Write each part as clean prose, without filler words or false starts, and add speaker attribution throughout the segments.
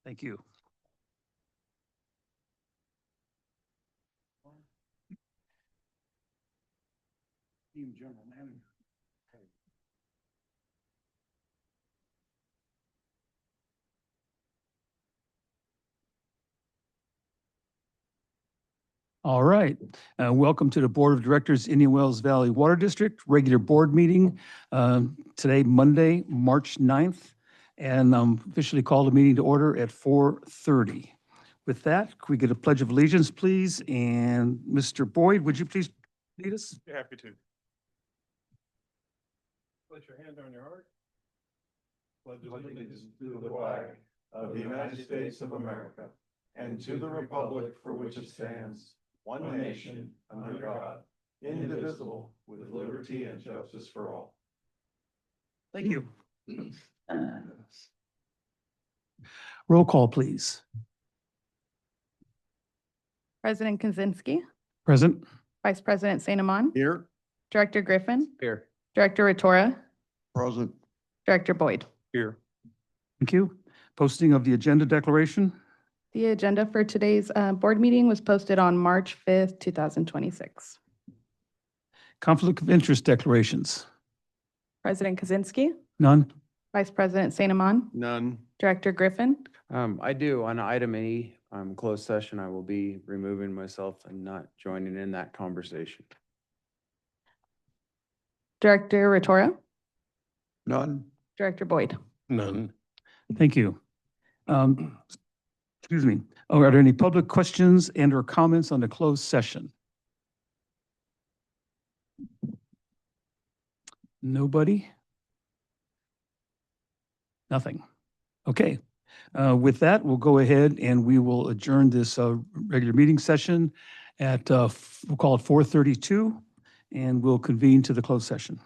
Speaker 1: Thank you. Team General Manager. All right. Welcome to the Board of Directors, Indian Wells Valley Water District, regular board meeting. Today, Monday, March 9th, and officially call the meeting to order at 4:30. With that, can we get a pledge of allegiance, please? And Mr. Boyd, would you please lead us?
Speaker 2: Happy to. Place your hand on your heart. Pledge allegiance to the flag of the United States of America and to the republic for which it stands, one nation, under God, indivisible, with liberty and justice for all.
Speaker 1: Thank you. Roll call, please.
Speaker 3: President Kaczynski,
Speaker 1: Present.
Speaker 3: Vice President St. Amand,
Speaker 2: Here.
Speaker 3: Director Griffin,
Speaker 2: Here.
Speaker 3: Director Ratora,
Speaker 2: Present.
Speaker 3: Director Boyd.
Speaker 2: Here.
Speaker 1: Thank you. Posting of the agenda declaration.
Speaker 3: The agenda for today's board meeting was posted on March 5th, 2026.
Speaker 1: Conflict of interest declarations.
Speaker 3: President Kaczynski,
Speaker 1: None.
Speaker 3: Vice President St. Amand,
Speaker 2: None.
Speaker 3: Director Griffin,
Speaker 4: I do. On item E, closed session, I will be removing myself and not joining in that conversation.
Speaker 3: Director Ratora,
Speaker 2: None.
Speaker 3: Director Boyd.
Speaker 2: None.
Speaker 1: Thank you. Excuse me. Oh, are there any public questions and or comments on the closed session? Nobody? Nothing. Okay. With that, we'll go ahead and we will adjourn this regular meeting session at, we'll call it 4:32, and we'll convene to the closed session.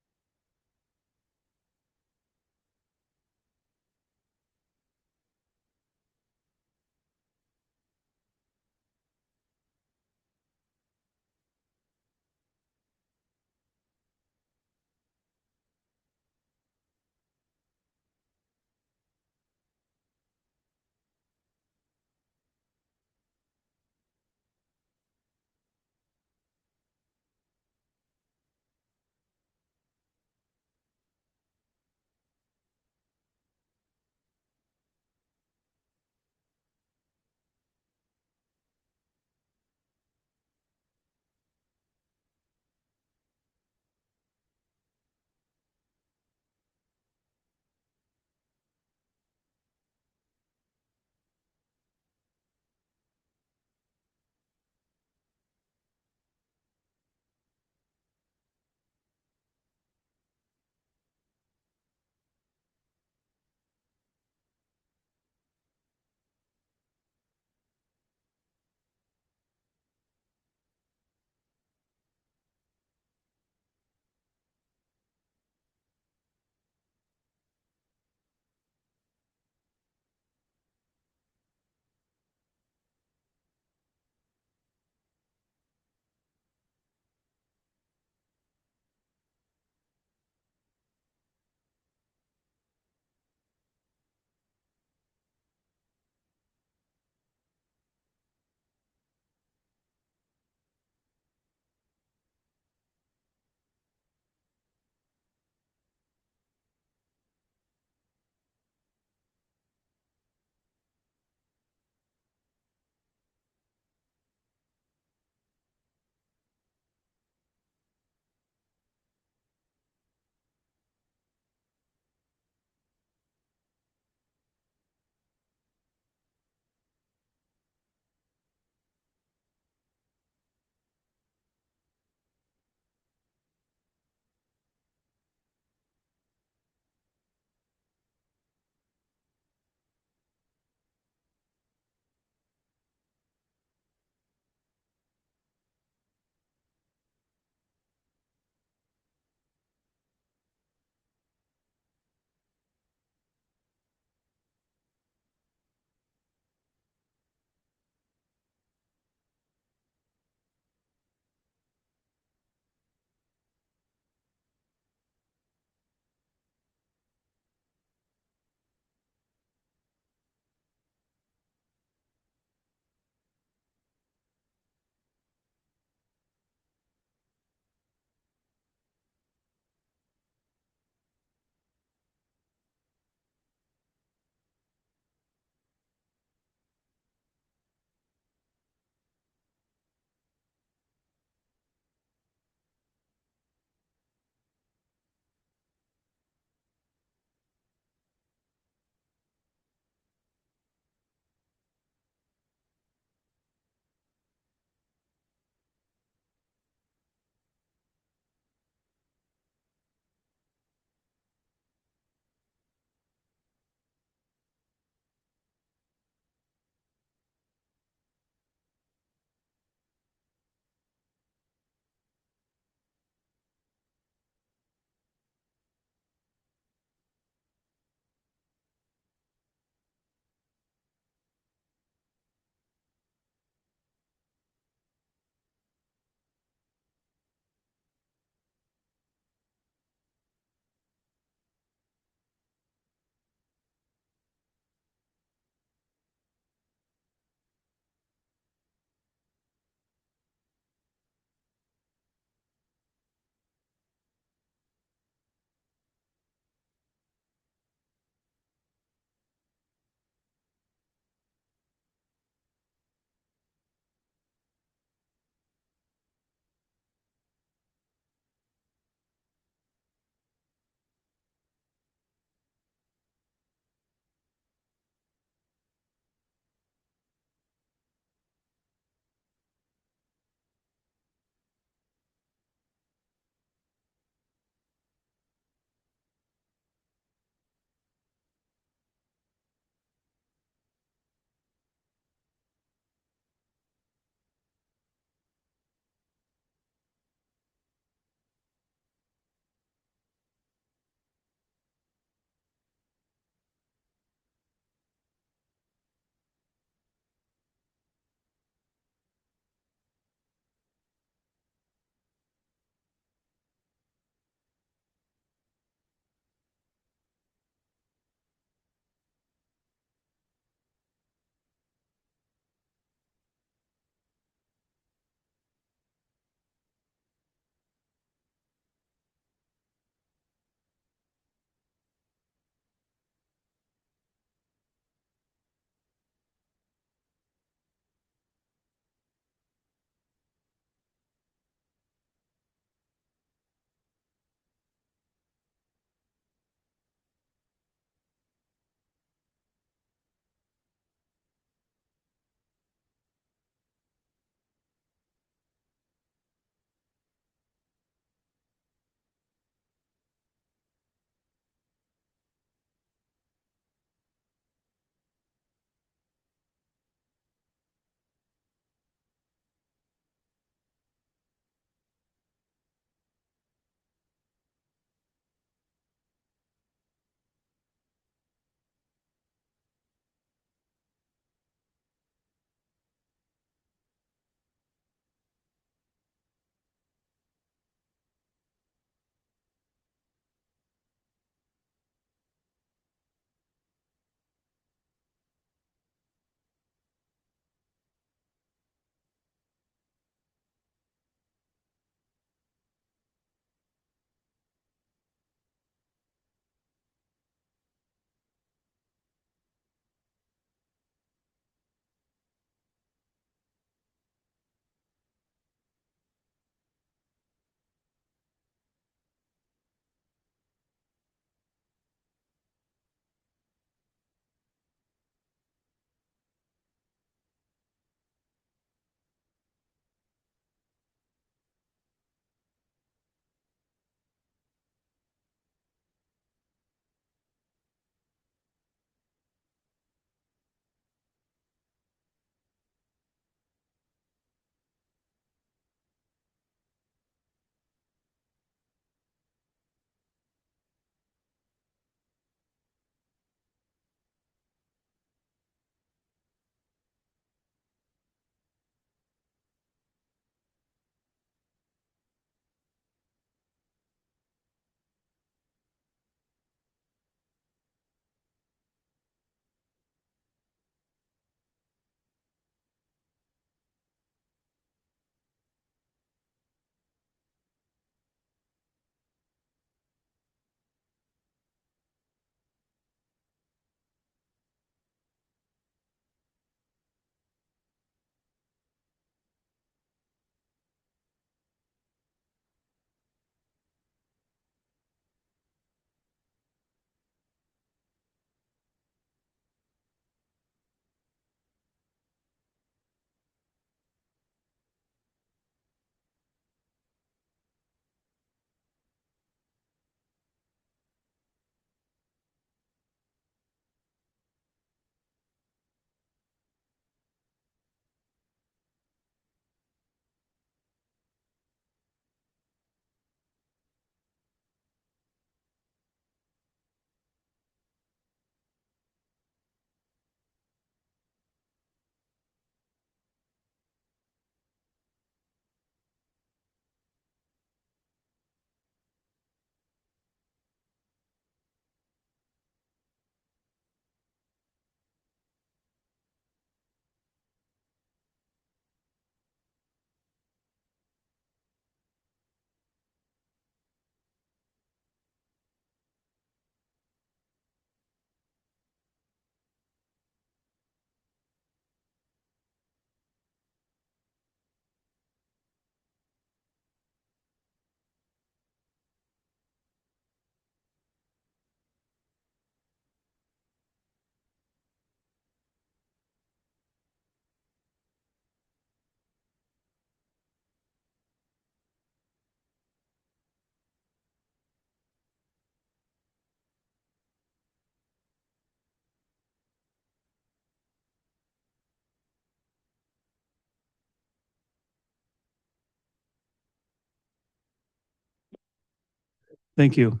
Speaker 1: Thank you.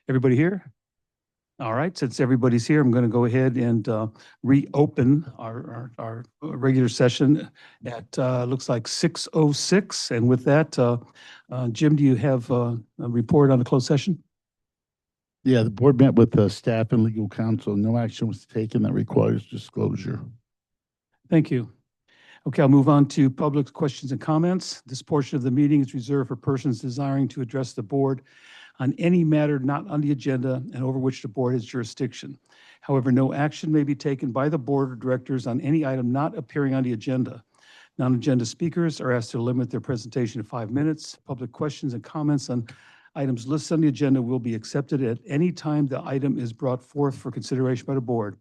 Speaker 1: Everybody here? All right, since everybody's here, I'm going to go ahead and reopen our regular session at, looks like 6:06. And with that, Jim, do you have a report on the closed session?
Speaker 5: Yeah, the board met with the staff and legal counsel. No action was taken that requires disclosure.
Speaker 1: Thank you. Okay, I'll move on to public questions and comments. This portion of the meeting is reserved for persons desiring to address the board on any matter not on the agenda and over which the board has jurisdiction. However, no action may be taken by the board of directors on any item not appearing on the agenda. Non-agenda speakers are asked to limit their presentation to 5 minutes. Public questions and comments on items listed on the agenda will be accepted at any time the item is brought forth for consideration by the board.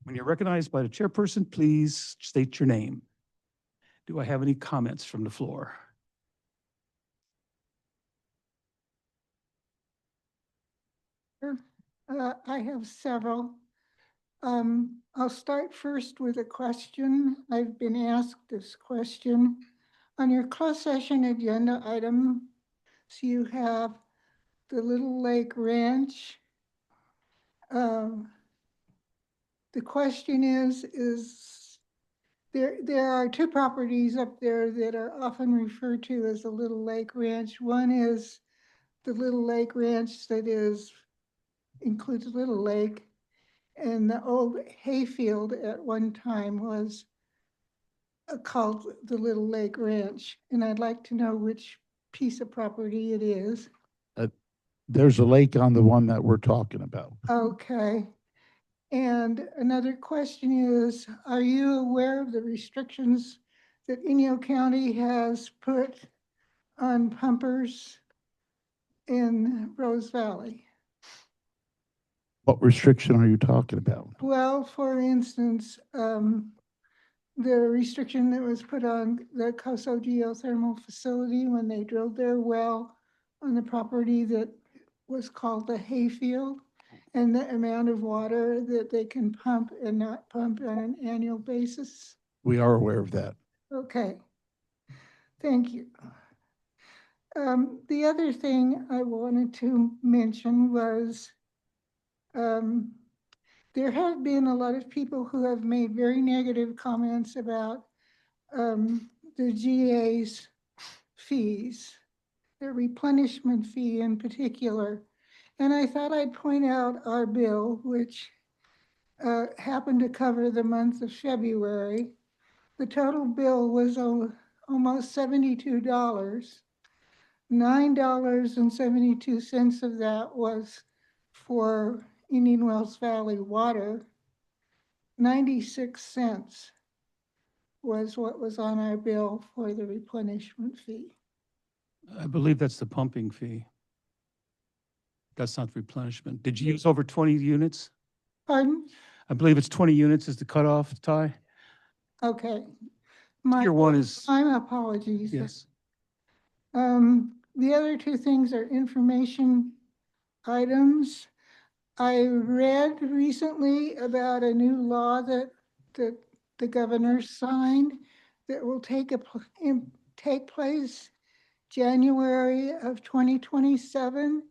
Speaker 1: When you're recognized by the chairperson, please state your name. Do I have any comments from the floor?
Speaker 6: I have several. I'll start first with a question. I've been asked this question. On your closed session agenda item, so you have the Little Lake Ranch. The question is there are two properties up there that are often referred to as the Little Lake Ranch. One is the Little Lake Ranch that includes Little Lake, and the old hayfield at one time was called the Little Lake Ranch. And I'd like to know which piece of property it is.
Speaker 5: There's a lake on the one that we're talking about.
Speaker 6: Okay. And another question is, are you aware of the restrictions that Inyo County has put on pumpers in Rose Valley?
Speaker 5: What restriction are you talking about?
Speaker 6: Well, for instance, the restriction that was put on the COSO geothermal facility when they drilled their well on the property that was called the hayfield, and the amount of water that they can pump and not pump on an annual basis.
Speaker 5: We are aware of that.
Speaker 6: Okay, thank you. The other thing I wanted to mention was there have been a lot of people who have made very negative comments about the GA's fees, their replenishment fee in particular. And I thought I'd point out our bill, which happened to cover the month of February. The total bill was almost $72. $9.72 of that was for Indian Wells Valley Water. 96 cents was what was on our bill for the replenishment fee.
Speaker 1: I believe that's the pumping fee. That's not replenishment. Did you use over 20 units?
Speaker 6: Pardon?
Speaker 1: I believe it's 20 units is the cutoff, Ty.
Speaker 6: Okay.
Speaker 1: Tier one is,
Speaker 6: My apologies.
Speaker 1: yes.
Speaker 6: The other two things are information items. I read recently about a new law that the governor signed that will take place January of 2027.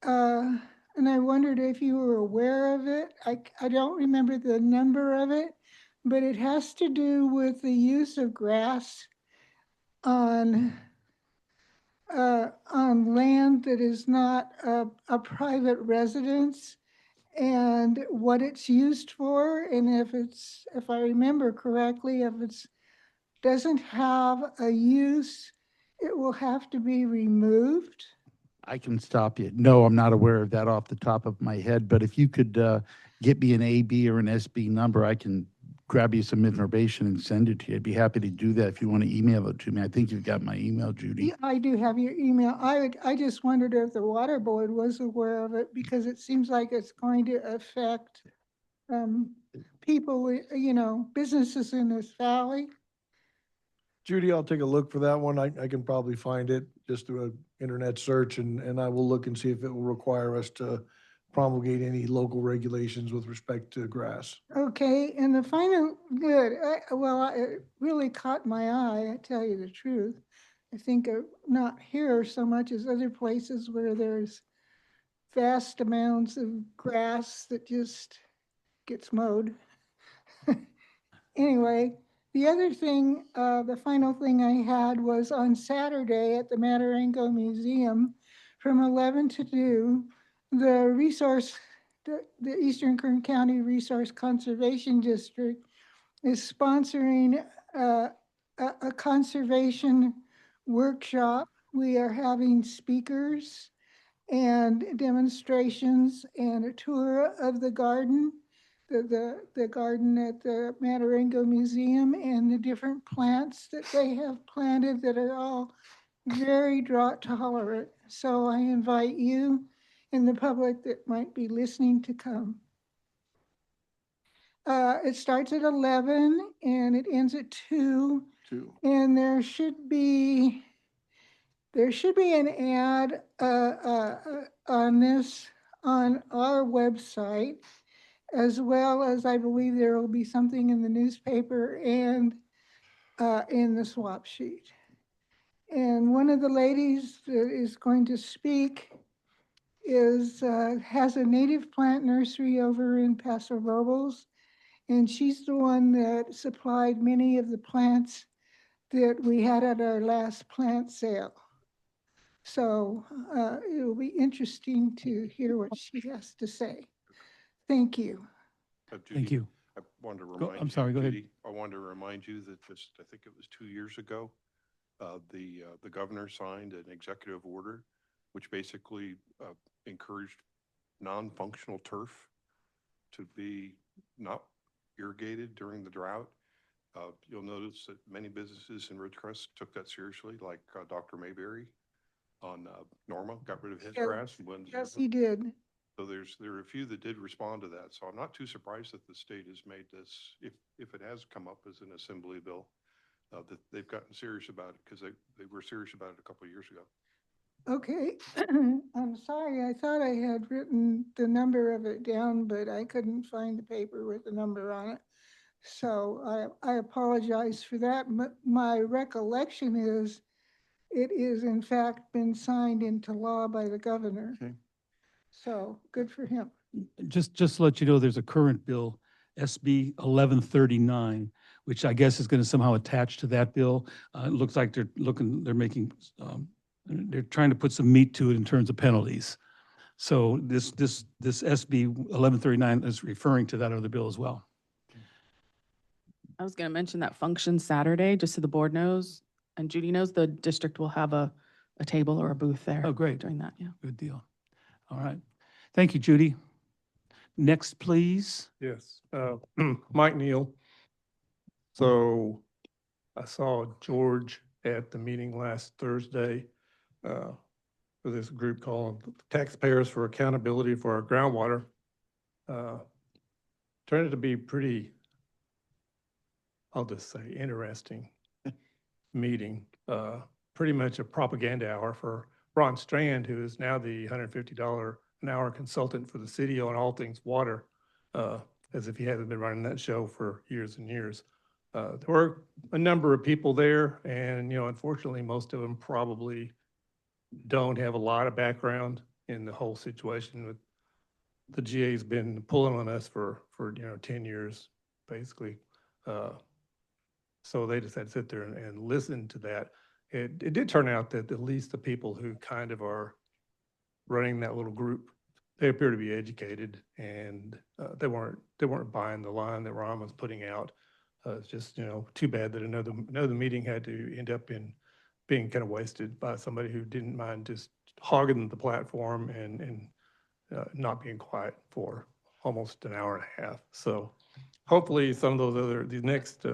Speaker 6: And I wondered if you were aware of it. I don't remember the number of it, but it has to do with the use of grass on land that is not a private residence, and what it's used for, and if I remember correctly, if it's doesn't have a use, it will have to be removed.
Speaker 5: I can stop you. No, I'm not aware of that off the top of my head, but if you could get me an AB or an SB number, I can grab you some information and send it to you. I'd be happy to do that if you want to email it to me. I think you've got my email, Judy.
Speaker 6: Yeah, I do have your email. I just wondered if the water board was aware of it, because it seems like it's going to affect people, businesses in this valley.
Speaker 7: Judy, I'll take a look for that one. I can probably find it just through an internet search, and I will look and see if it will require us to promulgate any local regulations with respect to grass.
Speaker 6: Okay, and the final, good, it really caught my eye, I tell you the truth. I think not here so much as other places where there's vast amounts of grass that just gets mowed. Anyway, the other thing, the final thing I had was on Saturday at the Matarango Museum from 11 to 2, the Eastern Kern County Resource Conservation District is sponsoring a conservation workshop. We are having speakers and demonstrations and a tour of the garden, the garden at the Matarango Museum, and the different plants that they have planted that are all very drought tolerant. So I invite you and the public that might be listening to come. It starts at 11 and it ends at 2. And there should be an ad on this on our website, as well as I believe there will be something in the newspaper and in the swap sheet. And one of the ladies that is going to speak has a native plant nursery over in Paso Robles, and she's the one that supplied many of the plants that we had at our last plant sale. So it will be interesting to hear what she has to say. Thank you.
Speaker 1: Thank you.
Speaker 2: I wanted to
Speaker 1: Go-
Speaker 2: remind you.
Speaker 1: I'm sorry, go ahead.
Speaker 2: Judy, I wanted to remind you that just, I think it was 2 years ago, the governor signed an executive order, which basically encouraged non-functional turf to be not irrigated during the drought. You'll notice that many businesses in Ridgecrest took that seriously, like Dr. Mayberry on Norma, got rid of his
Speaker 6: Yes,
Speaker 2: grass. And went
Speaker 6: Yes,
Speaker 2: zero.
Speaker 6: he did.
Speaker 2: So there are a few that did respond to that. So I'm not too surprised that the state has made this, if it has come up as an assembly bill, that they've gotten serious about it, because they were serious about it a couple of years ago.
Speaker 6: Okay, I'm sorry, I thought I had written the number of it down, but I couldn't find the paper with the number on it. So I apologize for that. My recollection is it is in fact been signed into law by the governor.
Speaker 2: Okay.
Speaker 6: So good for him.
Speaker 1: Just to let you know, there's a current bill, SB 1139, which I guess is going to somehow attach to that bill. It looks like they're trying to put some meat to it in terms of penalties. So this SB 1139 is referring to that other bill as well.
Speaker 3: I was going to mention that function Saturday, just so the board knows, and Judy knows, the district will have a table or a booth there.
Speaker 1: Oh, great.
Speaker 3: During that, yeah.
Speaker 1: Good deal. All right. Thank you, Judy. Next, please.
Speaker 8: Yes, Mike Neal. So I saw George at the meeting last Thursday for this group called Taxpayers for Accountability for Our Groundwater. Turned out to be pretty, I'll just say, interesting meeting. Pretty much a propaganda hour for Ron Strand, who is now the $150 an hour consultant for the city on all things water, as if he hasn't been running that show for years and years. There were a number of people there, and unfortunately, most of them probably don't have a lot of background in the whole situation. With the GA's been pulling on us for 10 years, basically. So they just had to sit there and listen to that. It did turn out that at least the people who kind of are running that little group, they appear to be educated, and they weren't buying the line that Ron was putting out. It's just too bad that another meeting had to end up in being kind of wasted by somebody who didn't mind just hogging the platform and not being quiet for almost an hour and a half. So hopefully some of these next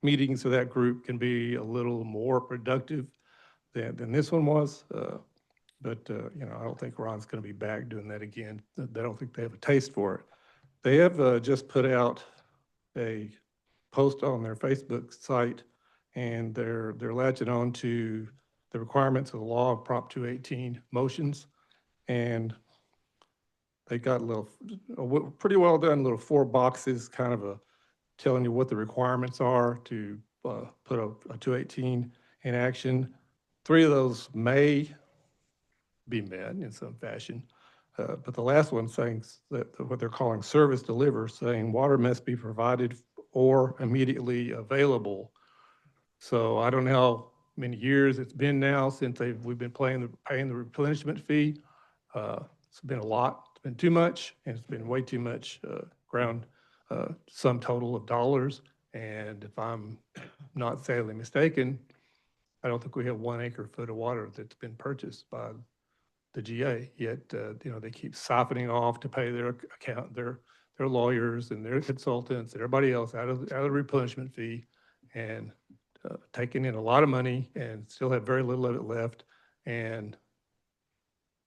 Speaker 8: meetings of that group can be a little more productive than this one was. But I don't think Ron's going to be back doing that again. I don't think they have a taste for it. They have just put out a post on their Facebook site, and they're latching on to the requirements of the law of Prop 218 motions. And they got a pretty well done little 4 boxes, kind of telling you what the requirements are to put a 218 in action. 3 of those may be met in some fashion. But the last one saying that what they're calling service deliver, saying water must be provided or immediately available. So I don't know how many years it's been now since we've been paying the replenishment fee. It's been a lot, it's been too much, and it's been way too much ground sum total of dollars. And if I'm not sadly mistaken, I don't think we have 1 acre foot of water that's been purchased by the GA, yet, they keep siphoning off to pay their lawyers and their consultants and everybody else out of the replenishment fee, and taking in a lot of money and still have very little of it left, and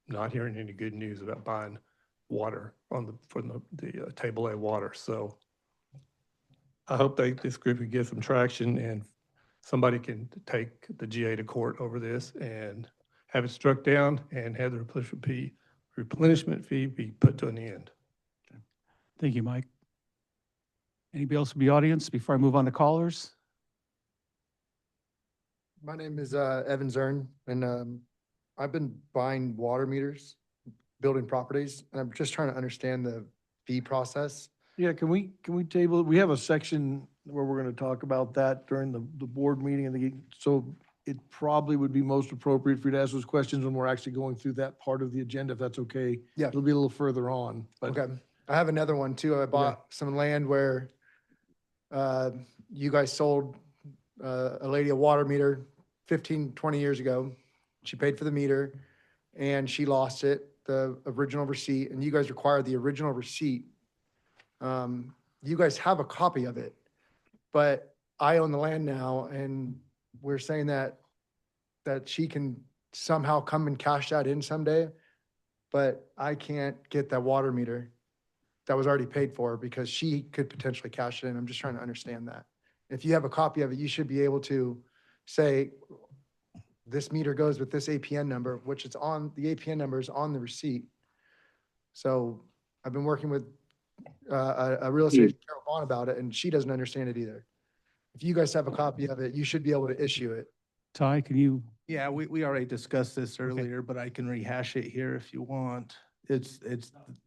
Speaker 8: not hearing any good news about buying water from the table A water. So I hope this group can get some traction and somebody can take the GA to court over this and have it struck down and have the replenishment fee be put to an end.
Speaker 1: Thank you, Mike. Anybody else from the audience before I move on to callers?
Speaker 9: My name is Evan Zern, and I've been buying water meters, building properties, and I'm just trying to understand the fee process.
Speaker 7: Yeah, can we table it? We have a section where we're going to talk about that during the board meeting, and so it probably would be most appropriate for you to ask those questions when we're actually going through that part of the agenda, if that's okay.
Speaker 9: Yeah.
Speaker 7: It'll be a little further on, but.
Speaker 9: Okay. I have another one too. I bought some land where you guys sold a lady a water meter 15, 20 years ago. She paid for the meter and she lost it, the original receipt, and you guys required the original receipt. You guys have a copy of it, but I own the land now, and we're saying that she can somehow come and cash that in someday, but I can't get that water meter that was already paid for because she could potentially cash it in. I'm just trying to understand that. If you have a copy of it, you should be able to say, this meter goes with this APN number, which it's on, the APN number is on the receipt. So I've been working with a real estate agent, Carol Vaughn, about it, and she doesn't understand it either. If you guys have a copy of it, you should be able to issue it.
Speaker 1: Ty, can you?
Speaker 10: Yeah, we already discussed this earlier, but I can rehash it here if you want. It's,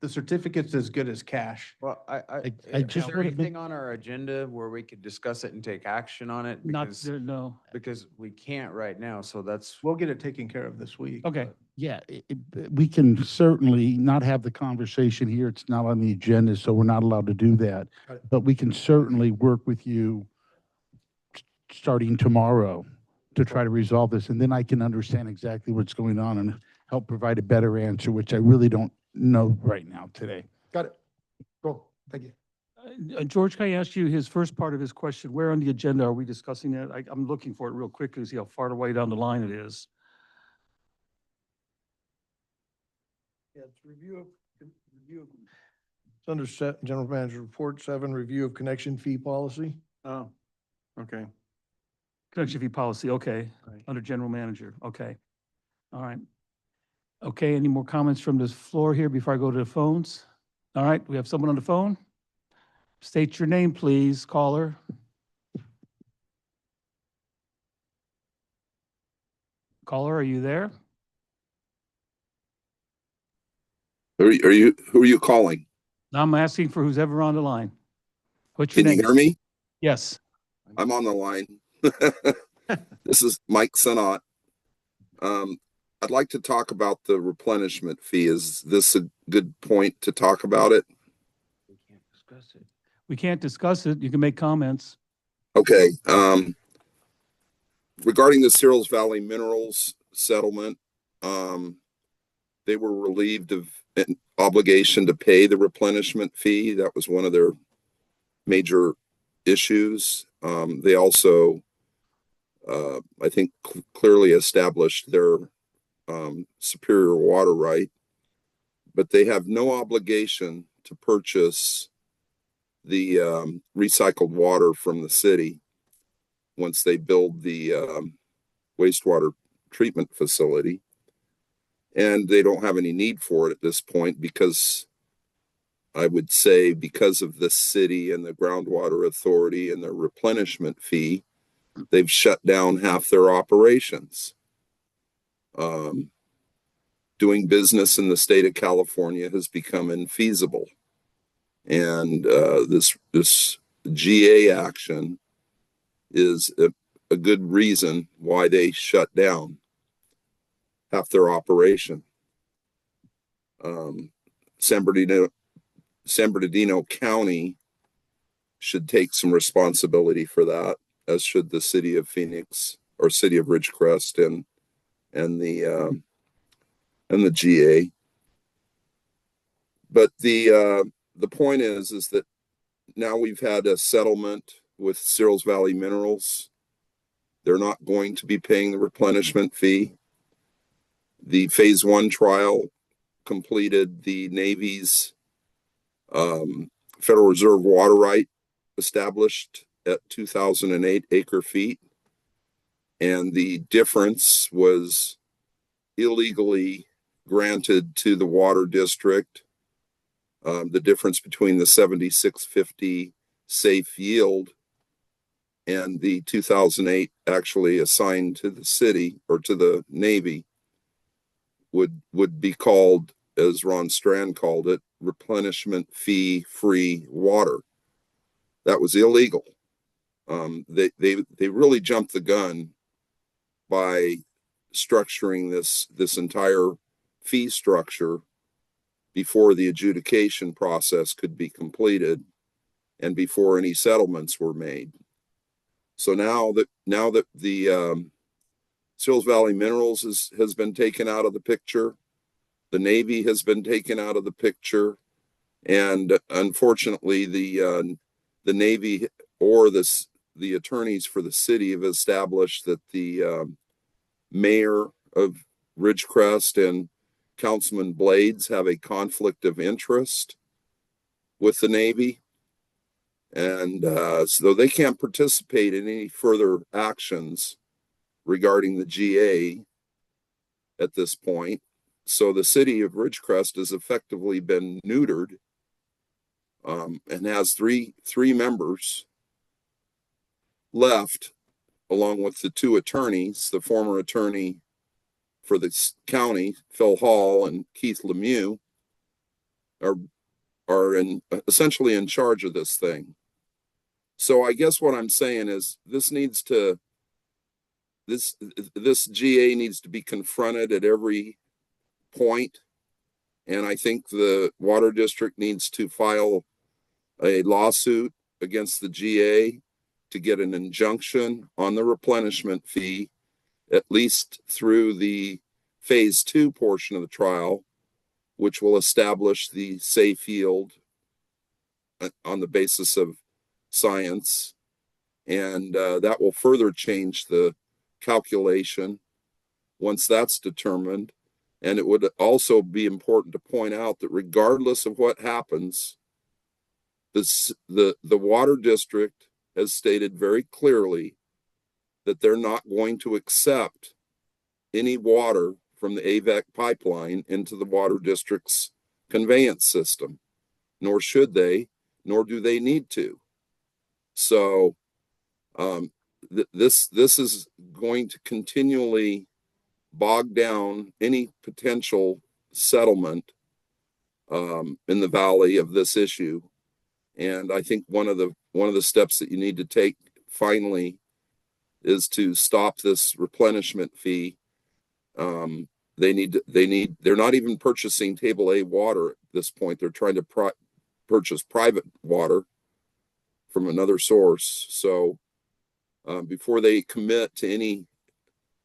Speaker 10: the certificate's as good as cash.
Speaker 4: Well,
Speaker 5: I
Speaker 4: is
Speaker 5: just
Speaker 4: there
Speaker 5: wanna make-
Speaker 4: anything on our agenda where we could discuss it and take action on it?
Speaker 1: Not
Speaker 4: Because,
Speaker 1: there, no.
Speaker 4: because we can't right now, so that's.
Speaker 10: We'll get it taken care of this week.
Speaker 1: Okay.
Speaker 10: but-
Speaker 5: Yeah, we can certainly not have the conversation here. It's not on the agenda, so we're not allowed to do that.
Speaker 9: Got it.
Speaker 5: But we can certainly work with you starting tomorrow to try to resolve this. And then I can understand exactly what's going on and help provide a better answer, which I really don't know right now today.
Speaker 9: Got it. Cool. Thank you.
Speaker 1: George, can I ask you his first part of his question? Where on the agenda are we discussing that? I'm looking for it real quickly to see how far away down the line it is.
Speaker 7: Yeah, it's it's under General Manager Report 7, review of connection fee policy.
Speaker 2: Oh, okay.
Speaker 1: Connection fee policy, okay, under general manager, okay. All right. Okay, any more comments from the floor here before I go to the phones? All right, we have someone on the phone? State your name, please, caller. Caller, are you there?
Speaker 11: Who are you calling?
Speaker 1: I'm asking for who's ever on the line. What's your
Speaker 11: Can you
Speaker 1: name?
Speaker 11: hear me?
Speaker 1: Yes.
Speaker 11: I'm on the line. This is Mike Sanat. I'd like to talk about the replenishment fee. Is this a good point to talk about it?
Speaker 4: We can't discuss it.
Speaker 1: We can't discuss it. You can make comments.
Speaker 11: Okay. Regarding the Searles Valley Minerals settlement, they were relieved of an obligation to pay the replenishment fee. That was one of their major issues. They also, I think, clearly established their superior water right, but they have no obligation to purchase the recycled water from the city once they build the wastewater treatment facility. And they don't have any need for it at this point because I would say because of the city and the groundwater authority and their replenishment fee, they've shut down half their operations. doing business in the state of California has become infeasible. And this GA action is a good reason why they shut down half their operation. San Bernardino County should take some responsibility for that, as should the city of Phoenix or city of Ridgecrest and the GA. But the point is that now we've had a settlement with Searles Valley Minerals. They're not going to be paying the replenishment fee. The phase 1 trial completed the Navy's Federal Reserve water right established at 2008 acre feet. And the difference was illegally granted to the water district. The difference between the 7650 safe yield and the 2008 actually assigned to the city or to the Navy would be called, as Ron Strand called it, replenishment fee free water. That was illegal. They really jumped the gun by structuring this entire fee structure before the adjudication process could be completed and before any settlements were made. So now that the Searles Valley Minerals has been taken out of the picture, the Navy has been taken out of the picture, and unfortunately the Navy or the attorneys for the city have established that the mayor of Ridgecrest and Councilman Blades have a conflict of interest with the Navy. And so they can't participate in any further actions regarding the GA at this point. So the city of Ridgecrest has effectively been neutered and has three members left, along with the 2 attorneys, the former attorney for the county, Phil Hall, and Keith Lemieux, are essentially in charge of this thing. So I guess what I'm saying is this GA needs to be confronted at every point. And I think the water district needs to file a lawsuit against the GA to get an injunction on the replenishment fee, at least through the phase 2 portion of the trial, which will establish the safe yield on the basis of science. And that will further change the calculation once that's determined. And it would also be important to point out that regardless of what happens, the water district has stated very clearly that they're not going to accept any water from the AVEC pipeline into the water district's conveyance system, nor should they, nor do they need to. So this is going to continually bog down any potential settlement in the valley of this issue. And I think one of the steps that you need to take finally is to stop this replenishment fee. They're not even purchasing table A water at this point. They're trying to purchase private water from another source. So before they commit to any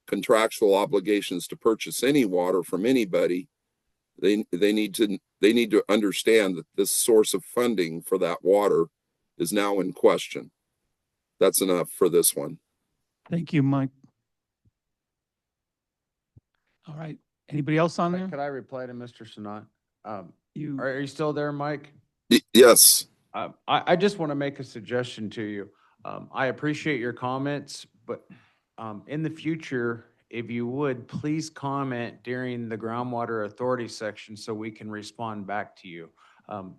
Speaker 11: contractual obligations to purchase any water from anybody, they need to understand that this source of funding for that water is now in question. That's enough for this one.
Speaker 1: Thank you, Mike. All right. Anybody else on there?
Speaker 4: Could I reply to Mr. Sanat?
Speaker 1: You,
Speaker 4: Are you still there, Mike?
Speaker 11: Yes.
Speaker 4: I just want to make a suggestion to you. I appreciate your comments, but in the future, if you would, please comment during the groundwater authority section so we can respond back to you.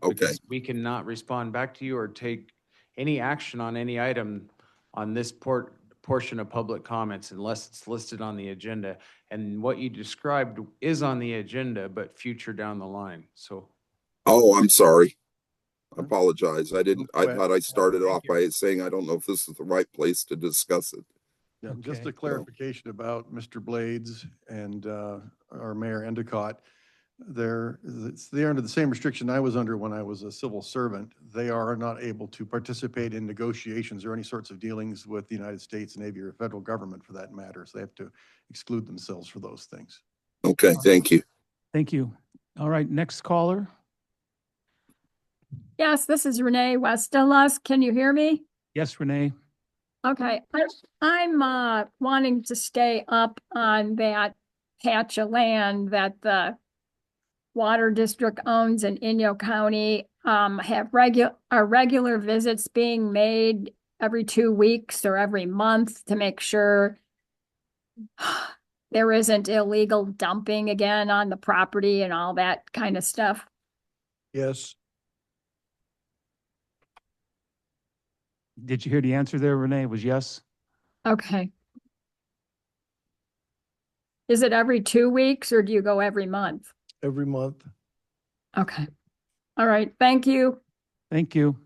Speaker 4: Because we cannot respond back to you or take any action on any item on this portion of public comments unless it's listed on the agenda. And what you described is on the agenda, but future down the line. So
Speaker 11: Oh, I'm sorry. I apologize. I didn't, I
Speaker 7: Go ahead.
Speaker 11: thought I started
Speaker 4: Thank
Speaker 11: off
Speaker 4: you.
Speaker 11: by saying I don't know if this is the right place to discuss it.
Speaker 7: Yeah, just
Speaker 1: Okay.
Speaker 7: a clarification about Mr. Blades and our Mayor Endicott. They're under the same restriction I was under when I was a civil servant. They are not able to participate in negotiations or any sorts of dealings with the United States Navy or federal government for that matter. So they have to exclude themselves for those things.
Speaker 11: Okay, thank you.
Speaker 1: Thank you. All right, next caller.
Speaker 12: Yes, this is Renee Westellus. Can you hear me?
Speaker 1: Yes, Renee.
Speaker 12: Okay, I'm wanting to stay up on that patch of land that the Water District owns in Inyo County. Have regular visits being made every 2 weeks or every month to make sure there isn't illegal dumping again on the property and all that kind of stuff.
Speaker 7: Yes,
Speaker 1: Did you hear the answer there, Renee? It was yes?
Speaker 12: Okay. Is it every 2 weeks or do you go every month?
Speaker 7: every month.
Speaker 12: Okay. All right. Thank you.
Speaker 1: Thank you.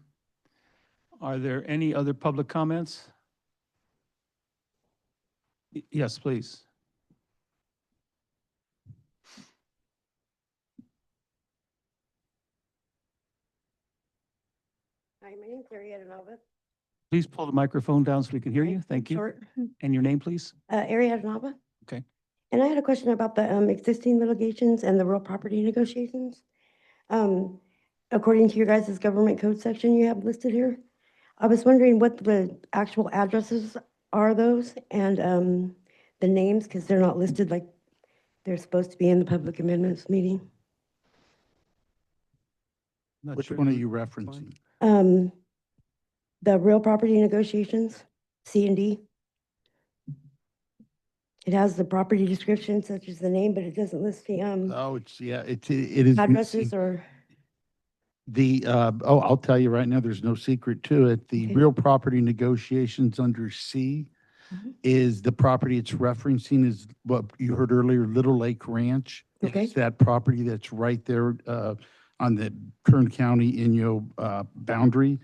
Speaker 1: Are there any other public comments? Yes, please.
Speaker 13: Hi, my name's Arietta Nova.
Speaker 1: Please pull the microphone down so we can hear you. Thank you.
Speaker 13: Short.
Speaker 1: And your name, please?
Speaker 13: Arietta Nova.
Speaker 1: Okay.
Speaker 13: And I had a question about the existing litigations and the real property negotiations. According to your guys' government code section you have listed here, I was wondering what the actual addresses are those and the names, because they're not listed like they're supposed to be in the public amendments meeting.
Speaker 1: Not
Speaker 5: Which
Speaker 1: sure.
Speaker 5: one are you referencing?
Speaker 13: The real property negotiations, C&D. It has the property description such as the name, but it doesn't list the
Speaker 5: Oh, it is.
Speaker 13: addresses or,
Speaker 5: I'll tell you right now, there's no secret to it. The
Speaker 13: Okay.
Speaker 5: real property negotiations under C
Speaker 13: Mhm.
Speaker 5: is the property it's referencing is what you heard earlier, Little Lake Ranch.
Speaker 13: Okay.
Speaker 5: It's that property that's right there on the Kern County Inyo boundary.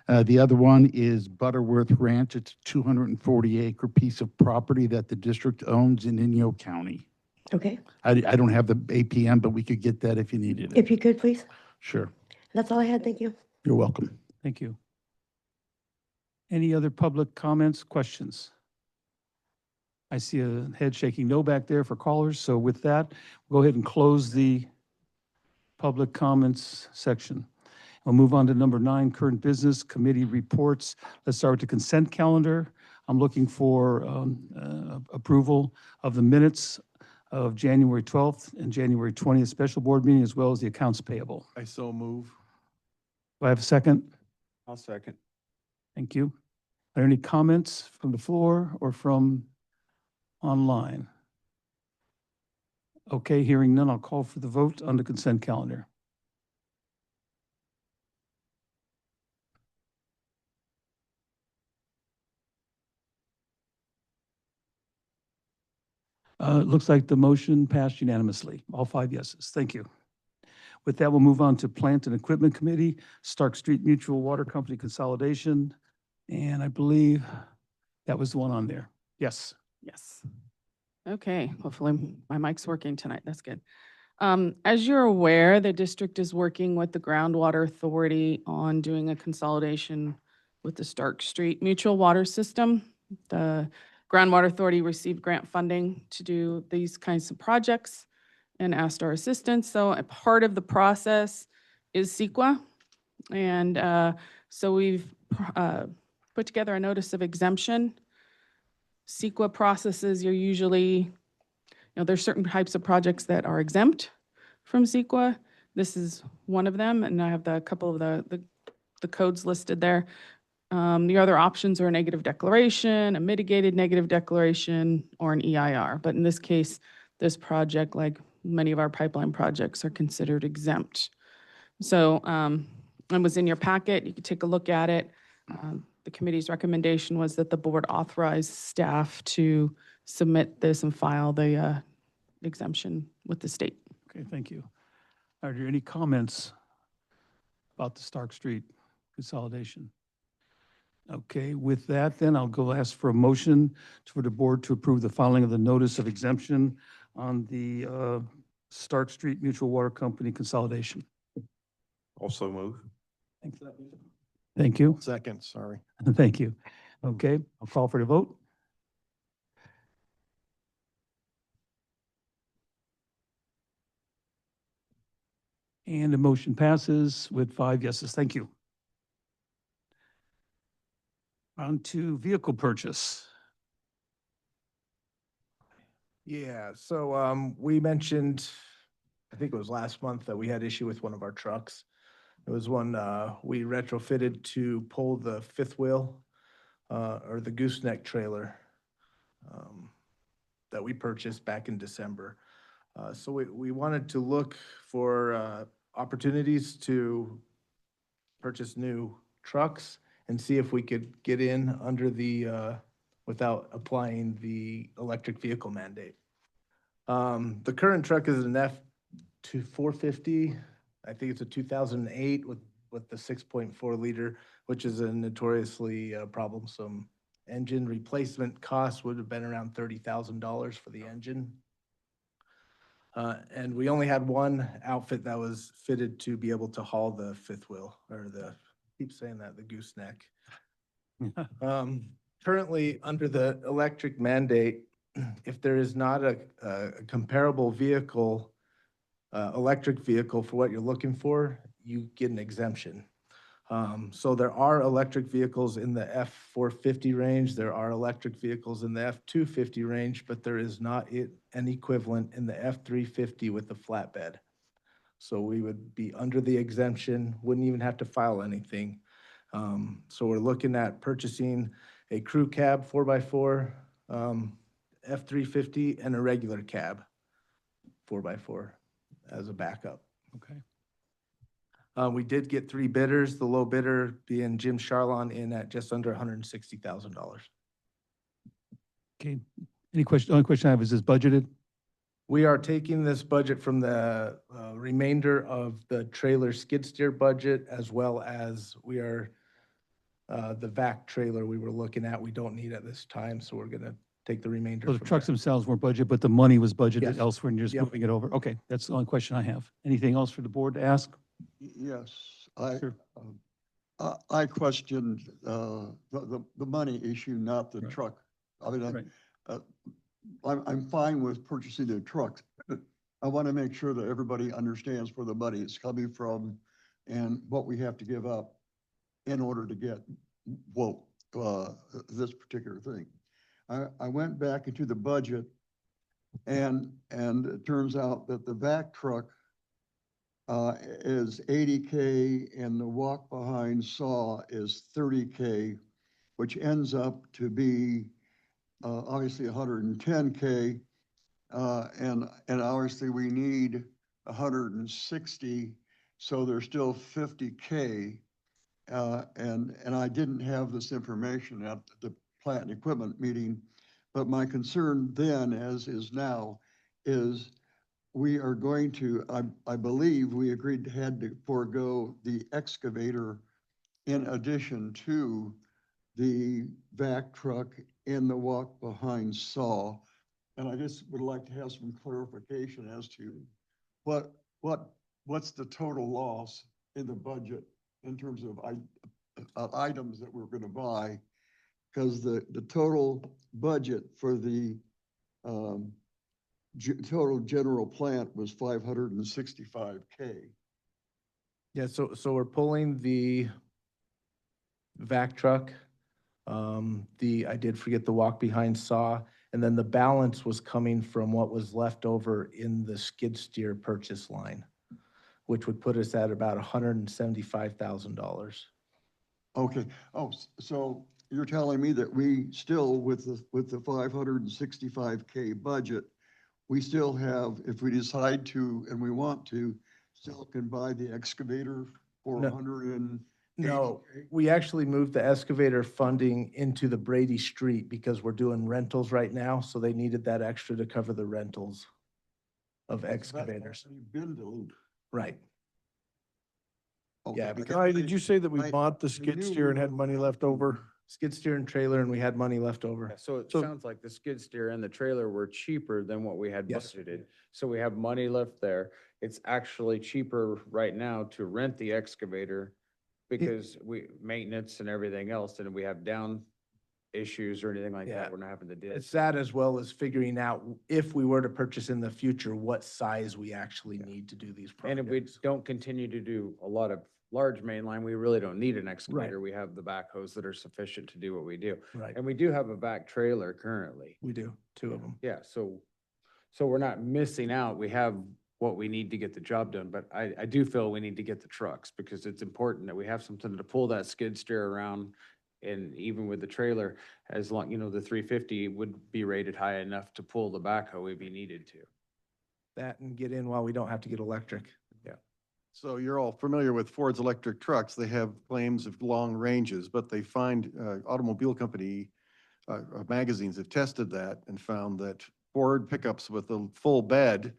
Speaker 5: The other one is Butterworth Ranch. It's a 240 acre piece of property that the district owns in Inyo County.
Speaker 13: okay.
Speaker 5: I don't have the APM, but we could get that if you needed it.
Speaker 13: If you could, please.
Speaker 5: Sure.
Speaker 13: That's all I had. Thank you.
Speaker 5: You're welcome.
Speaker 1: Thank you. Any other public comments, questions? I see a head shaking no back there for callers. So with that, we'll go ahead and close the public comments section. We'll move on to number 9, current business committee reports. Let's start with the consent calendar. I'm looking for approval of the minutes of January 12th and January 20th special board meeting, as well as the accounts payable.
Speaker 7: I so move.
Speaker 1: Do I have a second?
Speaker 4: I'll second.
Speaker 1: Thank you. Are there any comments from the floor or from online? Okay, hearing none, I'll call for the vote on the consent calendar. It looks like the motion passed unanimously, all 5 yeses. Thank you. With that, we'll move on to Plant and Equipment Committee, Stark Street Mutual Water Company Consolidation. And I believe that was the one on there. Yes.
Speaker 3: Yes. Okay, hopefully my mic's working tonight. That's good. As you're aware, the district is working with the Groundwater Authority on doing a consolidation with the Stark Street Mutual Water System. The Groundwater Authority received grant funding to do these kinds of projects and asked our assistance. So a part of the process is CEQA. And so we've put together a notice of exemption. CEQA processes, you're usually, there's certain types of projects that are exempt from CEQA. This is one of them, and I have a couple of the codes listed there. The other options are a negative declaration, a mitigated negative declaration, or an EIR. But in this case, this project, like many of our pipeline projects, are considered exempt. So it was in your packet. You could take a look at it. The committee's recommendation was that the board authorize staff to submit this and file the exemption with the state.
Speaker 1: Okay, thank you. Are there any comments about the Stark Street consolidation? Okay, with that, then I'll go ask for a motion for the board to approve the filing of the notice of exemption on the Stark Street Mutual Water Company consolidation.
Speaker 2: Also move.
Speaker 1: Thank you.
Speaker 2: Second, sorry.
Speaker 1: Thank you. Okay, I'll call for the vote. And the motion passes with 5 yeses. Thank you. On to vehicle purchase.
Speaker 10: Yeah, so we mentioned, I think it was last month, that we had issue with one of our trucks. It was one we retrofitted to pull the fifth wheel or the gooseneck trailer that we purchased back in December. So we wanted to look for opportunities to purchase new trucks and see if we could get in under the, without applying the electric vehicle mandate. The current truck is an F-450. I think it's a 2008 with the 6.4 liter, which is a notoriously problemsome engine. Replacement cost would have been around $30,000 for the engine. And we only had one outfit that was fitted to be able to haul the fifth wheel, or keep saying that, the gooseneck. Currently, under the electric mandate, if there is not a comparable vehicle, electric vehicle for what you're looking for, you get an exemption. So there are electric vehicles in the F-450 range, there are electric vehicles in the F-250 range, but there is not an equivalent in the F-350 with the flatbed. So we would be under the exemption, wouldn't even have to file anything. So we're looking at purchasing a crew cab 4x4, F-350, and a regular cab 4x4 as a backup.
Speaker 1: Okay.
Speaker 10: We did get 3 bidders, the low bidder being Jim Charlon in at just under $160,000.
Speaker 1: Okay. Any question? Only question I have is this budgeted?
Speaker 10: We are taking this budget from the remainder of the trailer skid steer budget, as well as we are the vac trailer we were looking at, we don't need at this time, so we're gonna take the remainder.
Speaker 1: So the
Speaker 10: from
Speaker 1: trucks
Speaker 10: there.
Speaker 1: themselves weren't budgeted, but the money was budgeted
Speaker 10: Yes.
Speaker 1: elsewhere and you're just
Speaker 10: Yep.
Speaker 1: moving it over. Okay, that's the only question I have. Anything else for the board to ask?
Speaker 14: Yes,
Speaker 1: Sure.
Speaker 14: I questioned the money issue, not the
Speaker 1: Right.
Speaker 14: truck. I mean,
Speaker 1: Right.
Speaker 14: I'm fine with purchasing the truck. I want to make sure that everybody understands where the money is coming from and what we have to give up in order to get, well, this particular thing. I went back into the budget and it turns out that the vac truck is 80K and the walk behind saw is 30K, which ends up to be obviously 110K. And obviously we need 160, so there's still 50K. And I didn't have this information at the plant and equipment meeting, but my concern then, as is now, is we are going to, I believe we agreed had to forego the excavator in addition to the vac truck and the walk behind saw. And I just would like to have some clarification as to what's the total loss in the budget in terms of items that we're gonna buy. Because the total budget for the total general plant was 565K.
Speaker 10: Yeah, so we're pulling the vac truck. I did forget the walk behind saw, and then the balance was coming from what was left over in the skid steer purchase line, which would put us at about $175,000.
Speaker 14: Okay, so you're telling me that we still, with the 565K budget, we still have, if we decide to, and we want to, still can buy the excavator for
Speaker 10: No.
Speaker 14: 180K?
Speaker 10: No, we actually moved the excavator funding into the Brady Street because we're doing rentals right now, so they needed that extra to cover the rentals. of excavators.
Speaker 14: Been delivered.
Speaker 10: Right.
Speaker 14: Okay,
Speaker 10: Yeah,
Speaker 14: because
Speaker 7: Guy, did you say that we
Speaker 14: I-
Speaker 7: bought the
Speaker 14: I
Speaker 7: skid
Speaker 14: knew
Speaker 7: steer
Speaker 14: we
Speaker 7: and had
Speaker 14: were-
Speaker 7: money left over?
Speaker 10: Skid steer and trailer, and we had money left
Speaker 4: Yeah,
Speaker 10: over.
Speaker 4: so it
Speaker 7: So-
Speaker 4: sounds like the skid steer and the trailer were cheaper than what we had
Speaker 10: Yes.
Speaker 4: budgeted. So we have money left there. It's actually cheaper right now to rent the excavator because maintenance and everything else, and we have down issues or anything like
Speaker 10: Yeah.
Speaker 4: that, we're not having to do.
Speaker 10: It's that as well as figuring out if we were to purchase in the future, what size we actually need to do these
Speaker 4: And if we
Speaker 10: projects.
Speaker 4: don't continue to do a lot of large mainline, we really don't need an excavator. We have the backhoes that are sufficient to do what we do.
Speaker 10: Right,
Speaker 4: And we do have a back trailer currently.
Speaker 10: we do, 2 of them.
Speaker 4: Yeah, so we're not missing out. We have what we need to get the job done, but I do feel we need to get the trucks because it's important that we have something to pull that skid steer around. And even with the trailer, as long, the 350 would be rated high enough to pull the backhoe if you needed to.
Speaker 10: That and get in while we don't have to get electric.
Speaker 2: So you're all familiar with Ford's electric trucks. They have claims of long ranges, but they find automobile company magazines have tested that and found that Ford pickups with a full bed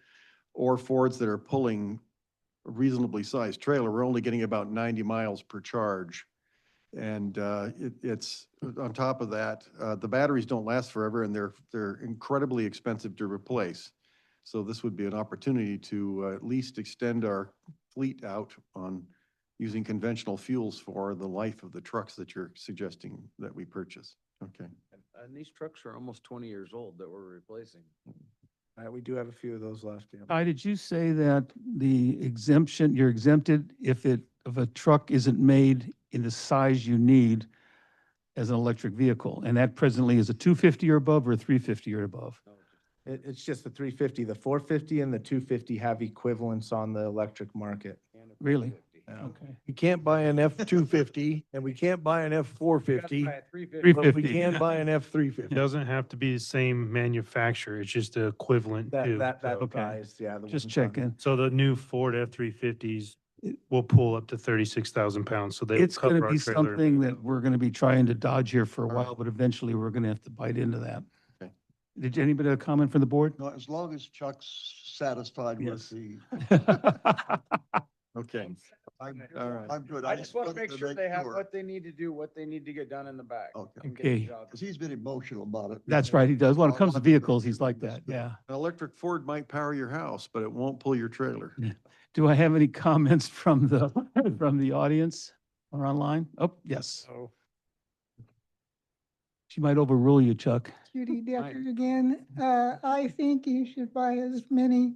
Speaker 2: or Fords that are pulling a reasonably sized trailer, we're only getting about 90 miles per charge. And it's on top of that, the batteries don't last forever and they're incredibly expensive to replace. So this would be an opportunity to at least extend our fleet out on using conventional fuels for the life of the trucks that you're suggesting that we purchase. Okay.
Speaker 4: And these trucks are almost 20 years old that we're replacing.
Speaker 10: We do have a few of those left, yeah.
Speaker 1: Ty, did you say that the exemption, you're exempted if a truck isn't made in the size you need as an electric vehicle? And that presently is a 250 or above or a 350 or above?
Speaker 10: It's just the 350, the 450 and the 250 have equivalents on the electric market.
Speaker 1: Really?
Speaker 10: Yeah.
Speaker 1: Okay.
Speaker 7: We can't buy an F-250 and we can't buy an F-450, but we
Speaker 1: 350.
Speaker 7: can buy an
Speaker 8: It
Speaker 7: F-350.
Speaker 8: doesn't have to be the same manufacturer. It's just the equivalent to.
Speaker 10: That
Speaker 8: so-
Speaker 1: Okay.
Speaker 10: size, yeah. the
Speaker 1: Just
Speaker 10: ones on-
Speaker 1: checking.
Speaker 8: So the new Ford F-350s will pull up to 36,000 pounds, so they.
Speaker 1: It's going to
Speaker 8: cover our
Speaker 1: be
Speaker 8: trailer.
Speaker 1: something that we're going to be trying to dodge here for a while, but eventually we're going to have to bite into that.
Speaker 2: Okay.
Speaker 1: Did anybody have a comment from the board?
Speaker 14: No, as long as Chuck's satisfied
Speaker 1: Yes.
Speaker 14: with the,
Speaker 2: Okay. All right.
Speaker 14: I'm good.
Speaker 4: I just want to
Speaker 14: wanted
Speaker 4: make sure they have
Speaker 14: sure.
Speaker 4: what they need to do, what they need to get done in the back.
Speaker 14: Okay.
Speaker 4: and get the
Speaker 1: Okay.
Speaker 4: job
Speaker 14: Because he's been emotional about it.
Speaker 1: That's right, he does. When it comes to vehicles, he's like that, yeah.
Speaker 2: An electric Ford might power your house, but it won't pull your trailer.
Speaker 1: Do I have any comments from the audience or online? Oh, yes.
Speaker 8: Oh.
Speaker 1: She might overrule you, Chuck.
Speaker 6: Judy Decker again. I think you should buy as many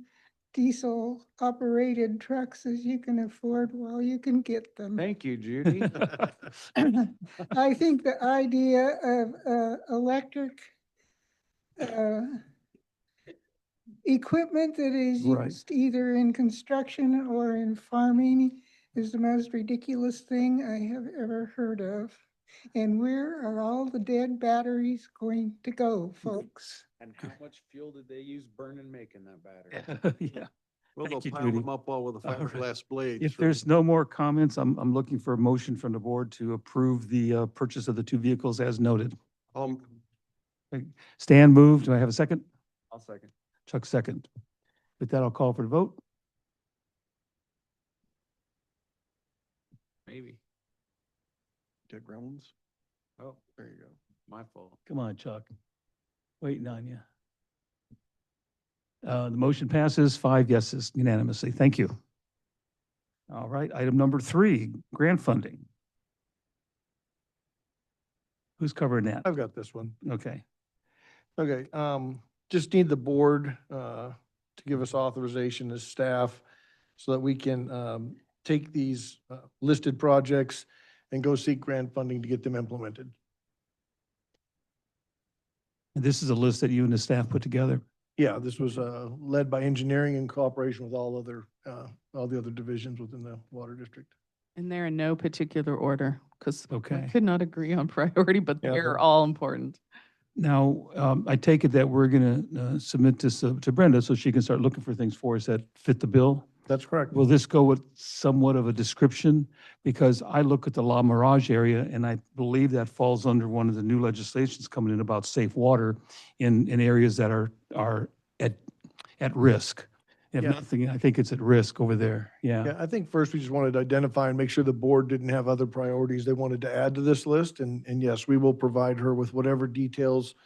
Speaker 6: diesel operated trucks as you can afford while you can get them.
Speaker 4: Thank you, Judy.
Speaker 6: I think the idea of electric equipment that is
Speaker 1: Right.
Speaker 6: used either in construction or in farming is the most ridiculous thing I have ever heard of. And where are all the dead batteries going to go, folks?
Speaker 4: And how much fuel did they use burning making that battery?
Speaker 1: Yeah.
Speaker 2: Well, they'll
Speaker 1: Thank you,
Speaker 2: pile
Speaker 1: Judy.
Speaker 2: them up all with a
Speaker 1: All right.
Speaker 2: fiberglass blade.
Speaker 1: If there's no more comments, I'm looking for a motion from the board to approve the purchase of the two vehicles as noted. Stan moved. Do I have a second?
Speaker 4: I'll second.
Speaker 1: Chuck second. With that, I'll call for the vote.
Speaker 4: Maybe.
Speaker 2: Dick Gremlins?
Speaker 4: Oh,
Speaker 2: There you go.
Speaker 4: my fault.
Speaker 1: Come on, Chuck. Waiting on you. The motion passes 5 yeses unanimously. Thank you. All right, item number 3, grant funding. Who's covering that?
Speaker 7: I've got this one.
Speaker 1: Okay.
Speaker 7: Okay, just need the board, to give us authorization as staff so that we can, take these, listed projects and go seek grant funding to get them implemented.
Speaker 1: And this is a list that you and the staff put together.
Speaker 7: Yeah, this was, led by engineering in cooperation with all the other divisions within the water district.
Speaker 3: And they're in no particular order, because we
Speaker 1: Okay.
Speaker 3: could not agree on priority, but
Speaker 7: Yeah,
Speaker 3: they're
Speaker 7: but-
Speaker 3: all important.
Speaker 1: Now, I take it that we're going to submit this to Brenda so she can start looking for things for us that fit the bill.
Speaker 7: That's correct.
Speaker 1: Will this go with somewhat of a description? Because I look at the La Mirage area and I believe that falls under one of the new legislations coming in about safe water in areas that are at risk. If
Speaker 7: Yeah.
Speaker 1: nothing, I think it's at risk over there.
Speaker 7: Yeah,
Speaker 1: Yeah.
Speaker 7: I think first we just wanted to identify and make sure the board didn't have other priorities they wanted to add to this list. And yes, we will provide her with whatever details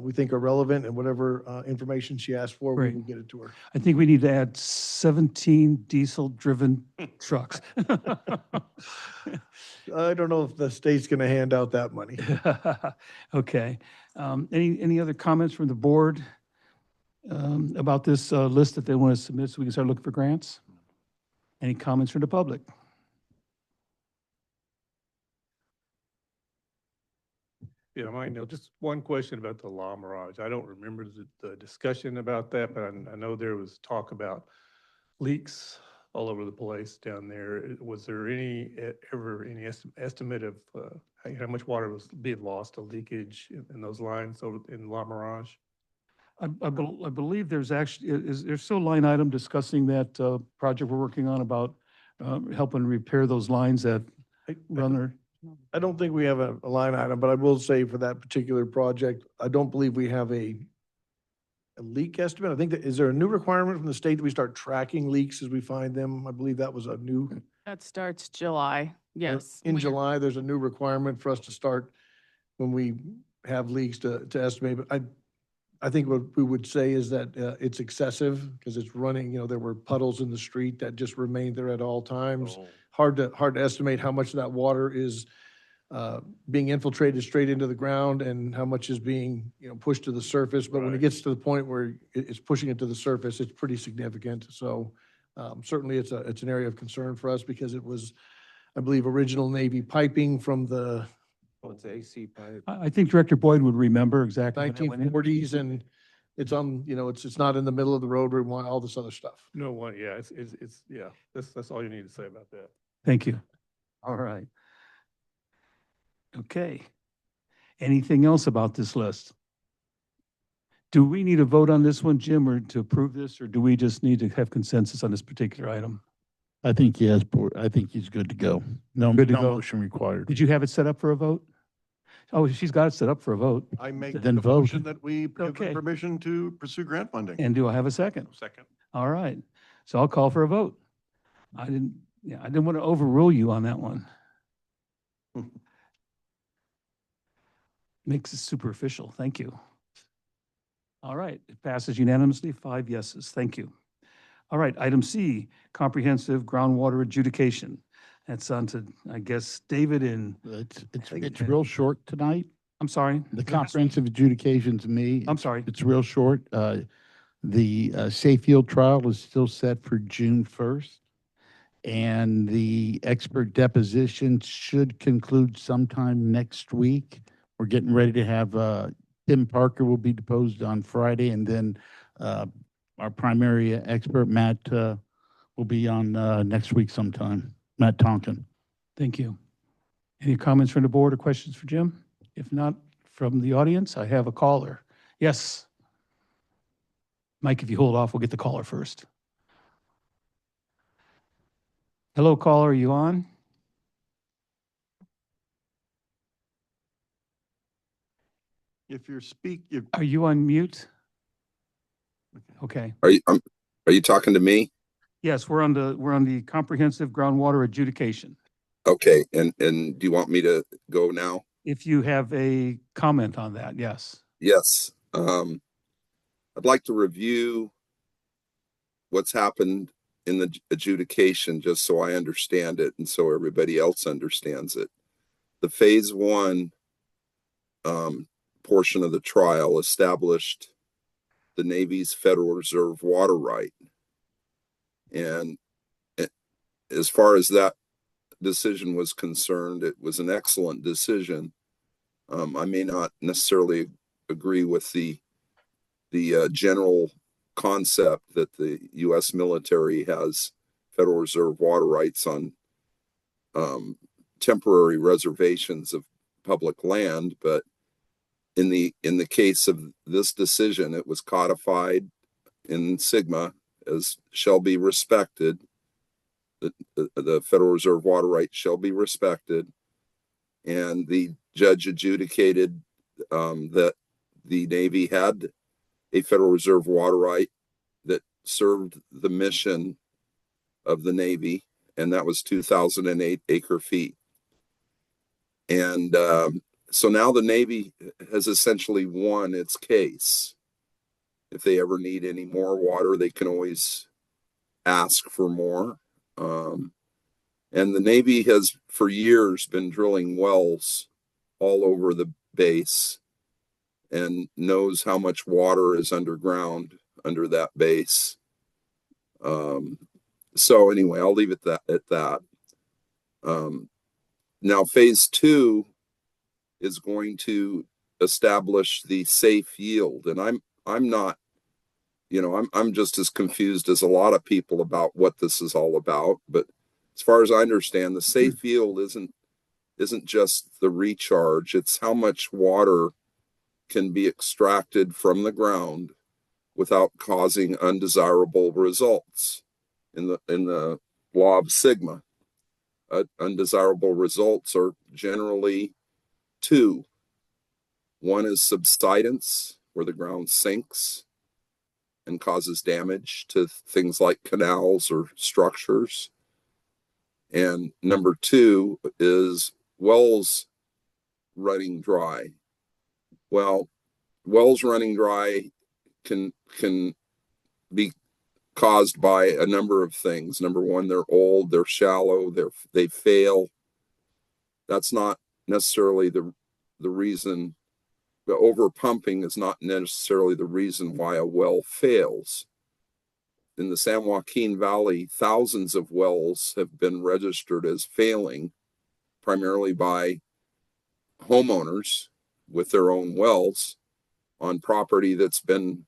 Speaker 7: we think are relevant and whatever information she asks for, we
Speaker 1: Great.
Speaker 7: will get it to her.
Speaker 1: I think we need to add 17 diesel-driven trucks.
Speaker 7: I don't know if the state's going to hand out that money.
Speaker 1: Okay. Any other comments from the board about this list that they want to submit so we can start looking for grants? Any comments from the public?
Speaker 8: Yeah, I know, just one question about the La Mirage. I don't remember the discussion about that, but I know there was talk about leaks all over the place down there. Was there ever any estimate of how much water was being lost to leakage in those lines over in La Mirage?
Speaker 1: I believe there's actually, there's still a line item discussing that project we're working on about helping repair those lines that run there.
Speaker 7: I don't think we have a line item, but I will say for that particular project, I don't believe we have a leak estimate. I think that, is there a new requirement from the state that we start tracking leaks as we find them? I believe that was a new.
Speaker 3: That starts July, yes.
Speaker 7: In
Speaker 3: We-
Speaker 7: July, there's a new requirement for us to start when we have leaks to estimate. But I think what we would say is that it's excessive because it's running, there were puddles in the street that just remained there at all times. Hard to estimate how much of that water is being infiltrated straight into the ground and how much is being, pushed to the surface. But when it
Speaker 8: Right.
Speaker 7: gets to the point where it's pushing it to the surface, it's pretty significant. So certainly it's an area of concern for us because it was, I believe, original Navy piping from the
Speaker 4: Oh, it's AC pipe.
Speaker 1: I think Director Boyd would remember exactly when that went in.
Speaker 7: 1940s and it's on, it's not in the middle of the road where we want all this other stuff.
Speaker 8: No one, yeah, it's, yeah, that's all you need to say about that.
Speaker 1: Thank you. All right. Okay. Anything else about this list? Do we need a vote on this one, Jim, or to approve this, or do we just need to have consensus on this particular item?
Speaker 5: I think he has, I think he's good to go. No,
Speaker 1: Good to
Speaker 5: no
Speaker 1: go.
Speaker 5: motion required.
Speaker 1: Did you have it set up for a vote? Oh, she's got it set up for a vote.
Speaker 14: I make
Speaker 5: Then
Speaker 14: the
Speaker 5: vote.
Speaker 14: motion that we give
Speaker 1: Okay.
Speaker 14: them permission to pursue grant funding.
Speaker 1: And do I have a second?
Speaker 8: Second.
Speaker 1: All right. So I'll call for a vote. I didn't want to overrule you on that one. Makes it super official. Thank you. All right, it passes unanimously, 5 yeses. Thank you. All right, item C, comprehensive groundwater adjudication. That's on to, I guess, David and,
Speaker 5: It's real short tonight.
Speaker 1: I'm sorry.
Speaker 5: The comprehensive adjudication to me,
Speaker 1: I'm sorry.
Speaker 5: it's real short. The Safe Field trial is still set for June 1st. And the expert deposition should conclude sometime next week. We're getting ready to have, Tim Parker will be deposed on Friday, and then our primary expert, Matt, will be on next week sometime, Matt Tonkin.
Speaker 1: Thank you. Any comments from the board or questions for Jim? If not, from the audience, I have a caller. Yes. Mike, if you hold off, we'll get the caller first. Hello, caller, are you on?
Speaker 14: If you're
Speaker 1: Are you on mute? Okay.
Speaker 11: Are you talking to me?
Speaker 1: Yes, we're on the comprehensive groundwater adjudication.
Speaker 11: Okay, and do you want me to go now?
Speaker 1: If you have a comment on that, yes.
Speaker 11: Yes. I'd like to review what's happened in the adjudication, just so I understand it and so everybody else understands it. The phase 1 portion of the trial established the Navy's Federal Reserve water right. And as far as that decision was concerned, it was an excellent decision. I may not necessarily agree with the general concept that the U.S. military has Federal Reserve water rights on temporary reservations of public land, but in the case of this decision, it was codified in Sigma as shall be respected. The Federal Reserve water rights shall be respected, and the judge adjudicated that the Navy had a Federal Reserve water right that served the mission of the Navy, and that was 2,008 acre feet. And so now the Navy has essentially won its case. If they ever need any more water, they can always ask for more. And the Navy has for years been drilling wells all over the base and knows how much water is underground under that base. So anyway, I'll leave it at that. Now phase 2 is going to establish the safe yield, and I'm not, I'm just as confused as a lot of people about what this is all about. But as far as I understand, the safe yield isn't just the recharge; it's how much water can be extracted from the ground without causing undesirable results. In the law of sigma, undesirable results are generally two. One is subsidence, where the ground sinks and causes damage to things like canals or structures. And number 2 is wells running dry. Well, wells running dry can be caused by a number of things. Number 1, they're old, they're shallow, they fail. That's not necessarily the reason. The overpumping is not necessarily the reason why a well fails. In the San Joaquin Valley, thousands of wells have been registered as failing, primarily by homeowners with their own wells on property that's been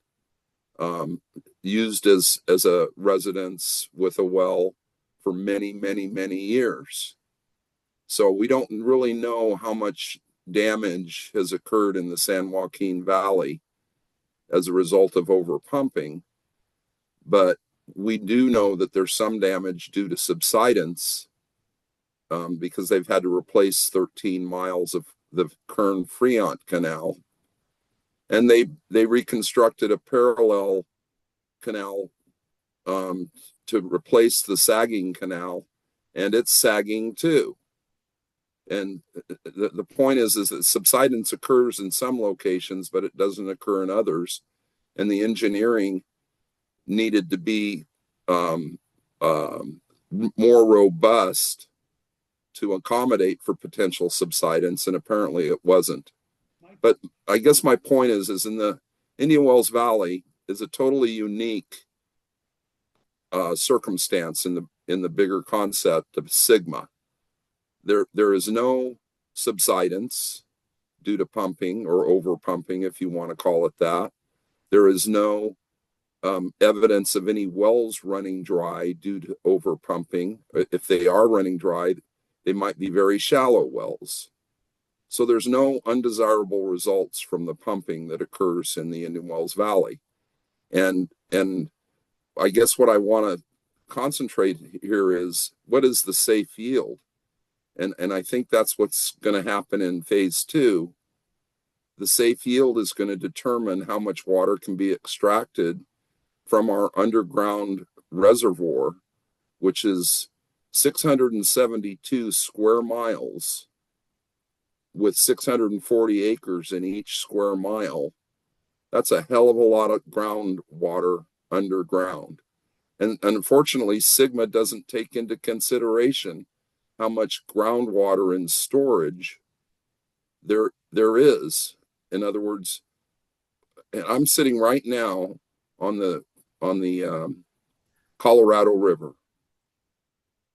Speaker 11: used as a residence with a well for many, many, many years. So we don't really know how much damage has occurred in the San Joaquin Valley as a result of overpumping, but we do know that there's some damage due to subsidence because they've had to replace 13 miles of the Kern-Fremont Canal, and they reconstructed a parallel canal to replace the sagging canal, and it's sagging too. And the point is that subsidence occurs in some locations, but it doesn't occur in others. And the engineering needed to be more robust to accommodate for potential subsidence, and apparently it wasn't. But I guess my point is in the Indian Wells Valley is a totally unique circumstance in the bigger concept of sigma. There is no subsidence due to pumping or over pumping, if you want to call it that. There is no evidence of any wells running dry due to over pumping. If they are running dry, they might be very shallow wells. So there's no undesirable results from the pumping that occurs in the Indian Wells Valley. And I guess what I want to concentrate here is, what is the safe yield? And I think that's what's going to happen in phase 2. The safe yield is going to determine how much water can be extracted from our underground reservoir, which is 672 square miles with 640 acres in each square mile. That's a hell of a lot of groundwater underground. And unfortunately, Sigma doesn't take into consideration how much groundwater in storage there is. In other words, and I'm sitting right now on the Colorado River.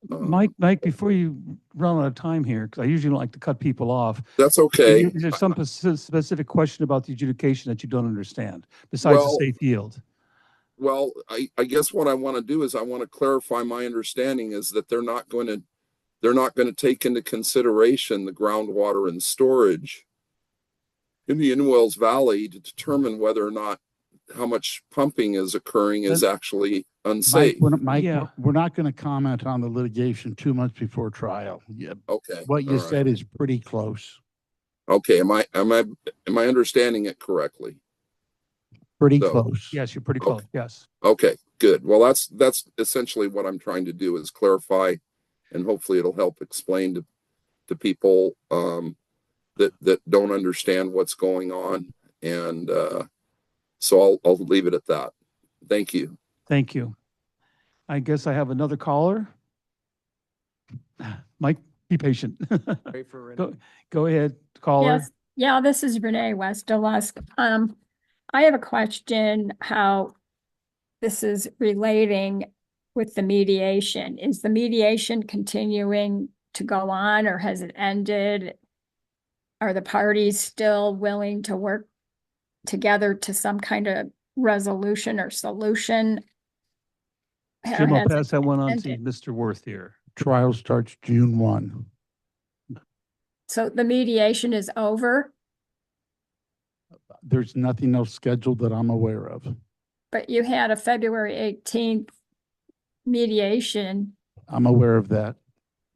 Speaker 1: Mike, before you run out of time here, because I usually don't like to cut people off.
Speaker 11: That's okay.
Speaker 1: Is there some specific question about the adjudication that you don't understand besides the safe yield?
Speaker 11: Well, I guess what I want to do is I want to clarify my understanding is that they're not going to take into consideration the groundwater and storage in the Indian Wells Valley to determine whether or not how much pumping is occurring is actually unsafe.
Speaker 5: Mike, we're not going to comment on the litigation 2 months before trial. Yeah.
Speaker 11: Okay.
Speaker 5: What you said is pretty close.
Speaker 11: Okay. Am I understanding it correctly?
Speaker 5: Pretty close.
Speaker 1: Yes, you're pretty close. Yes.
Speaker 11: Okay. Good. Well, that's essentially what I'm trying to do is clarify, and hopefully it'll help explain to people that don't understand what's going on. And so I'll leave it at that. Thank you.
Speaker 1: Thank you. I guess I have another caller. Mike, be patient.
Speaker 4: Wait for Renee.
Speaker 1: Go ahead, caller.
Speaker 12: Yes, yeah, this is Renee Westerlusk. I have a question how this is relating with the mediation. Is the mediation continuing to go on or has it ended? Are the parties still willing to work together to some kind of resolution or solution? Or
Speaker 1: Jim, I'll
Speaker 12: has it
Speaker 1: pass that one on to
Speaker 12: ended?
Speaker 1: Mr. Worth here.
Speaker 5: Trial starts June 1.
Speaker 12: So the mediation is over,
Speaker 5: There's nothing else scheduled that I'm aware of.
Speaker 12: but you had a February 18th mediation,
Speaker 5: I'm aware of that.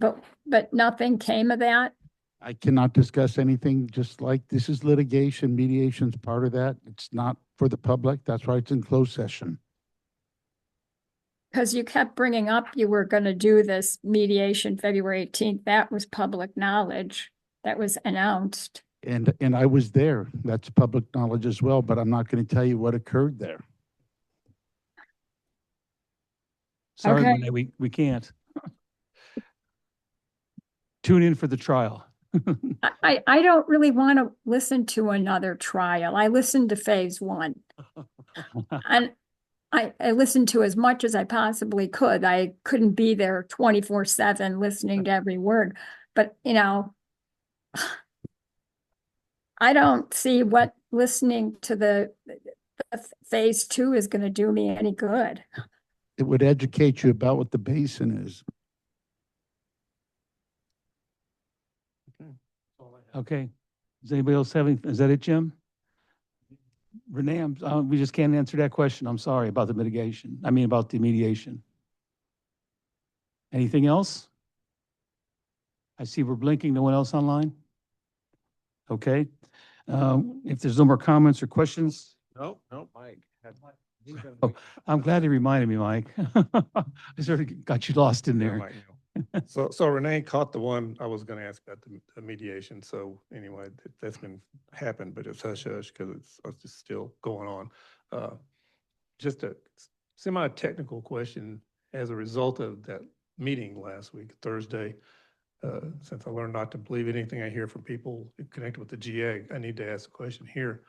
Speaker 12: but nothing came of that?
Speaker 5: I cannot discuss anything, just like this is litigation, mediation's part of that. It's not for the public. That's why it's in closed session.
Speaker 12: Because you kept bringing up you were going to do this mediation February 18th. That was public knowledge. That was announced.
Speaker 5: And I was there. That's public knowledge as well, but I'm not going to tell you what occurred there.
Speaker 1: Sorry,
Speaker 12: Okay.
Speaker 1: Renee, we can't. Tune in for the trial.
Speaker 12: I don't really want to listen to another trial. I listened to phase one. And I listened to as much as I possibly could. I couldn't be there 24/7 listening to every word. But, I don't see what listening to the phase two is going to do me any good.
Speaker 5: It would educate you about what the basin is.
Speaker 1: Okay. Does anybody else have any, is that it, Jim? Renee, we just can't answer that question. I'm sorry about the mitigation. I mean, about the mediation. Anything else? I see we're blinking. No one else online? Okay. If there's no more comments or questions,
Speaker 4: Nope, Mike.
Speaker 1: Oh, I'm glad you reminded me, Mike. I sort of got you lost in there.
Speaker 8: Mike, no. So Renee caught the one I was gonna ask about the mediation. So anyway, that's been happened, but it's hush hush because it's just still going on. Just a semi-technical question as a result of that meeting last week, Thursday. Since I learned not to believe anything I hear from people connected with the GA, I need to ask a question here.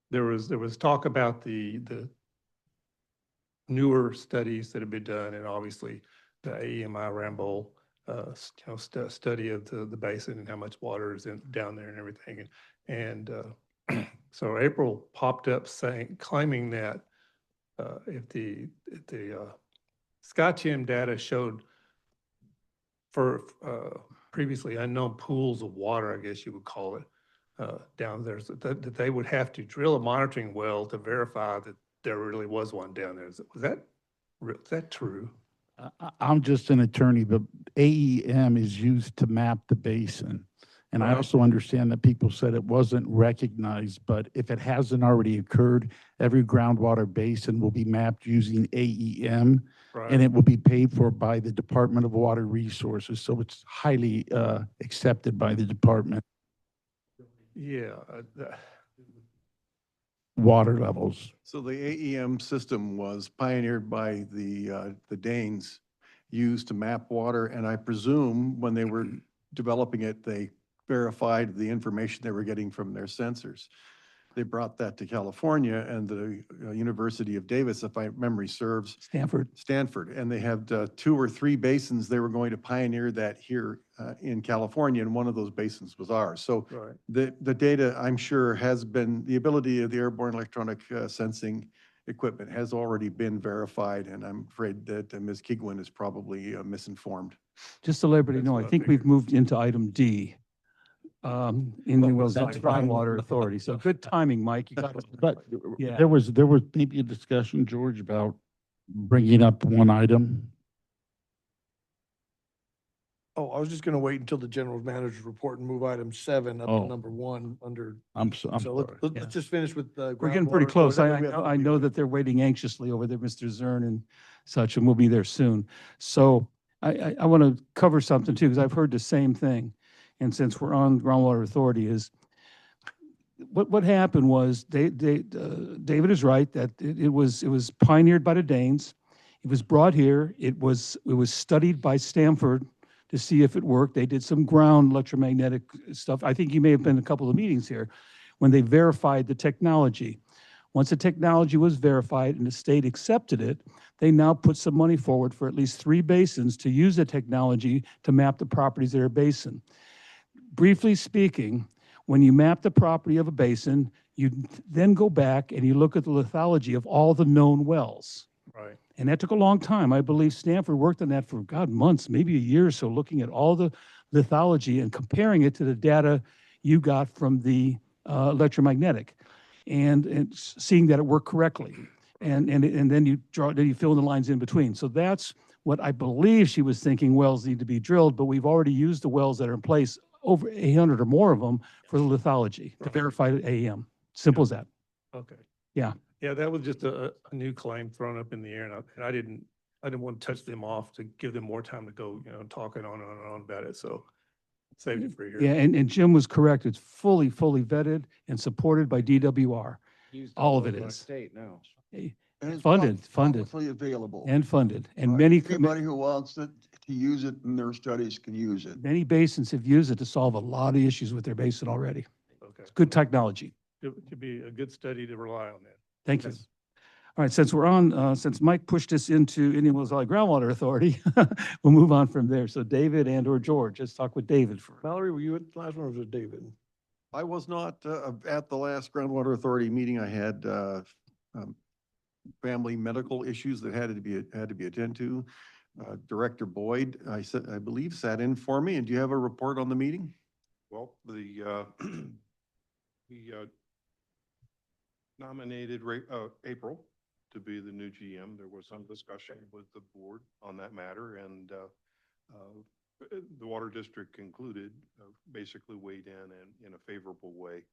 Speaker 8: There was talk about the newer studies that have been done, and obviously the AEMI Rambo study of the basin and how much water is down there and everything. And so April popped up claiming that if the SkyChem data showed for previously unknown pools of water, I guess you would call it, down there, so that they would have to drill a monitoring well to verify that there really was one down there. Is that true?
Speaker 5: I'm just an attorney, but AEM is used to map the basin. And I
Speaker 8: Right.
Speaker 5: also understand that people said it wasn't recognized, but if it hasn't already occurred, every groundwater basin will be mapped using AEM,
Speaker 8: Right.
Speaker 5: and it will be paid for by the Department of Water Resources. So it's highly accepted by the department.
Speaker 8: Yeah.
Speaker 5: Water levels.
Speaker 2: So the AEM system was pioneered by the Danes, used to map water, and I presume when they were developing it, they verified the information they were getting from their sensors. They brought that to California and the University of Davis, if my memory serves, Stanford, and they had 2 or 3 basins. They were going to pioneer that here in California, and one of those basins was ours. So
Speaker 8: Right.
Speaker 2: the data, I'm sure, has been, the ability of the airborne electronic sensing equipment has already been verified, and I'm afraid that Ms. Kigwin is probably misinformed.
Speaker 1: Just to let everybody
Speaker 8: That's
Speaker 1: know,
Speaker 8: what
Speaker 1: I
Speaker 8: I
Speaker 1: think we've moved into item D. Indian Wells
Speaker 5: that's
Speaker 1: Valley
Speaker 5: fine.
Speaker 1: Water Authority. So good timing, Mike. You got it.
Speaker 5: But
Speaker 1: Yeah.
Speaker 5: there was maybe a discussion, George, about bringing up one item.
Speaker 7: Oh, I was just gonna wait until the general manager's report and move item 7 up to
Speaker 5: Oh.
Speaker 7: number 1 under.
Speaker 5: I'm
Speaker 7: So
Speaker 5: sorry.
Speaker 7: let's just finish with the.
Speaker 1: We're getting pretty
Speaker 7: groundwater.
Speaker 1: close.
Speaker 7: That way
Speaker 1: I
Speaker 7: we have
Speaker 1: know, I
Speaker 7: plenty
Speaker 1: know
Speaker 7: of-
Speaker 1: that they're waiting anxiously over there, Mr. Zern and such, and we'll be there soon. So I want to cover something too, because I've heard the same thing. And since we're on groundwater authority is, what happened was David is right that it was pioneered by the Danes. It was brought here. It was studied by Stanford to see if it worked. They did some ground electromagnetic stuff. I think you may have been in a couple of meetings here when they verified the technology. Once the technology was verified and the state accepted it, they now put some money forward for at least 3 basins to use the technology to map the properties of their basin. Briefly speaking, when you map the property of a basin, you then go back and you look at the lithology of all the known wells.
Speaker 8: Right.
Speaker 1: And that took a long time. I believe Stanford worked on that for, God, months, maybe a year or so, looking at all the lithology and comparing it to the data you got from the electromagnetic and seeing that it worked correctly. And then you fill in the lines in between. So that's what I believe she was thinking wells need to be drilled, but we've already used the wells that are in place, over 800 or more of them, for the lithology to
Speaker 8: Right.
Speaker 1: verify the AEM. Simple as that.
Speaker 8: Okay.
Speaker 1: Yeah.
Speaker 8: Yeah, that was just a new claim thrown up in the air, and I didn't want to touch them off to give them more time to go, talking on and on about it, so saved it for here.
Speaker 1: Yeah, and Jim was correct. It's fully vetted and supported by DWR.
Speaker 4: Used
Speaker 1: All of it
Speaker 4: over by
Speaker 1: is.
Speaker 4: State now.
Speaker 14: And it's
Speaker 1: Funded.
Speaker 14: publicly available.
Speaker 1: And funded. And
Speaker 14: Right.
Speaker 1: many,
Speaker 14: Anybody who wants it to use it in their studies can use it.
Speaker 1: many basins have used it to solve a lot of issues with their basin already.
Speaker 8: Okay.
Speaker 1: It's good technology.
Speaker 8: It could be a good study to rely on that.
Speaker 1: Thank you.
Speaker 8: Yes.
Speaker 1: All right, since we're on, since Mike pushed us into Indian Wells Valley Groundwater Authority, we'll move on from there. So David and/or George, let's talk with David first.
Speaker 7: Mallory, were you at the last one or was it David?
Speaker 2: I was not at the last groundwater authority meeting. I had family medical issues that had to be attended to. Director Boyd, I believe, sat in for me. And do you have a report on the meeting?
Speaker 15: Well, we nominated April to be the new GM. There was some discussion with the board on that matter, and the Water District concluded, basically weighed in a favorable way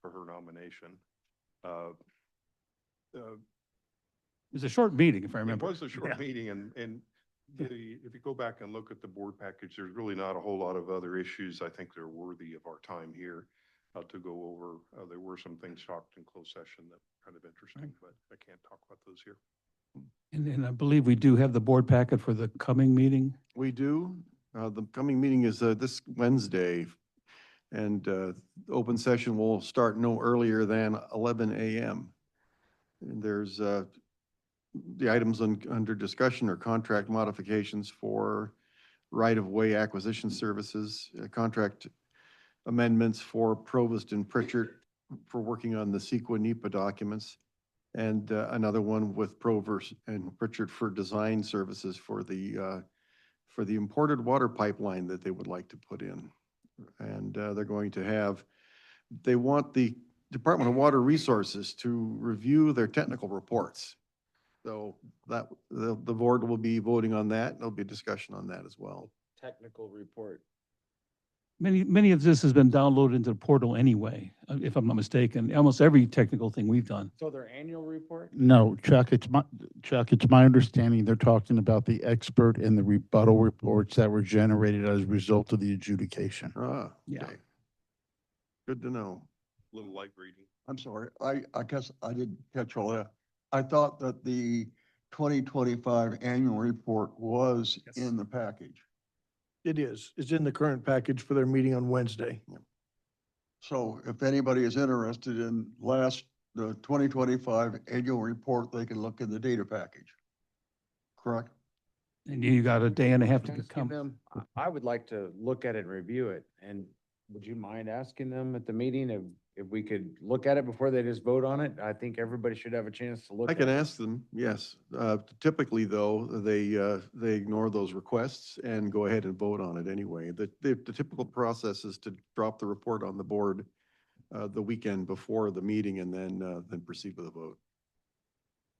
Speaker 15: for her nomination.
Speaker 1: It was a short meeting, if I
Speaker 15: It
Speaker 1: remember.
Speaker 15: was a short meeting, and if you go back and look at the board package, there's really not a whole lot of other issues. I think they're worthy of our time here to go over. There were some things talked in closed session that were kind of interesting, but I can't talk about those here.
Speaker 1: And I believe we do have the board packet for the coming meeting.
Speaker 2: We do. The coming meeting is this Wednesday, and the open session will start no earlier than 11 a.m. And there's the items under discussion are contract modifications for right-of-way acquisition services, contract amendments for Provost and Pritchard for working on the CEQA NEPA documents, and another one with Provost and Pritchard for design services for the imported water pipeline that they would like to put in. And they're going to have, they want the Department of Water Resources to review their technical reports. So that, the board will be voting on that. There'll be a discussion on that as well.
Speaker 4: Technical report.
Speaker 1: Many of this has been downloaded into the portal anyway, if I'm not mistaken. Almost every technical thing we've done.
Speaker 4: So their annual report?
Speaker 5: No, Chuck, it's my understanding they're talking about the expert and the rebuttal reports that were generated as a result of the adjudication.
Speaker 2: Ah,
Speaker 1: Yeah.
Speaker 2: okay. Good to know.
Speaker 15: A little light reading.
Speaker 14: I'm sorry, I guess I didn't catch all that. I thought that the 2025 annual report was
Speaker 1: Yes.
Speaker 14: in the package.
Speaker 7: It is. It's in the current package for their meeting on Wednesday.
Speaker 14: So if anybody is interested in the 2025 annual report, they can look in the data package. Correct?
Speaker 1: And you got a day and a half to
Speaker 4: Asking
Speaker 1: come.
Speaker 4: them, I would like to look at it and review it, and would you mind asking them at the meeting if we could look at it before they just vote on it? I think everybody should have a chance to look
Speaker 2: I
Speaker 4: at
Speaker 2: can
Speaker 4: it.
Speaker 2: ask them, yes. Typically, though, they ignore those requests and go ahead and vote on it anyway. The typical process is to drop the report on the board the weekend before the meeting and then proceed with a vote.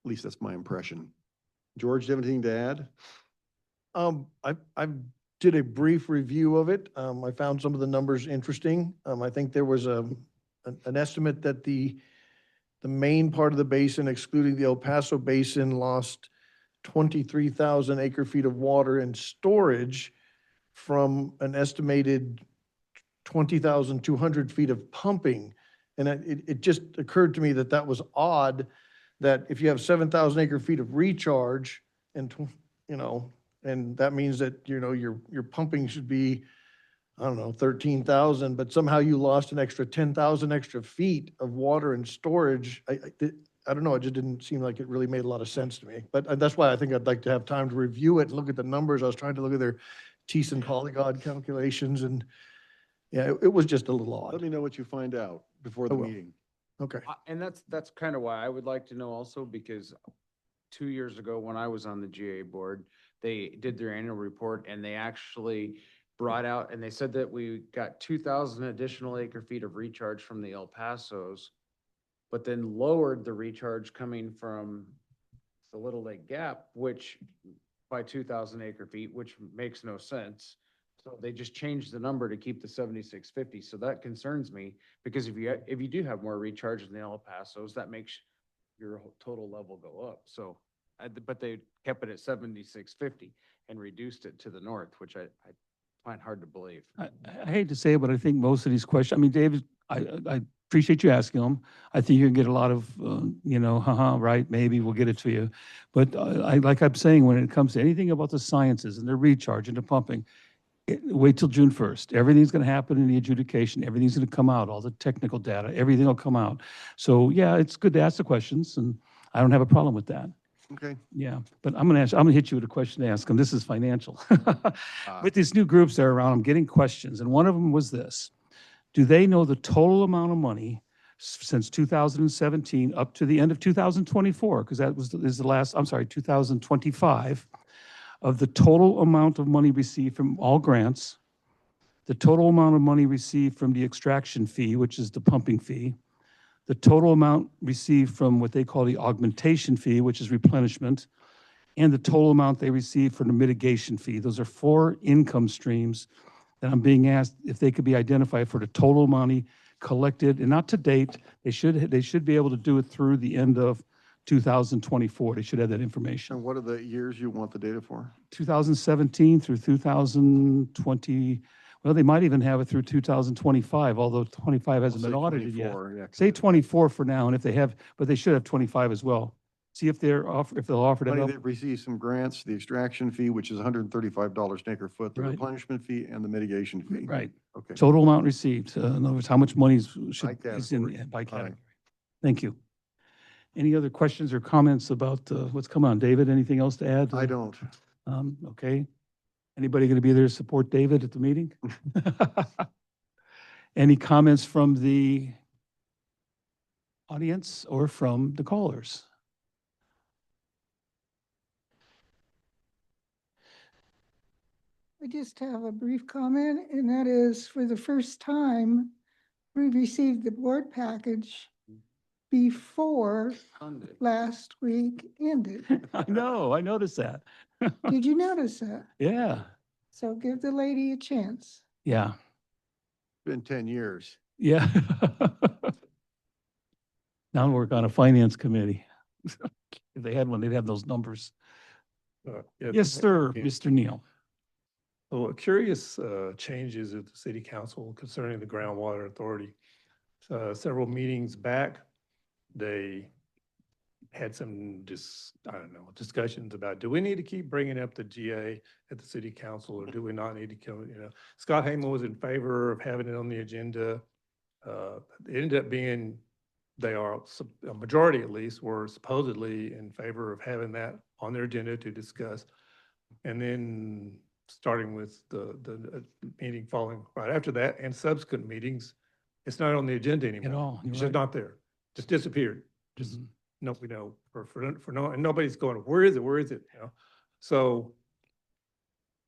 Speaker 2: At least that's my impression. George, do you have anything to add?
Speaker 7: I did a brief review of it. I found some of the numbers interesting. I think there was an estimate that the main part of the basin, excluding the El Paso Basin, lost 23,000 acre feet of water in storage from an estimated 20,200 feet of pumping. And it just occurred to me that that was odd, that if you have 7,000 acre feet of recharge and, and that means that, your pumping should be, I don't know, 13,000, but somehow you lost an extra 10,000 extra feet of water and storage. I don't know, it just didn't seem like it really made a lot of sense to me. But that's why I think I'd like to have time to review it, look at the numbers. I was trying to look at their Thiessen polygon calculations, and yeah, it was just a little odd.
Speaker 2: Let me know what you find out before the
Speaker 7: I will.
Speaker 2: meeting.
Speaker 7: Okay.
Speaker 4: And that's kind of why I would like to know also, because 2 years ago, when I was on the GA board, they did their annual report and they actually brought out, and they said that we got 2,000 additional acre feet of recharge from the El Pasos, but then lowered the recharge coming from the Little Lake Gap, which by 2,000 acre feet, which makes no sense. So they just changed the number to keep the 7,650. So that concerns me, because if you do have more recharge in the El Pasos, that makes your total level go up. So, but they kept it at 7,650 and reduced it to the north, which I find hard to believe.
Speaker 1: I hate to say it, but I think most of these questions, I mean, David, I appreciate you asking them. I think you're gonna get a lot of, right, maybe we'll get it to you. But like I'm saying, when it comes to anything about the sciences and the recharge and the pumping, wait till June 1st. Everything's gonna happen in the adjudication. Everything's gonna come out, all the technical data, everything will come out. So yeah, it's good to ask the questions, and I don't have a problem with that.
Speaker 2: Okay.
Speaker 1: Yeah, but I'm gonna hit you with a question to ask them. This is financial. With these new groups that are around, I'm getting questions, and one of them was this: do they know the total amount of money since 2017 up to the end of 2024? Because that is the last, 2025, of the total amount of money received from all grants, the total amount of money received from the extraction fee, which is the pumping fee, the total amount received from what they call the augmentation fee, which is replenishment, and the total amount they receive from the mitigation fee. Those are 4 income streams that I'm being asked if they could be identified for the total money collected, and not to date. They should be able to do it through the end of 2024. They should have that information.
Speaker 2: And what are the years you want the data for?
Speaker 1: 2017 through 2020. Well, they might even have it through 2025, although 25 hasn't been audited yet.
Speaker 2: 24, yeah, 'cause
Speaker 1: Say 24 for now, and if they have, but they should have 25 as well. See if they'll offer to
Speaker 2: Money
Speaker 1: help.
Speaker 2: that receives some grants, the extraction fee, which is $135 an acre foot, the
Speaker 1: Right.
Speaker 2: replenishment fee, and the mitigation fee.
Speaker 1: Right.
Speaker 2: Okay.
Speaker 1: Total amount received. In other words, how much money is
Speaker 2: category.
Speaker 1: in by
Speaker 2: All right.
Speaker 1: category. Thank you. Any other questions or comments about what's come on? David, anything else to add?
Speaker 2: I don't.
Speaker 1: Okay. Anybody going to be there to support David at the meeting? Any comments from the audience or from the callers?
Speaker 6: I just have a brief comment, and that is, for the first time, we received the board package before last week ended.
Speaker 1: I know, I noticed that.
Speaker 6: Did you notice that?
Speaker 1: Yeah,
Speaker 6: So give the lady a chance.
Speaker 1: yeah,
Speaker 2: Been 10 years.
Speaker 1: yeah. Now work on a finance committee. If they had one, they'd have those numbers. Yes, sir, Mr. Neal.
Speaker 8: So curious changes at the city council concerning the groundwater authority. Several meetings back, they had some discussions about, do we need to keep bringing up the GA at the city council, or do we not need to come, Scott Heyman was in favor of having it on the agenda. It ended up being, a majority at least, were supposedly in favor of having that on their agenda to discuss. And then starting with the meeting following right after that and subsequent meetings, it's not on the agenda anymore.
Speaker 1: At all, you're
Speaker 8: It's
Speaker 1: right.
Speaker 8: just not there. Just disappeared. Just
Speaker 1: Mhm.
Speaker 8: nobody know for no, and nobody's going, where is it? Where is it? So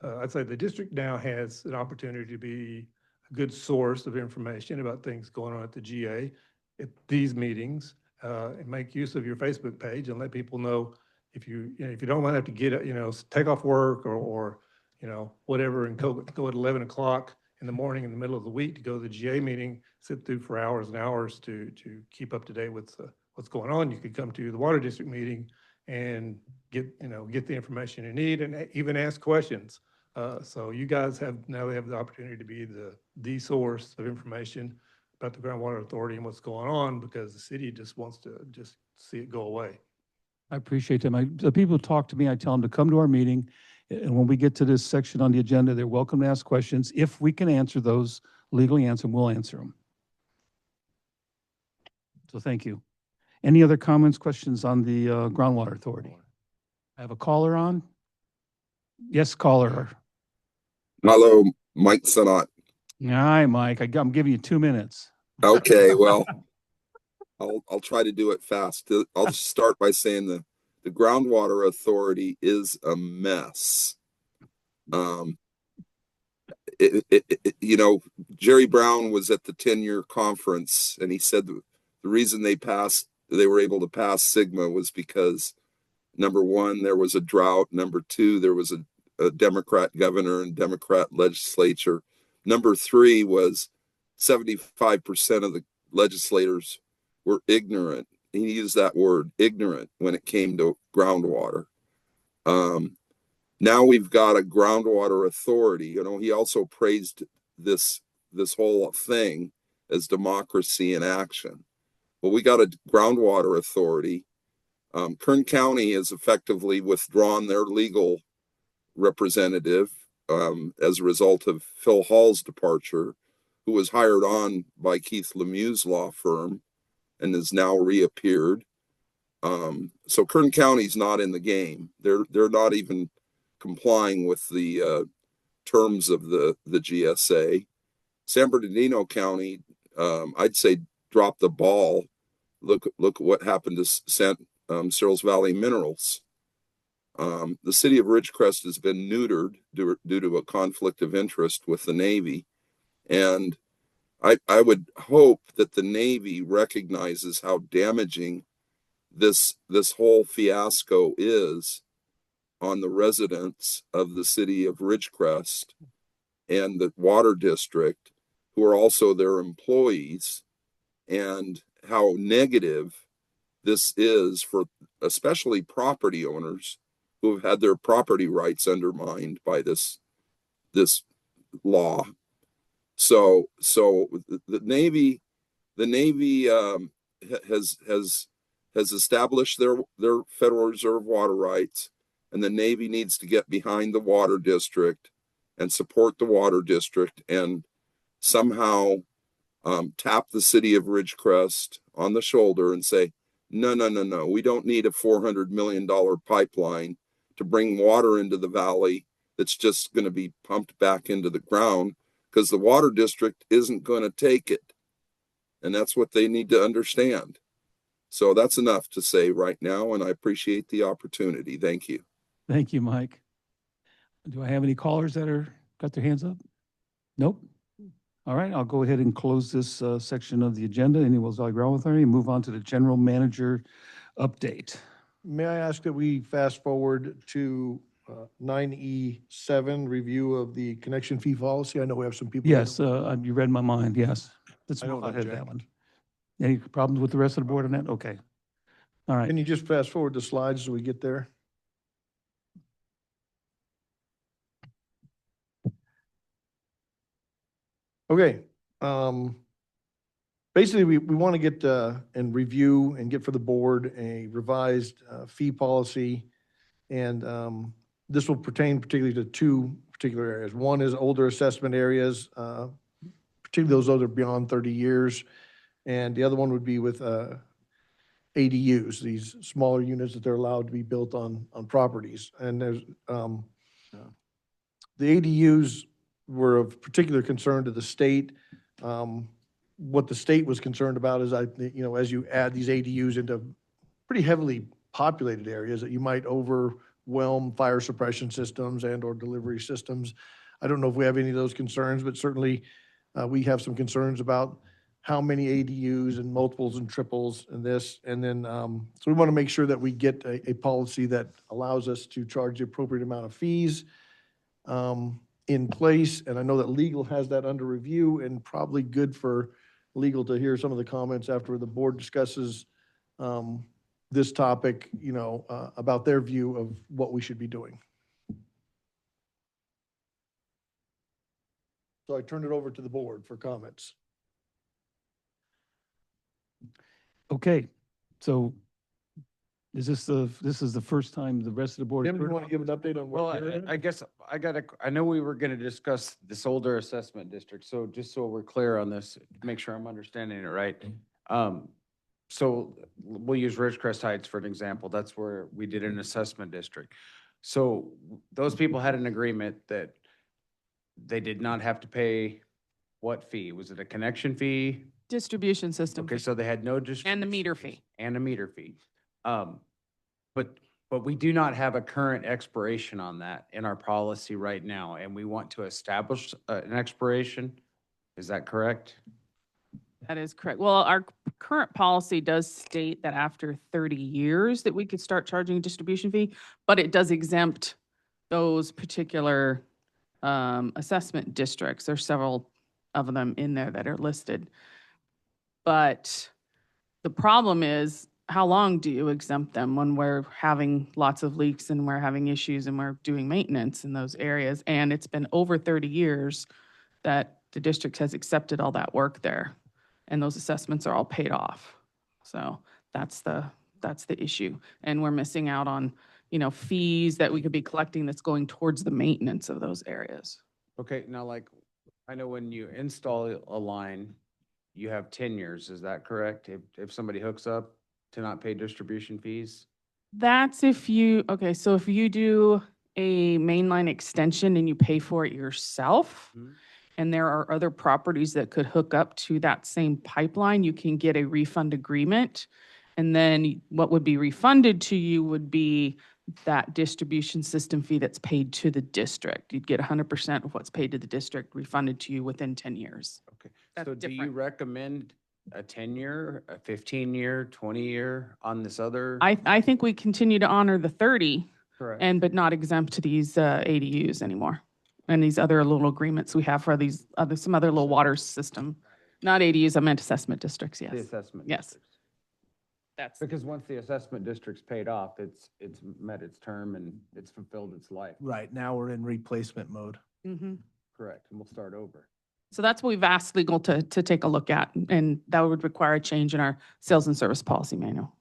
Speaker 8: I'd say the district now has an opportunity to be a good source of information about things going on at the GA at these meetings, and make use of your Facebook page and let people know if you don't want to have to get, take off work or whatever, and go at 11 o'clock in the morning in the middle of the week to go to the GA meeting, sit through for hours and hours to keep up to date with what's going on. You could come to the Water District meeting and get the information you need and even ask questions. So you guys have the opportunity to be the source of information about the Groundwater Authority and what's going on, because the city just wants to just see it go away.
Speaker 1: I appreciate them. The people talk to me, I tell them to come to our meeting. And when we get to this section on the agenda, they're welcome to ask questions. If we can answer those, legally answer them, we'll answer them. So thank you. Any other comments, questions on the Groundwater Authority? I have a caller on. Yes, caller.
Speaker 11: Hello, Mike Sanat.
Speaker 1: Hi, Mike. I'm giving you 2 minutes.
Speaker 11: Okay, well, I'll try to do it fast. I'll just start by saying the Groundwater Authority is a mess. Jerry Brown was at the 10-year conference, and he said the reason they were able to pass Sigma was because, number one, there was a drought. Number two, there was a Democrat governor and Democrat legislature. Number three was 75% of the legislators were ignorant. He used that word, ignorant, when it came to groundwater. Now we've got a Groundwater Authority. He also praised this whole thing as democracy in action. Well, we got a Groundwater Authority. Kern County has effectively withdrawn their legal representative as a result of Phil Hall's departure, who was hired on by Keith Lemieux's law firm and has now reappeared. So Kern County's not in the game. They're not even complying with the terms of the GSA. San Bernardino County, I'd say, dropped the ball. Look at what happened to Searles Valley Minerals. The city of Ridgecrest has been neutered due to a conflict of interest with the Navy. And I would hope that the Navy recognizes how damaging this whole fiasco is on the residents of the city of Ridgecrest and the water district, who are also their employees, and how negative this is for especially property owners who have had their property rights undermined by this law. So the Navy has established their Federal Reserve water rights, and the Navy needs to get behind the water district and support the water district and somehow tap the city of Ridgecrest on the shoulder and say, no, we don't need a $400 million pipeline to bring water into the valley that's just going to be pumped back into the ground, because the water district isn't going to take it. And that's what they need to understand. So that's enough to say right now, and I appreciate the opportunity. Thank you.
Speaker 1: Thank you, Mike. Do I have any callers that got their hands up? Nope. All right, I'll go ahead and close this section of the agenda, Indian Wells Valley Groundwater Authority, and move on to the general manager update.
Speaker 7: May I ask that we fast forward to 9E7, review of the connection fee policy? I know we have some people.
Speaker 1: Yes, you read my mind, yes. Let's
Speaker 7: I
Speaker 1: move
Speaker 7: don't
Speaker 1: ahead to that
Speaker 7: object.
Speaker 1: one. Any problems with the rest of the board on that? Okay. All right.
Speaker 7: Can you just fast forward the slides so we get there? Okay. Basically, we want to get and review and get for the board a revised fee policy. And this will pertain particularly to two particular areas. One is older assessment areas, particularly those that are beyond 30 years. And the other one would be with ADUs, these smaller units that they're allowed to be built on properties. And there's the ADUs were of particular concern to the state. What the state was concerned about is, as you add these ADUs into pretty heavily populated areas, that you might overwhelm fire suppression systems and or delivery systems. I don't know if we have any of those concerns, but certainly we have some concerns about how many ADUs and multiples and triples and this. And then, so we want to make sure that we get a policy that allows us to charge the appropriate amount of fees. in place, and I know that legal has that under review, and probably good for legal to hear some of the comments after the board discusses this topic, about their view of what we should be doing. So I turn it over to the board for comments.
Speaker 1: Okay, so this is the first time the rest of the board.
Speaker 7: Tim, do you want to give an update on
Speaker 4: Well,
Speaker 7: what? you're in?
Speaker 4: I guess I know we were gonna discuss this older assessment district, so just so we're clear on this, make sure I'm understanding it right. So we'll use Ridgecrest Heights for an example. That's where we did an assessment district. So those people had an agreement that they did not have to pay what fee? Was it a connection fee?
Speaker 3: Distribution system.
Speaker 4: Okay, so they had no
Speaker 3: And the meter fee.
Speaker 4: and a meter fee. But we do not have a current expiration on that in our policy right now, and we want to establish an expiration. Is that correct?
Speaker 3: That is correct. Well, our current policy does state that after 30 years that we could start charging a distribution fee, but it does exempt those particular assessment districts. There's several of them in there that are listed. But the problem is, how long do you exempt them when we're having lots of leaks and we're having issues and we're doing maintenance in those areas? And it's been over 30 years that the district has accepted all that work there, and those assessments are all paid off. So that's the issue. And we're missing out on, fees that we could be collecting that's going towards the maintenance of those areas.
Speaker 4: Okay, now like, I know when you install a line, you have 10 years, is that correct? If somebody hooks up to not pay distribution fees?
Speaker 3: That's if you do a mainline extension and you pay for it yourself,
Speaker 4: Mhm.
Speaker 3: and there are other properties that could hook up to that same pipeline, you can get a refund agreement. And then what would be refunded to you would be that distribution system fee that's paid to the district. You'd get 100% of what's paid to the district refunded to you within 10 years.
Speaker 4: Okay,
Speaker 3: That's
Speaker 4: so do you
Speaker 3: different.
Speaker 4: recommend a 10-year, a 15-year, 20-year on this other?
Speaker 3: I think we continue to honor the 30
Speaker 4: Correct.
Speaker 3: but not exempt these ADUs anymore. And these other little agreements we have for some other little water system. Not ADUs, I meant assessment districts,
Speaker 4: The
Speaker 3: yes.
Speaker 4: assessment
Speaker 3: Yes.
Speaker 4: districts.
Speaker 3: That's,
Speaker 4: Because once the assessment district's paid off, it's met its term and it's fulfilled its life.
Speaker 10: Right, now we're in replacement mode.
Speaker 3: mhm.
Speaker 4: Correct, and we'll start over.
Speaker 3: So that's what we've asked legal to take a look at, and that would require a change in our sales and service policy manual.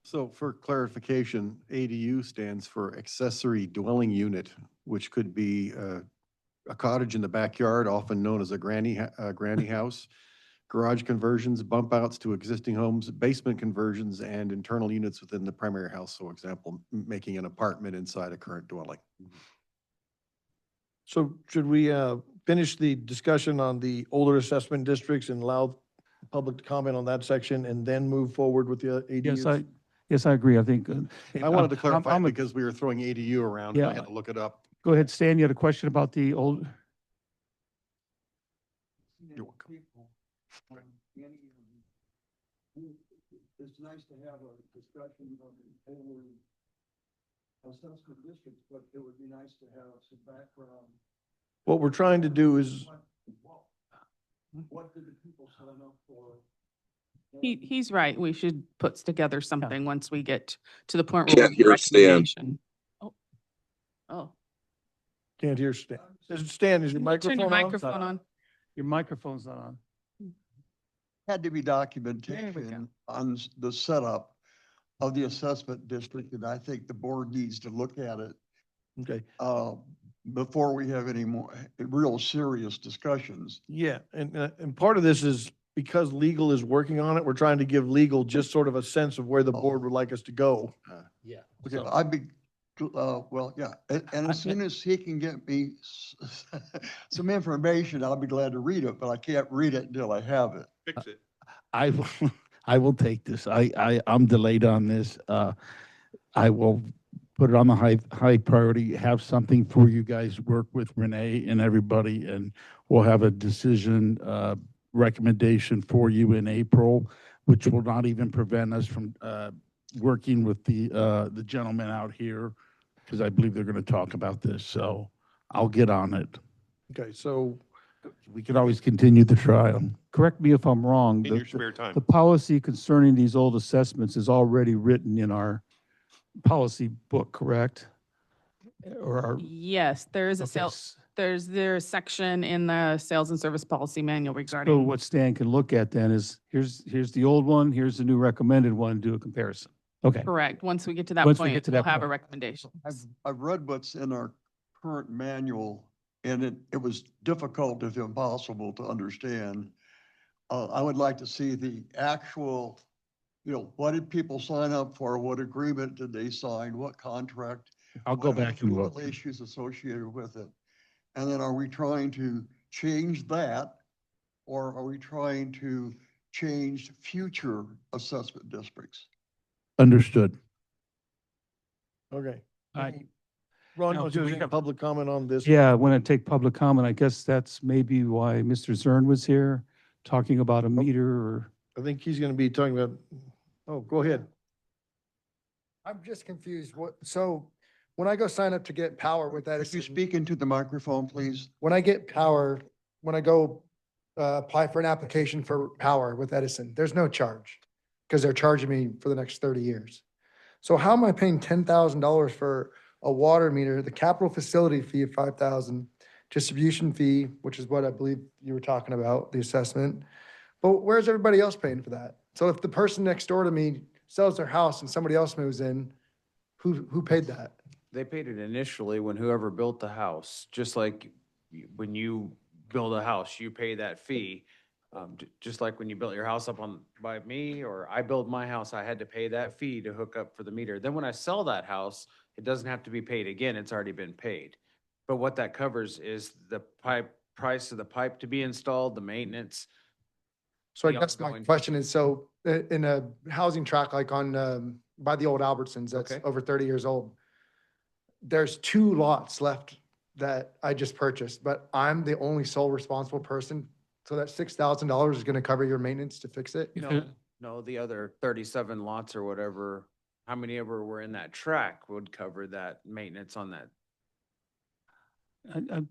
Speaker 16: So for clarification, ADU stands for accessory dwelling unit, which could be a cottage in the backyard, often known as a granny house, garage conversions, bump outs to existing homes, basement conversions, and internal units within the primary house. So example, making an apartment inside a current dwelling.
Speaker 7: So should we finish the discussion on the older assessment districts and allow public to comment on that section and then move forward with the ADUs?
Speaker 1: Yes, I agree. I think.
Speaker 16: I wanted to
Speaker 1: I'm-
Speaker 16: clarify
Speaker 1: I'm a-
Speaker 16: because we were throwing ADU around. and I
Speaker 1: Yeah.
Speaker 16: had to look it up.
Speaker 1: Go ahead, Stan, you had a question about the old?
Speaker 16: You're welcome.
Speaker 14: It's nice to have a discussion of the older assessment districts, but it would be nice to have some background.
Speaker 7: What we're trying to do is,
Speaker 14: What did the people sign up for?
Speaker 3: He's right. We should put together something once we get to the point where.
Speaker 11: Can't
Speaker 3: we
Speaker 11: hear Stan.
Speaker 3: recommendation. Oh,
Speaker 7: can't hear Stan. Stan, is your
Speaker 3: turn
Speaker 7: microphone
Speaker 3: your
Speaker 7: on?
Speaker 3: microphone on.
Speaker 1: Your microphone's not on.
Speaker 14: Had to be documentation on the setup of the assessment district, and I think the board needs to look at it
Speaker 7: Okay,
Speaker 14: before we have any more real serious discussions.
Speaker 7: yeah, and part of this is because legal is working on it, we're trying to give legal just sort of a sense of where the board would like us to go.
Speaker 5: Yeah.
Speaker 14: Okay,
Speaker 5: So-
Speaker 14: I'd be, well, yeah, and as soon as he can get me some information, I'll be glad to read it, but I can't read it until I have it.
Speaker 15: Fix it.
Speaker 5: I will, I will take this. I'm delayed on this. I will put it on the high priority, have something for you guys, work with Renee and everybody, and we'll have a decision, recommendation for you in April, which will not even prevent us from, working with the gentleman out here because I believe they're going to talk about this, so I'll get on it.
Speaker 7: Okay, so
Speaker 5: We can always continue the trial.
Speaker 1: Correct me if I'm wrong.
Speaker 15: In your spare time.
Speaker 1: The policy concerning these old assessments is already written in our policy book, correct? Or our,
Speaker 3: Yes, there is a
Speaker 1: okay,
Speaker 3: sales, there's a section in the sales and service policy manual
Speaker 1: so
Speaker 3: regarding.
Speaker 1: what Stan can look at then is, here's the old one, here's the new recommended one, do a comparison. Okay.
Speaker 3: Correct. Once we get to that
Speaker 1: Once we
Speaker 3: point,
Speaker 1: get to
Speaker 3: we'll
Speaker 1: that
Speaker 3: have a
Speaker 1: point.
Speaker 3: recommendation.
Speaker 14: I've read what's in our current manual, and it was difficult, if impossible, to understand. I would like to see the actual, what did people sign up for? What agreement did they sign? What contract?
Speaker 5: I'll go
Speaker 14: What are
Speaker 5: back
Speaker 14: the
Speaker 5: and look.
Speaker 14: legal issues associated with it. And then are we trying to change that? Or are we trying to change future assessment districts?
Speaker 5: Understood.
Speaker 7: okay.
Speaker 1: I-
Speaker 7: Ron,
Speaker 1: Now,
Speaker 7: was
Speaker 1: do
Speaker 7: there
Speaker 1: we
Speaker 7: any
Speaker 1: have-
Speaker 7: public comment on this?
Speaker 1: Yeah, when I take public comment, I guess that's maybe why Mr. Zern was here, talking about a meter or.
Speaker 7: I think he's gonna be talking about, oh, go ahead.
Speaker 9: I'm just confused. So when I go sign up to get power with that,
Speaker 14: Could you speak into the microphone, please?
Speaker 9: when I get power, when I go apply for an application for power with Edison, there's no charge because they're charging me for the next 30 years. So how am I paying $10,000 for a water meter, the capital facility fee of 5,000, distribution fee, which is what I believe you were talking about, the assessment. But where's everybody else paying for that? So if the person next door to me sells their house and somebody else moves in, who paid that?
Speaker 4: They paid it initially when whoever built the house, just like when you build a house, you pay that fee. Just like when you built your house up by me, or I build my house, I had to pay that fee to hook up for the meter. Then when I sell that house, it doesn't have to be paid again, it's already been paid. But what that covers is the price of the pipe to be installed, the maintenance.
Speaker 9: So I
Speaker 4: The
Speaker 9: guess my
Speaker 4: ongoing-
Speaker 9: question is, so in a housing tract like on, by the old Albertsons, that's
Speaker 4: Okay.
Speaker 9: over 30 years old, there's 2 lots left that I just purchased, but I'm the only sole responsible person. So that $6,000 is going to cover your maintenance to fix it?
Speaker 4: No, the other 37 lots or whatever, how many ever were in that track would cover that maintenance on that.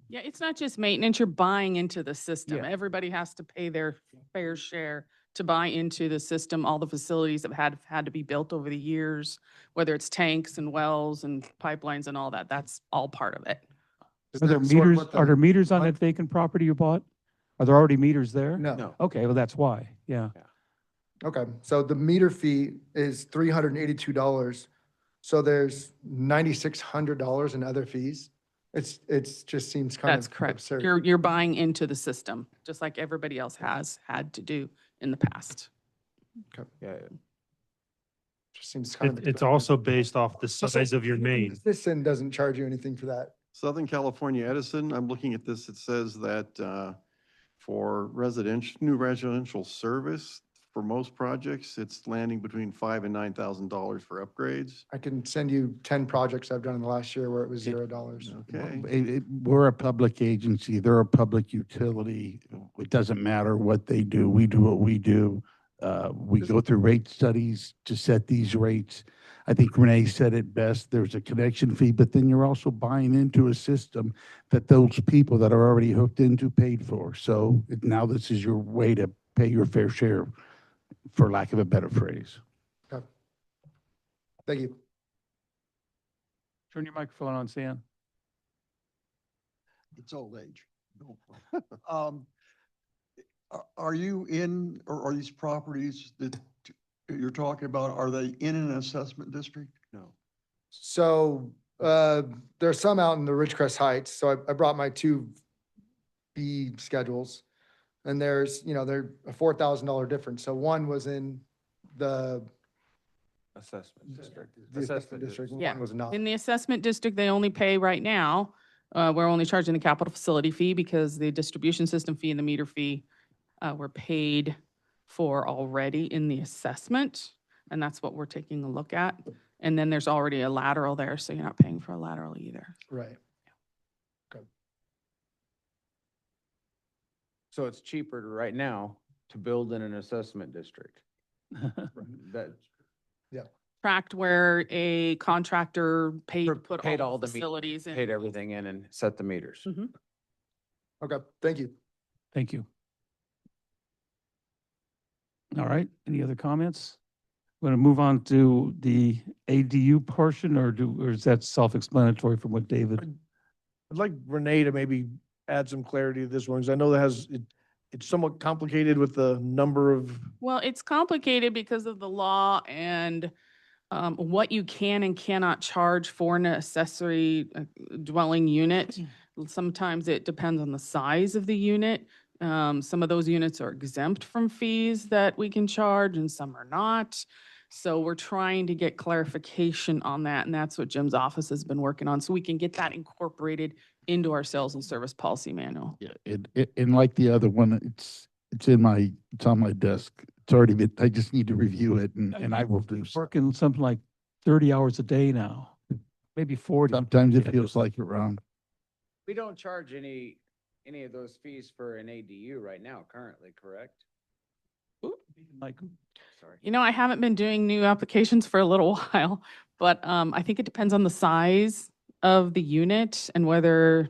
Speaker 3: Yeah, it's not just maintenance, you're buying into the system.
Speaker 4: Yeah.
Speaker 3: Everybody has to pay their fair share to buy into the system. All the facilities have had to be built over the years, whether it's tanks and wells and pipelines and all that, that's all part of it.
Speaker 9: Is
Speaker 1: Are there
Speaker 9: that sort of
Speaker 1: meters,
Speaker 9: what the
Speaker 1: are there meters on
Speaker 9: month-
Speaker 1: that vacant property you bought? Are there already meters there?
Speaker 9: No.
Speaker 1: Okay, well, that's why, yeah.
Speaker 9: Okay, so the meter fee is $382. So there's $9,600 in other fees. It's just seems kind
Speaker 3: That's
Speaker 9: of
Speaker 3: correct.
Speaker 9: absurd.
Speaker 3: You're buying into the system, just like everybody else has had to do in the past.
Speaker 4: Yeah.
Speaker 9: Just seems kind of.
Speaker 17: It's
Speaker 9: expensive.
Speaker 17: also based off the size of your main.
Speaker 9: This end doesn't charge you anything for that.
Speaker 16: Southern California Edison, I'm looking at this, it says that for new residential service, for most projects, it's landing between $5,000 and $9,000 for upgrades.
Speaker 9: I can send you 10 projects I've done in the last year where it was $0.
Speaker 16: Okay.
Speaker 5: We're a public agency, they're a public utility. It doesn't matter what they do, we do what we do. We go through rate studies to set these rates. I think Renee said it best, there's a connection fee, but then you're also buying into a system that those people that are already hooked into paid for. So now this is your way to pay your fair share, for lack of a better phrase.
Speaker 9: Thank you.
Speaker 1: Turn your microphone on, Sam.
Speaker 14: It's old age. No. Are you in, or are these properties that you're talking about, are they in an assessment district?
Speaker 4: No.
Speaker 9: So there's some out in the Ridgecrest Heights. So I brought my 2B schedules. And there's, they're a $4,000 difference. So one was in the
Speaker 4: Assessment district.
Speaker 9: assessment district, and
Speaker 3: Yeah.
Speaker 9: one was not.
Speaker 3: In the assessment district, they only pay right now, we're only charging the capital facility fee because the distribution system fee and the meter fee were paid for already in the assessment. And that's what we're taking a look at. And then there's already a lateral there, so you're not paying for a lateral either.
Speaker 9: Right.
Speaker 4: So it's cheaper right now to build in an assessment district. That,
Speaker 9: Yeah.
Speaker 3: tract where a contractor paid to put
Speaker 4: Paid
Speaker 3: all
Speaker 4: all
Speaker 3: the
Speaker 4: the me-
Speaker 3: facilities in.
Speaker 4: Paid everything in and set the meters.
Speaker 3: Mhm.
Speaker 9: Okay, thank you.
Speaker 1: Thank you. All right, any other comments? Want to move on to the ADU portion, or is that self-explanatory from what David?
Speaker 7: I'd like Renee to maybe add some clarity to this one, because I know it's somewhat complicated with the number of,
Speaker 3: Well, it's complicated because of the law and what you can and cannot charge for an accessory dwelling unit. Sometimes it depends on the size of the unit. Some of those units are exempt from fees that we can charge and some are not. So we're trying to get clarification on that, and that's what Jim's office has been working on, so we can get that incorporated into our sales and service policy manual.
Speaker 5: Yeah, and like the other one, it's on my desk. It's already been, I just need to review it and I will do so.
Speaker 1: Working something like 30 hours a day now, maybe 40.
Speaker 5: Sometimes it feels like it, Ron.
Speaker 4: We don't charge any of those fees for an ADU right now currently, correct?
Speaker 1: Like,
Speaker 4: Sorry.
Speaker 3: You know, I haven't been doing new applications for a little while, but I think it depends on the size of the unit and whether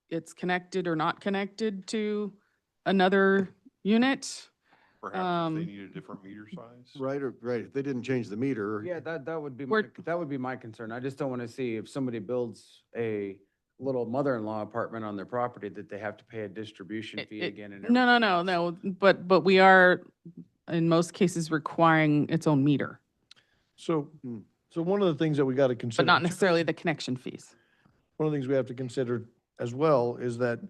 Speaker 3: it's connected or not connected to another unit.
Speaker 15: Perhaps if they need a different meter size.
Speaker 16: Right, right. If they didn't change the meter.
Speaker 4: Yeah, that would be,
Speaker 3: We're-
Speaker 4: that would be my concern. I just don't want to see if somebody builds a little mother-in-law apartment on their property that they have to pay a distribution fee again and everything.
Speaker 3: No, but we are in most cases requiring its own meter,
Speaker 7: so one of the things that we got to consider.
Speaker 3: but not necessarily the connection fees.
Speaker 7: One of the things we have to consider as well is that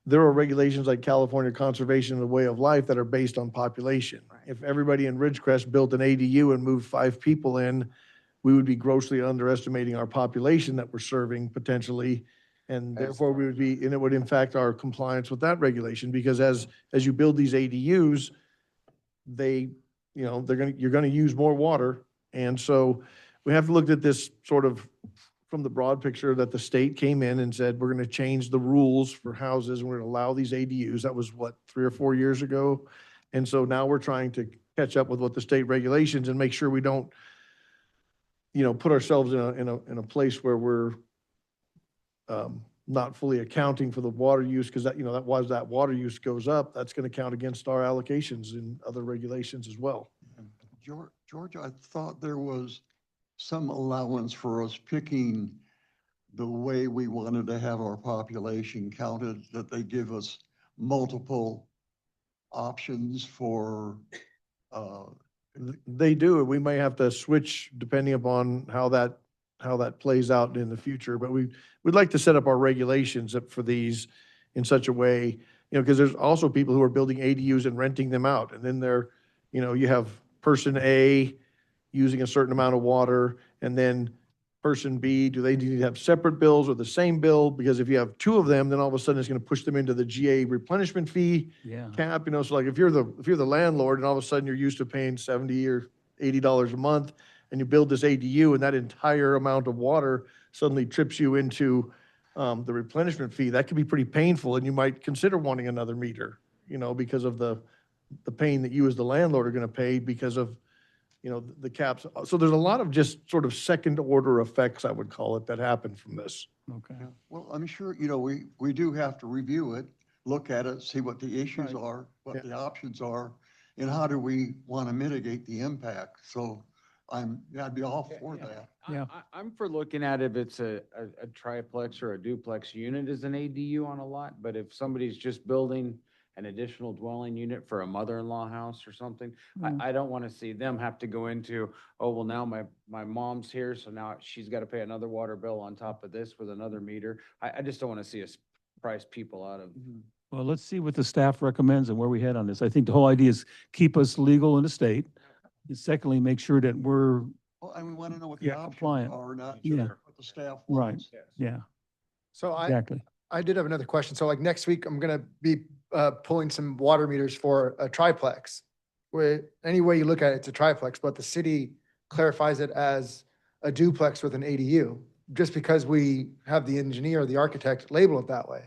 Speaker 7: there are regulations like California Conservation and the Way of Life that are based on population. If everybody in Ridgecrest built an ADU and moved 5 people in, we would be grossly underestimating our population that we're serving potentially. And therefore we would be, and it would impact our compliance with that regulation, because as you build these ADUs, you're gonna use more water. And so we have to look at this sort of from the broad picture that the state came in and said, we're gonna change the rules for houses and we're gonna allow these ADUs. That was what, 3 or 4 years ago? And so now we're trying to catch up with what the state regulations and make sure we don't, put ourselves in a place where we're not fully accounting for the water use, because that water use goes up, that's going to count against our allocations and other regulations as well.
Speaker 14: George, I thought there was some allowance for us picking the way we wanted to have our population counted, that they give us multiple options for,
Speaker 7: They do, and we may have to switch depending upon how that plays out in the future, but we'd like to set up our regulations up for these in such a way, because there's also people who are building ADUs and renting them out, and then you have person A using a certain amount of water, and then person B, do they need to have separate bills or the same bill? Because if you have 2 of them, then all of a sudden it's going to push them into the GA replenishment fee
Speaker 1: yeah.
Speaker 7: cap, so like if you're the landlord and all of a sudden you're used to paying $70 or $80 a month, and you build this ADU and that entire amount of water suddenly trips you into the replenishment fee, that could be pretty painful, and you might consider wanting another meter, because of the pain that you as the landlord are going to pay because of, the caps. So there's a lot of just sort of second order effects, I would call it, that happen from this.
Speaker 1: Okay.
Speaker 14: well, I'm sure, we do have to review it, look at it, see what the issues
Speaker 7: Right.
Speaker 14: are, what
Speaker 7: Yeah.
Speaker 14: the options are, and how do we want to mitigate the impact. So I'd be all for that.
Speaker 1: Yeah.
Speaker 4: I'm for looking at if it's a triplex or a duplex unit as an ADU on a lot, but if somebody's just building an additional dwelling unit for a mother-in-law house or something, I don't want to see them have to go into, oh, well, now my mom's here, so now she's got to pay another water bill on top of this with another meter. I just don't want to see us price people out of.
Speaker 1: Well, let's see what the staff recommends and where we head on this. I think the whole idea is keep us legal in the state. And secondly, make sure that we're,
Speaker 14: Well, and we want to know what the
Speaker 1: Yeah,
Speaker 14: options
Speaker 1: compliant.
Speaker 14: are, not
Speaker 1: Yeah.
Speaker 14: just what the staff
Speaker 1: right,
Speaker 14: wants.
Speaker 1: yeah,
Speaker 9: So
Speaker 1: exactly.
Speaker 9: I did have another question. So like next week, I'm gonna be pulling some water meters for a triplex. Where any way you look at it, it's a triplex, but the city clarifies it as a duplex with an ADU, just because we have the engineer or the architect label it that way.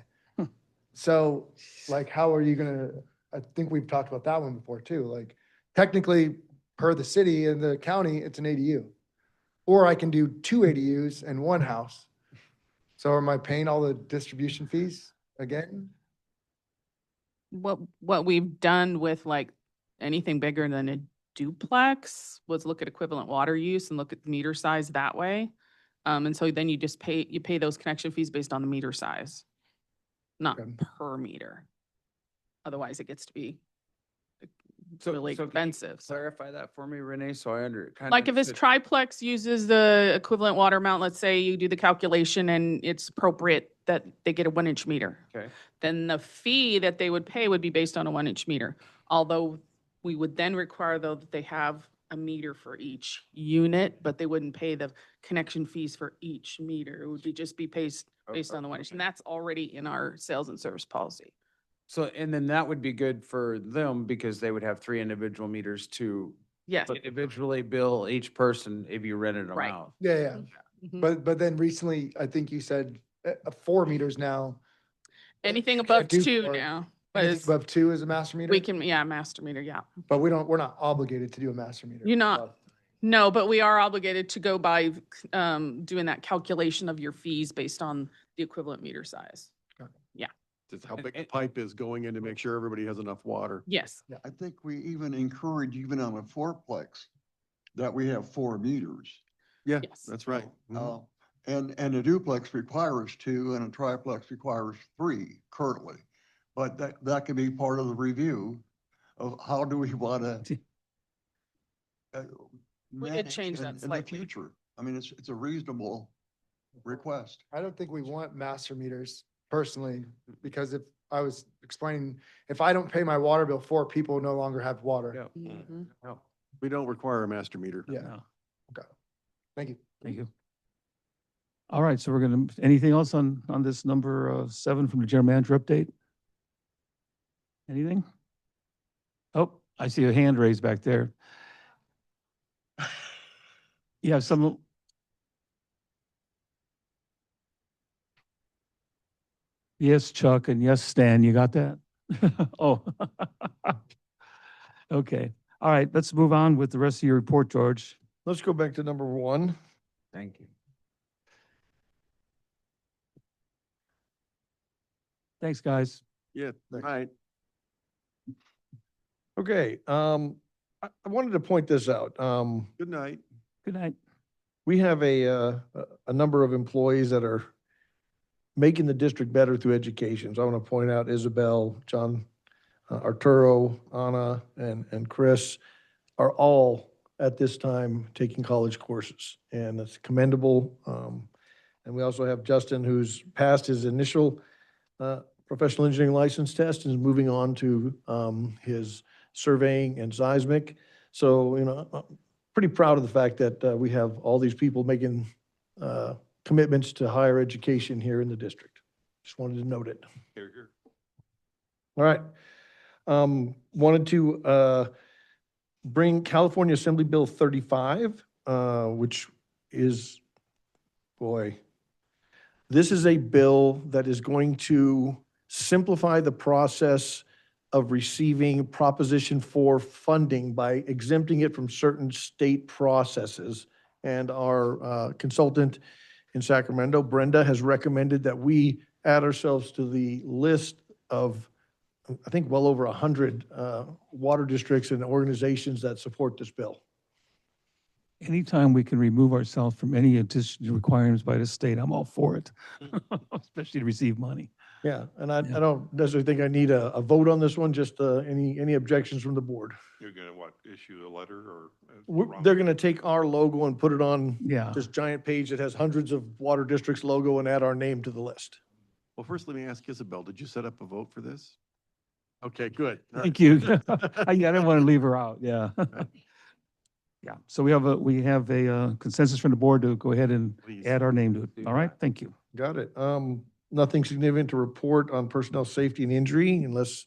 Speaker 9: So like, how are you gonna, I think we've talked about that one before too, like technically per the city and the county, it's an ADU. or I can do 2 ADUs and 1 house. So am I paying all the distribution fees again?
Speaker 3: What we've done with like anything bigger than a duplex was look at equivalent water use and look at the meter size that way. And so then you just pay those connection fees based on the meter size, not
Speaker 9: Okay.
Speaker 3: per meter. Otherwise it gets to be
Speaker 4: So-
Speaker 3: really
Speaker 4: so can you
Speaker 3: expensive. So
Speaker 4: Clarify that for me, Renee, so I kind of.
Speaker 3: like if this triplex uses the equivalent water amount, let's say you do the calculation and it's appropriate that they get a 1-inch meter.
Speaker 4: Okay.
Speaker 3: Then the fee that they would pay would be based on a 1-inch meter. Although we would then require though that they have a meter for each unit, but they wouldn't pay the connection fees for each meter. It would be just be based on the 1-inch. And that's already in our sales and service policy.
Speaker 4: So, and then that would be good for them because they would have 3 individual meters to
Speaker 3: Yes.
Speaker 4: individually bill each person if you rented them
Speaker 3: Right.
Speaker 4: out.
Speaker 9: Yeah.
Speaker 3: Mhm.
Speaker 9: But then recently, I think you said 4 meters now.
Speaker 3: Anything
Speaker 9: can't
Speaker 3: above
Speaker 9: do
Speaker 3: 2
Speaker 9: four.
Speaker 3: now.
Speaker 9: Anything
Speaker 3: is-
Speaker 9: above 2 is a master meter?
Speaker 3: We can, yeah, master meter, yeah.
Speaker 9: But we're not obligated to do a master meter.
Speaker 3: You're not, no, but we are obligated to go by doing that calculation of your fees based on the equivalent meter size. Yeah,
Speaker 16: Just how big the pipe is going in to make sure everybody has enough water.
Speaker 3: yes.
Speaker 14: I think we even encourage, even on a fourplex, that we have 4 meters.
Speaker 16: Yeah,
Speaker 3: Yes.
Speaker 16: that's right. Mhm.
Speaker 14: And a duplex requires 2 and a triplex requires 3 currently. But that could be part of the review of how do we want to
Speaker 3: We did change that
Speaker 14: in the
Speaker 3: slightly.
Speaker 14: future. I mean, it's a reasonable request.
Speaker 9: I don't think we want master meters personally, because if I was explaining, if I don't pay my water bill, 4 people no longer have water.
Speaker 3: Mhm.
Speaker 16: We don't require a master meter.
Speaker 9: Yeah.
Speaker 1: No.
Speaker 9: Okay. Thank you.
Speaker 1: Thank you. All right, so we're going to, anything else on this number 7 from the general manager update? Anything? Oh, I see a hand raised back there. You have some. Yes, Chuck, and yes, Stan, you got that? Oh. Okay, all right, let's move on with the rest of your report, George.
Speaker 7: Let's go back to number 1.
Speaker 4: Thank you.
Speaker 1: Thanks, guys.
Speaker 16: Yeah, right.
Speaker 7: Okay, I wanted to point this out.
Speaker 16: Good night.
Speaker 1: Good night.
Speaker 7: We have a number of employees that are making the district better through education. So I want to point out Isabel, John, Arturo, Anna, and Chris are all at this time taking college courses, and it's commendable. And we also have Justin, who's passed his initial professional engineering license test and is moving on to his surveying and seismic. So, I'm pretty proud of the fact that we have all these people making commitments to higher education here in the district. Just wanted to note it.
Speaker 15: Here, here.
Speaker 7: All right. Wanted to bring California Assembly Bill 35, which is, boy, this is a bill that is going to simplify the process of receiving Proposition 4 funding by exempting it from certain state processes. And our consultant in Sacramento, Brenda, has recommended that we add ourselves to the list of, I think, well over 100 water districts and organizations that support this bill.
Speaker 1: Anytime we can remove ourselves from any additional requirements by the state, I'm all for it, especially to receive money.
Speaker 7: Yeah, and I don't necessarily think I need a vote on this one, just any objections from the board.
Speaker 15: You're gonna what, issue a letter or?
Speaker 7: They're going to take our logo and put it on
Speaker 1: Yeah.
Speaker 7: this giant page that has hundreds of water districts logo and add our name to the list.
Speaker 16: Well, first, let me ask Isabel, did you set up a vote for this? Okay, good. All
Speaker 1: Thank
Speaker 16: right.
Speaker 1: you. I didn't want to leave her out, yeah. Yeah, so we have a consensus from the board to go ahead and
Speaker 16: Please.
Speaker 1: add our name to it. All right, thank you.
Speaker 7: Got it. Nothing significant to report on personnel safety and injury unless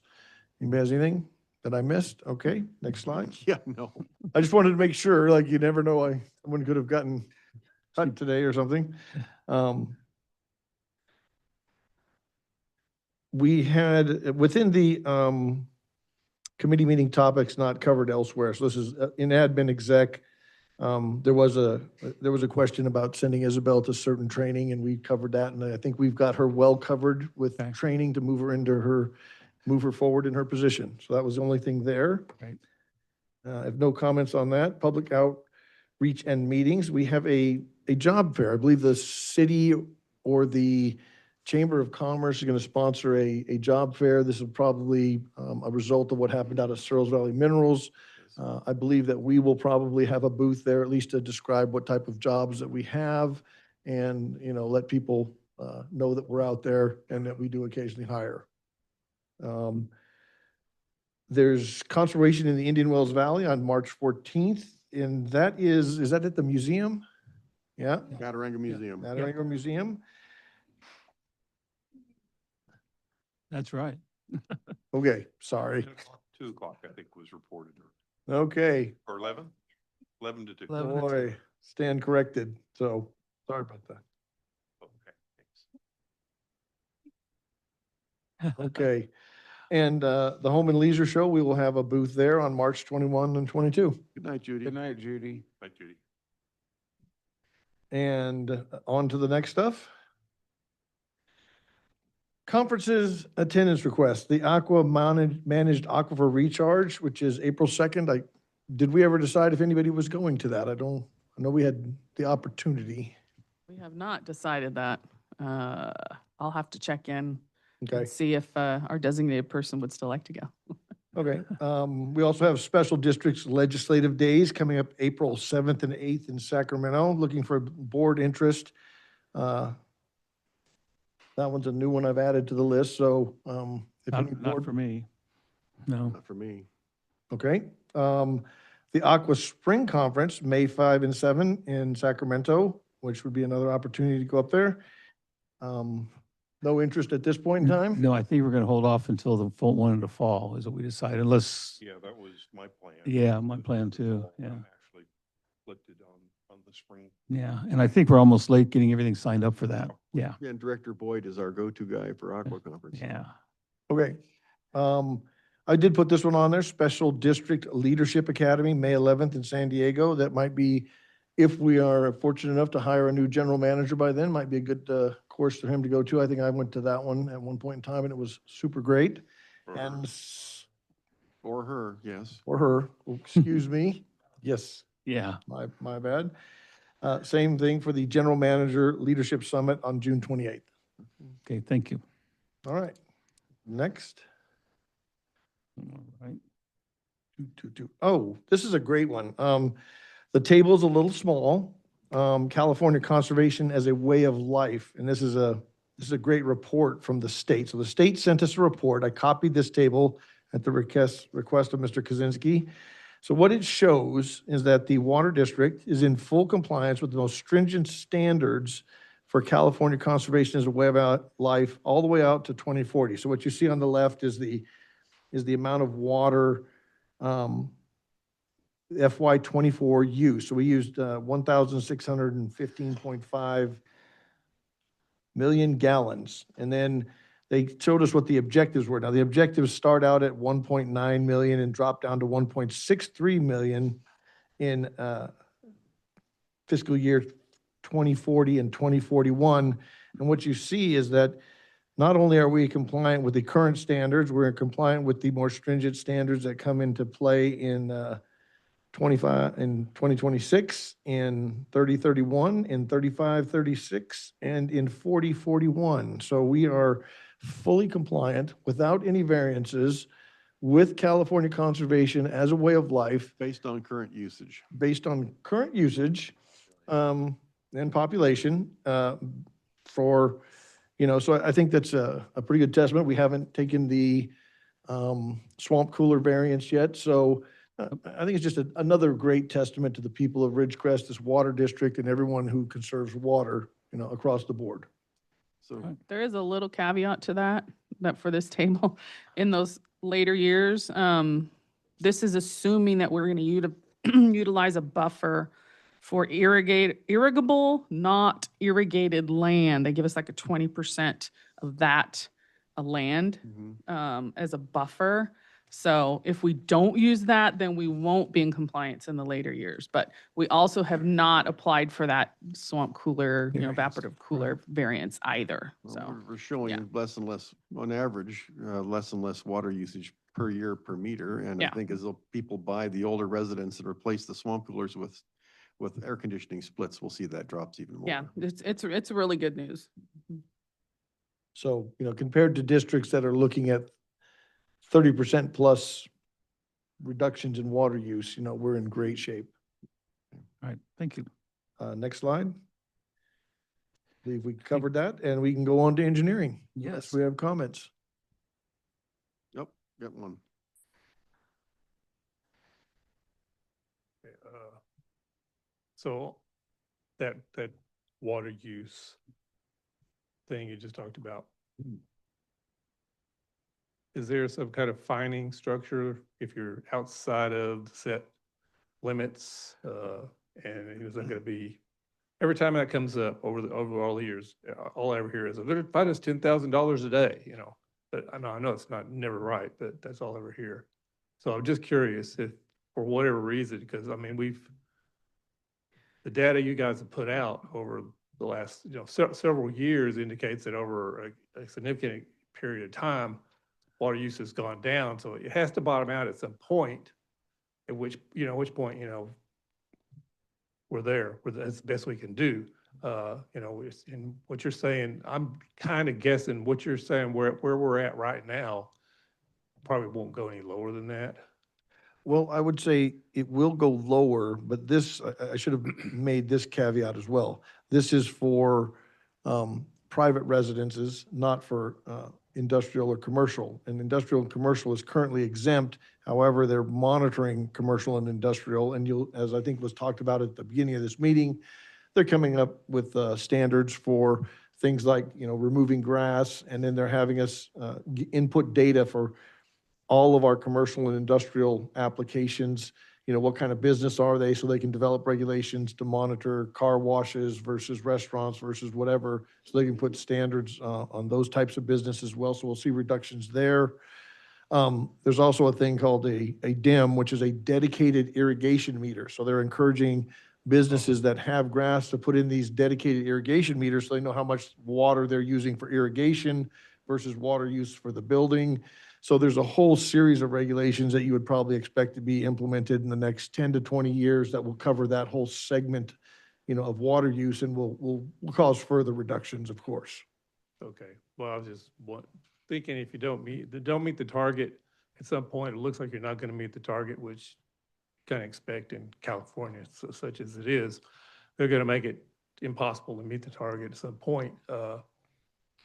Speaker 7: anybody has anything that I missed. Okay, next slide.
Speaker 16: Yeah, no.
Speaker 7: I just wanted to make sure, like, you never know, someone could have gotten cut today or something. We had, within the committee meeting topics not covered elsewhere, so this is in admin exec, There was a question about sending Isabel to certain training, and we covered that, and I think we've got her well covered with
Speaker 1: Okay.
Speaker 7: training to move her forward in her position. So that was the only thing there.
Speaker 1: Right.
Speaker 7: I have no comments on that. Public outreach and meetings. We have a job fair. I believe the city or the Chamber of Commerce is going to sponsor a job fair. This is probably a result of what happened out at Searles Valley Minerals. I believe that we will probably have a booth there, at least to describe what type of jobs that we have and, let people know that we're out there and that we do occasionally hire. There's conservation in the Indian Wells Valley on March 14th, and is that at the museum? Yeah,
Speaker 16: Gataranga Museum.
Speaker 7: Gataranga Museum.
Speaker 1: That's right.
Speaker 7: Okay, sorry.
Speaker 15: 2 o'clock, I think, was reported,
Speaker 7: Okay,
Speaker 15: or 11? 11 to 2.
Speaker 1: 11 to 2.
Speaker 7: boy, stand corrected. So, sorry about that.
Speaker 15: Okay, thanks.
Speaker 7: Okay. And the Home and Leisure Show, we will have a booth there on March 21 and 22.
Speaker 16: Good night, Judy.
Speaker 4: Good night, Judy.
Speaker 15: Bye, Judy.
Speaker 7: And on to the next stuff. Conferences attendance request, the managed aquifer recharge, which is April 2nd. Did we ever decide if anybody was going to that? I know we had the opportunity.
Speaker 3: We have not decided that. I'll have to check in
Speaker 7: Okay.
Speaker 3: and see if our designated person would still like to go.
Speaker 7: Okay. We also have special districts legislative days coming up April 7th and 8th in Sacramento, looking for board interest. That one's a new one I've added to the list, so if any
Speaker 1: Not
Speaker 7: board.
Speaker 1: for me. No.
Speaker 16: Not for me.
Speaker 7: Okay. The Aqua Spring Conference, May 5 and 7 in Sacramento, which would be another opportunity to go up there. No interest at this point in time?
Speaker 1: No, I think we're going to hold off until the full one in the fall is what we decided, unless,
Speaker 15: Yeah, that was my plan.
Speaker 1: yeah, my plan too. Yeah.
Speaker 15: Actually flipped it on the spring.
Speaker 1: Yeah. And I think we're almost late getting everything signed up for that. Yeah.
Speaker 16: Yeah, and Director Boyd is our go-to guy for Aqua Conference.
Speaker 1: Yeah.
Speaker 7: Okay. I did put this one on there, Special District Leadership Academy, May 11th in San Diego. That might be, if we are fortunate enough to hire a new general manager by then, might be a good course for him to go to. I think I went to that one at one point in time and it was super great. And
Speaker 16: Or her, yes.
Speaker 7: or her, excuse me. Yes,
Speaker 1: Yeah.
Speaker 7: my bad. Same thing for the General Manager Leadership Summit on June 28th.
Speaker 1: Okay. Thank you.
Speaker 7: All right, next.
Speaker 1: All right.
Speaker 7: Oh, this is a great one. The table's a little small. California Conservation as a Way of Life, and this is a great report from the state. So the state sent us a report. I copied this table at the request of Mr. Kaczynski. So what it shows is that the Water District is in full compliance with the most stringent standards for California Conservation as a Way of Life all the way out to 2040. So what you see on the left is the amount of water FY '24 use. So we used 1,615.5 million gallons. And then they showed us what the objectives were. Now, the objectives start out at 1.9 million and drop down to 1.63 million in fiscal year 2040 and 2041. And what you see is that not only are we compliant with the current standards, we're compliant with the more stringent standards that come into play in 2026, in 3031, in 3536, and in 4041. So we are fully compliant without any variances with California Conservation as a Way of Life
Speaker 16: Based on current usage.
Speaker 7: based on current usage and population for, so I think that's a pretty good testament. We haven't taken the swamp cooler variance yet. So I think it's just another great testament to the people of Ridgecrest, this water district, and everyone who conserves water, across the board.
Speaker 16: So
Speaker 3: There is a little caveat to that for this table. In those later years, this is assuming that we're going to utilize a buffer for irrigable, not irrigated land. They give us like a 20% of that land
Speaker 16: mhm.
Speaker 3: as a buffer. So if we don't use that, then we won't be in compliance in the later years. But we also have not applied for that swamp cooler, evaporative cooler variance either.
Speaker 16: Well,
Speaker 3: So,
Speaker 16: We're showing less and less, on average, less and less water usage per year per meter. And I
Speaker 3: Yeah.
Speaker 16: think as people buy the older residents and replace the swamp coolers with air conditioning splits, we'll see that drops even more.
Speaker 3: yeah, it's really good news.
Speaker 7: So, compared to districts that are looking at 30% plus reductions in water use, we're in great shape.
Speaker 1: All right, thank you.
Speaker 7: Next slide. Believe we covered that, and we can go on to engineering. Unless
Speaker 1: Yes.
Speaker 7: we have comments.
Speaker 16: Yep, got one.
Speaker 8: So that water use thing you just talked about. Is there some kind of fining structure if you're outside of the set limits? And it isn't going to be, every time that comes up over all the years, all I ever hear is, they're fine us $10,000 a day, But I know it's not never right, but that's all I ever hear. So I'm just curious if, for whatever reason, because I mean, the data you guys have put out over the last, several years indicates that over a significant period of time, water use has gone down. So it has to bottom out at some point, at which point, we're there, that's the best we can do. And what you're saying, I'm kind of guessing what you're saying, where we're at right now, probably won't go any lower than that.
Speaker 7: Well, I would say it will go lower, but this, I should have made this caveat as well. This is for private residences, not for industrial or commercial. And industrial and commercial is currently exempt. However, they're monitoring commercial and industrial. And as I think was talked about at the beginning of this meeting, they're coming up with standards for things like, removing grass. And then they're having us input data for all of our commercial and industrial applications. What kind of business are they, so they can develop regulations to monitor car washes versus restaurants versus whatever, so they can put standards on those types of business as well. So we'll see reductions there. There's also a thing called a DIM, which is a dedicated irrigation meter. So they're encouraging businesses that have grass to put in these dedicated irrigation meters so they know how much water they're using for irrigation versus water use for the building. So there's a whole series of regulations that you would probably expect to be implemented in the next 10 to 20 years that will cover that whole segment, of water use, and will cause further reductions, of course.
Speaker 8: Okay, well, I was just thinking if you don't meet the target, at some point, it looks like you're not going to meet the target, which you kind of expect in California, such as it is. They're going to make it impossible to meet the target at some point. You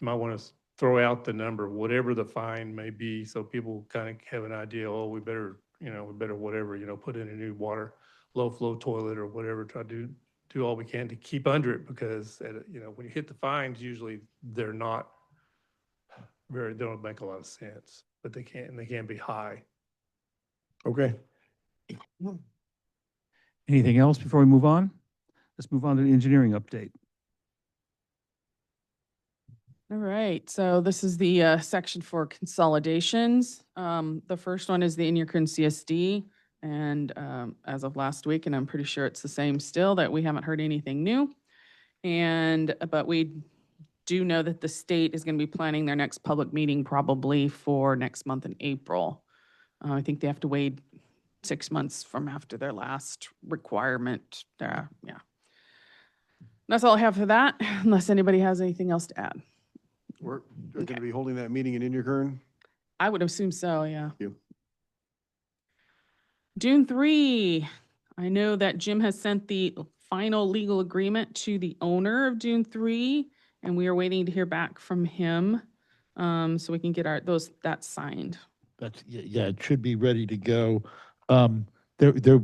Speaker 8: might want to throw out the number, whatever the fine may be, so people kind of have an idea, we better whatever, put in a new low flow toilet or whatever, try to do all we can to keep under it, because when you hit the fines, usually they don't make a lot of sense, but they can be high.
Speaker 7: Okay.
Speaker 1: Anything else before we move on? Let's move on to the engineering update.
Speaker 3: All right, so this is the section for consolidations. The first one is the Inyokern CSD. And as of last week, and I'm pretty sure it's the same still, that we haven't heard anything new. But we do know that the state is going to be planning their next public meeting probably for next month in April. I think they have to wait 6 months from after their last requirement. Yeah. That's all I have for that, unless anybody has anything else to add.
Speaker 16: We're going to be holding that meeting in Inyokern.
Speaker 3: I would assume so, yeah.
Speaker 16: You.
Speaker 3: Dune 3, I know that Jim has sent the final legal agreement to the owner of Dune 3, and we are waiting to hear back from him, so we can get that signed.
Speaker 5: Yeah, it should be ready to go.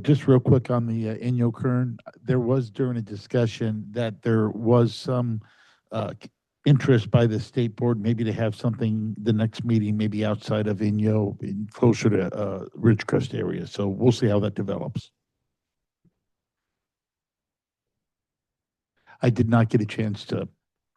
Speaker 5: Just real quick on the Inyokern, there was during a discussion that there was some interest by the state board, maybe to have something, the next meeting, maybe outside of Inyo, closer to Ridgecrest area. So we'll see how that develops. I did not get a chance to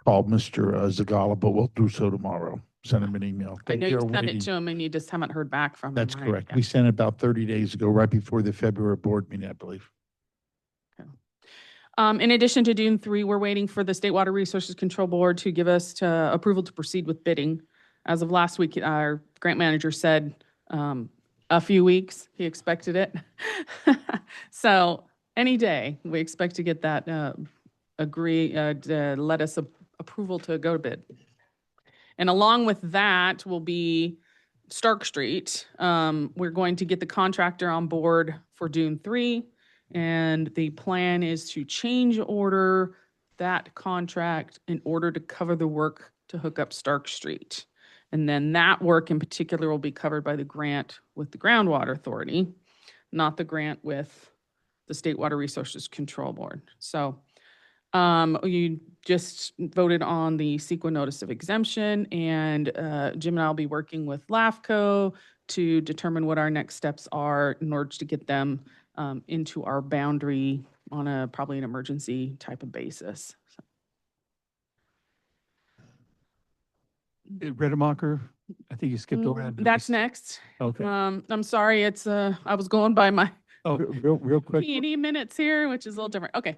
Speaker 5: call Mr. Zagala, but we'll do so tomorrow. sent him an email.
Speaker 3: I know
Speaker 5: They
Speaker 3: you
Speaker 5: are
Speaker 3: sent it
Speaker 5: waiting.
Speaker 3: to him and you just haven't heard back from him.
Speaker 5: That's
Speaker 3: right?
Speaker 5: correct.
Speaker 3: Yeah.
Speaker 5: We sent it about 30 days ago, right before the February board meeting, I believe.
Speaker 3: In addition to Dune 3, we're waiting for the State Water Resources Control Board to give us approval to proceed with bidding. As of last week, our grant manager said a few weeks, he expected it. So any day, we expect to get that let us approval to go to bid. And along with that will be Stark Street. We're going to get the contractor on board for Dune 3. And the plan is to change order that contract in order to cover the work to hook up Stark Street. And then that work in particular will be covered by the grant with the Groundwater Authority, not the grant with the State Water Resources Control Board. So you just voted on the CEQA notice of exemption, and Jim and I will be working with LAFCO to determine what our next steps are in order to get them into our boundary on probably an emergency type of basis. So,
Speaker 1: Redemacher, I think you skipped over that.
Speaker 3: that's next.
Speaker 1: Okay.
Speaker 3: I'm sorry, it's I was going by my
Speaker 1: Oh, real quick.
Speaker 3: P&E minutes here, which is a little different. Okay.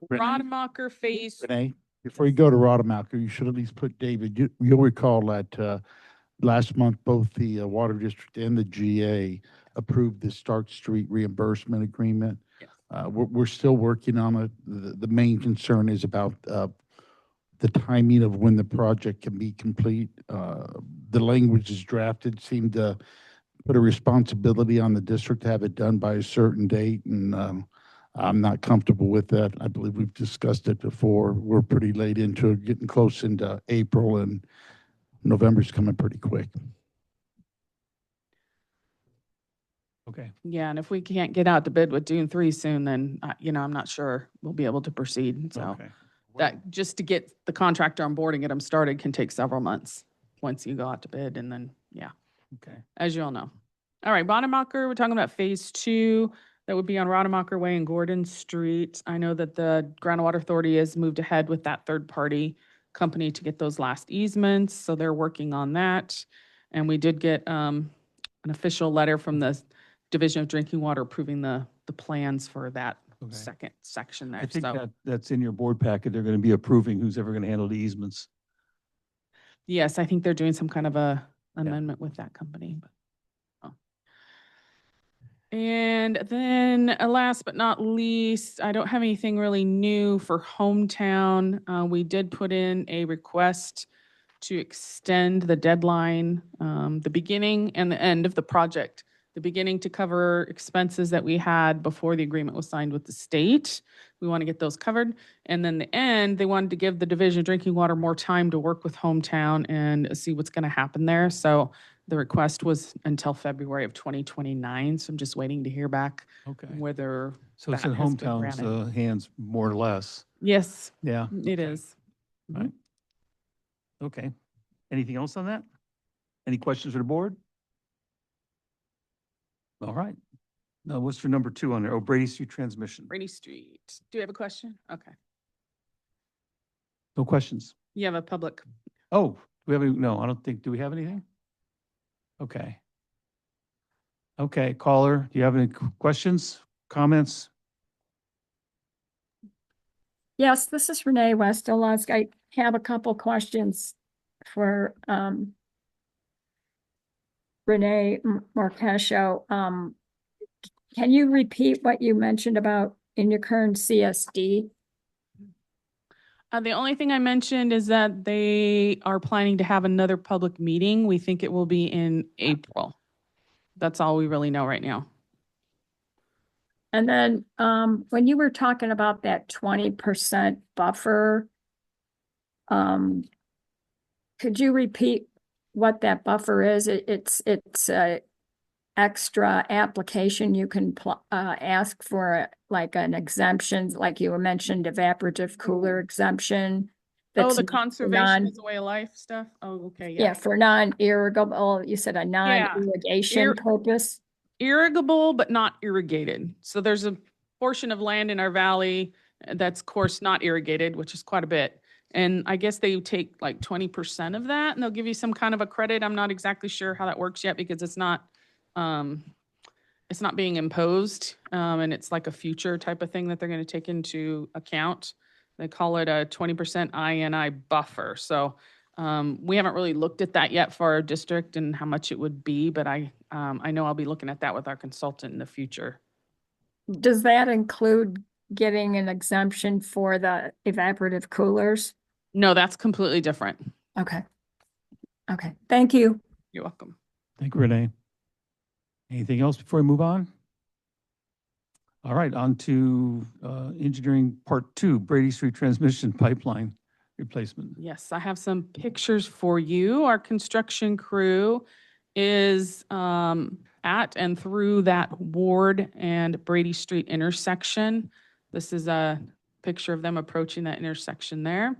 Speaker 5: Renee?
Speaker 3: Rademacher phase.
Speaker 5: Renee, before you go to Rademacher, you should at least put David, you'll recall that last month, both the Water District and the GA approved the Stark Street reimbursement agreement.
Speaker 3: Yes.
Speaker 5: We're still working on it. The main concern is about the timing of when the project can be complete. The language is drafted seemed to put a responsibility on the district to have it done by a certain date, and I'm not comfortable with that. I believe we've discussed it before. We're pretty late into it, getting close into April, and November's coming pretty quick.
Speaker 1: Okay.
Speaker 3: Yeah, and if we can't get out to bid with Dune 3 soon, then, I'm not sure we'll be able to proceed. So
Speaker 1: Okay.
Speaker 3: that, just to get the contractor on board and get them started can take several months once you go out to bid, and then, yeah,
Speaker 1: Okay.
Speaker 3: as you all know. All right, Rademacher, we're talking about phase 2. That would be on Rademacher Way and Gordon Street. I know that the Groundwater Authority has moved ahead with that third-party company to get those last easements, so they're working on that. And we did get an official letter from the Division of Drinking Water approving the plans for that
Speaker 1: Okay.
Speaker 3: second section there.
Speaker 1: I think
Speaker 3: So,
Speaker 1: that's in your board packet. They're going to be approving who's ever going to handle the easements.
Speaker 3: yes, I think they're doing some kind of a amendment with that company. But, oh. And then last but not least, I don't have anything really new for Hometown. We did put in a request to extend the deadline, the beginning and the end of the project. The beginning to cover expenses that we had before the agreement was signed with the state. We want to get those covered. And then the end, they wanted to give the Division of Drinking Water more time to work with Hometown and see what's going to happen there. So the request was until February of 2029. So I'm just waiting to hear back
Speaker 1: Okay.
Speaker 3: whether
Speaker 1: So it's
Speaker 3: that
Speaker 1: in
Speaker 3: has been
Speaker 1: Hometown's
Speaker 3: granted.
Speaker 1: hands, more or less.
Speaker 3: Yes,
Speaker 1: Yeah.
Speaker 3: it is.
Speaker 1: Right. Okay. Anything else on that? Any questions for the board? All right. Now, what's for number 2 on there? Oh, Brady Street transmission.
Speaker 3: Brady Street. Do you have a question? Okay.
Speaker 1: No questions.
Speaker 3: You have a public.
Speaker 1: Oh, do we have any? No, I don't think, do we have anything? Okay. Okay, caller, do you have any questions, comments?
Speaker 12: Yes, this is Renee Westolusk. I have a couple questions for Renee Marquesho. Can you repeat what you mentioned about in your current CSD?
Speaker 3: The only thing I mentioned is that they are planning to have another public meeting. We think it will be in April. That's all we really know right now.
Speaker 12: And then when you were talking about that 20% buffer, could you repeat what that buffer is? It's a extra application you can ask for, like an exemption, like you mentioned, evaporative cooler exemption.
Speaker 3: Oh,
Speaker 12: that's
Speaker 3: the
Speaker 12: for
Speaker 3: conservation as a way of life stuff? Oh, okay,
Speaker 12: Yeah,
Speaker 3: yeah.
Speaker 12: for non-irrigable, you said a non-irrigation purpose?
Speaker 3: Irrigable, but not irrigated. So there's a portion of land in our valley that's, of course, not irrigated, which is quite a bit. And I guess they take like 20% of that and they'll give you some kind of a credit. I'm not exactly sure how that works yet because it's not being imposed. And it's like a future type of thing that they're going to take into account. They call it a 20% INI buffer. So we haven't really looked at that yet for our district and how much it would be, but I know I'll be looking at that with our consultant in the future.
Speaker 12: Does that include getting an exemption for the evaporative coolers?
Speaker 3: No, that's completely different.
Speaker 12: Okay. Okay, thank you.
Speaker 3: You're welcome.
Speaker 1: Thank you, Renee. Anything else before we move on? All right, on to engineering part 2, Brady Street transmission pipeline replacement.
Speaker 3: Yes, I have some pictures for you. Our construction crew is at and through that Ward and Brady Street intersection. This is a picture of them approaching that intersection there.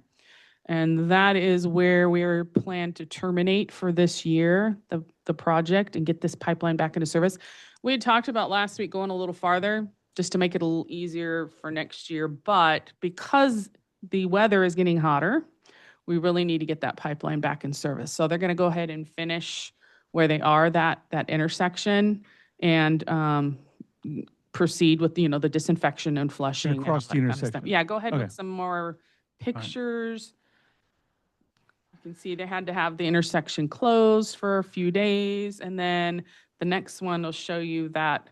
Speaker 3: And that is where we're planned to terminate for this year, the project, and get this pipeline back into service. We had talked about last week going a little farther, just to make it a little easier for next year. But because the weather is getting hotter, we really need to get that pipeline back in service. So they're going to go ahead and finish where they are, that intersection, and proceed with, the disinfection and flushing. and all
Speaker 1: Across the
Speaker 3: that kind of stuff.
Speaker 1: intersection.
Speaker 3: Yeah, go ahead
Speaker 1: Okay.
Speaker 3: with some more pictures. You can see they had to have the intersection closed for a few days. And then the next one will show you that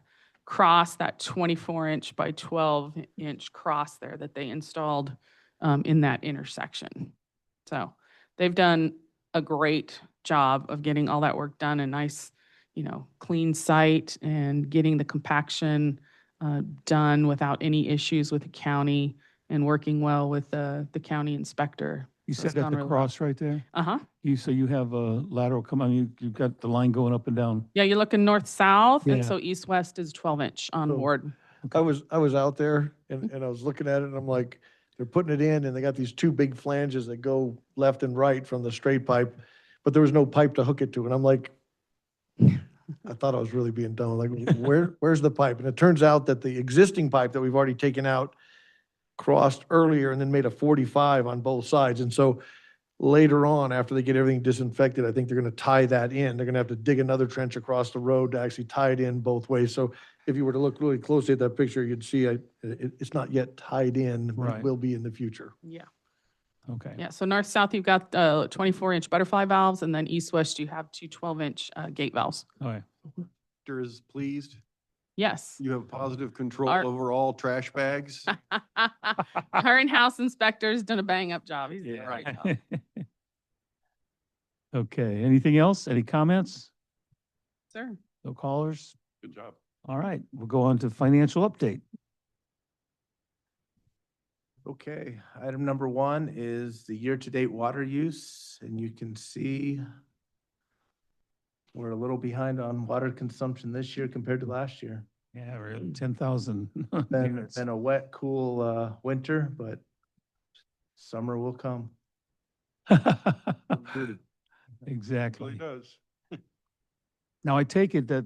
Speaker 3: cross, that 24-inch by 12-inch cross there that they installed in that intersection. So they've done a great job of getting all that work done, a nice, clean site, and getting the compaction done without any issues with the county, and working well with the county inspector.
Speaker 1: You
Speaker 3: So it's
Speaker 1: said at
Speaker 3: gone
Speaker 1: the
Speaker 3: really well.
Speaker 1: cross right there?
Speaker 3: Uh-huh.
Speaker 1: So you have a lateral, you've got the line going up and down.
Speaker 3: Yeah, you're looking north-south, and
Speaker 1: Yeah.
Speaker 3: so east-west is 12-inch on
Speaker 7: So-
Speaker 3: Ward.
Speaker 7: I was out there and I was looking at it and I'm like, they're putting it in and they got these two big flanges that go left and right from the straight pipe, but there was no pipe to hook it to. And I'm like, I thought I was really being dumb. Like, where's the pipe? And it turns out that the existing pipe that we've already taken out crossed earlier and then made a 45 on both sides. And so later on, after they get everything disinfected, I think they're going to tie that in. They're going to have to dig another trench across the road to actually tie it in both ways. So if you were to look really closely at that picture, you'd see it's not yet tied in, but
Speaker 1: Right.
Speaker 7: it will be in the future.
Speaker 3: Yeah.
Speaker 1: Okay.
Speaker 3: Yeah, so north-south, you've got 24-inch butterfly valves, and then east-west, you have two 12-inch gate valves.
Speaker 1: All right.
Speaker 16: Director is pleased.
Speaker 3: Yes.
Speaker 16: You have positive control
Speaker 3: Our-
Speaker 16: over all trash bags.
Speaker 3: Our in-house inspector's done a bang-up job. He's doing a great job.
Speaker 1: Okay, anything else? Any comments?
Speaker 3: Sir.
Speaker 1: No callers?
Speaker 15: Good job.
Speaker 1: All right, we'll go on to financial update.
Speaker 10: Okay, item number 1 is the year-to-date water use, and you can see we're a little behind on water consumption this year compared to last year.
Speaker 1: Yeah, we're at 10,000
Speaker 10: Been
Speaker 1: units.
Speaker 10: a wet, cool winter, but summer will come.
Speaker 1: Exactly.
Speaker 15: Really does.
Speaker 1: Now, I take it that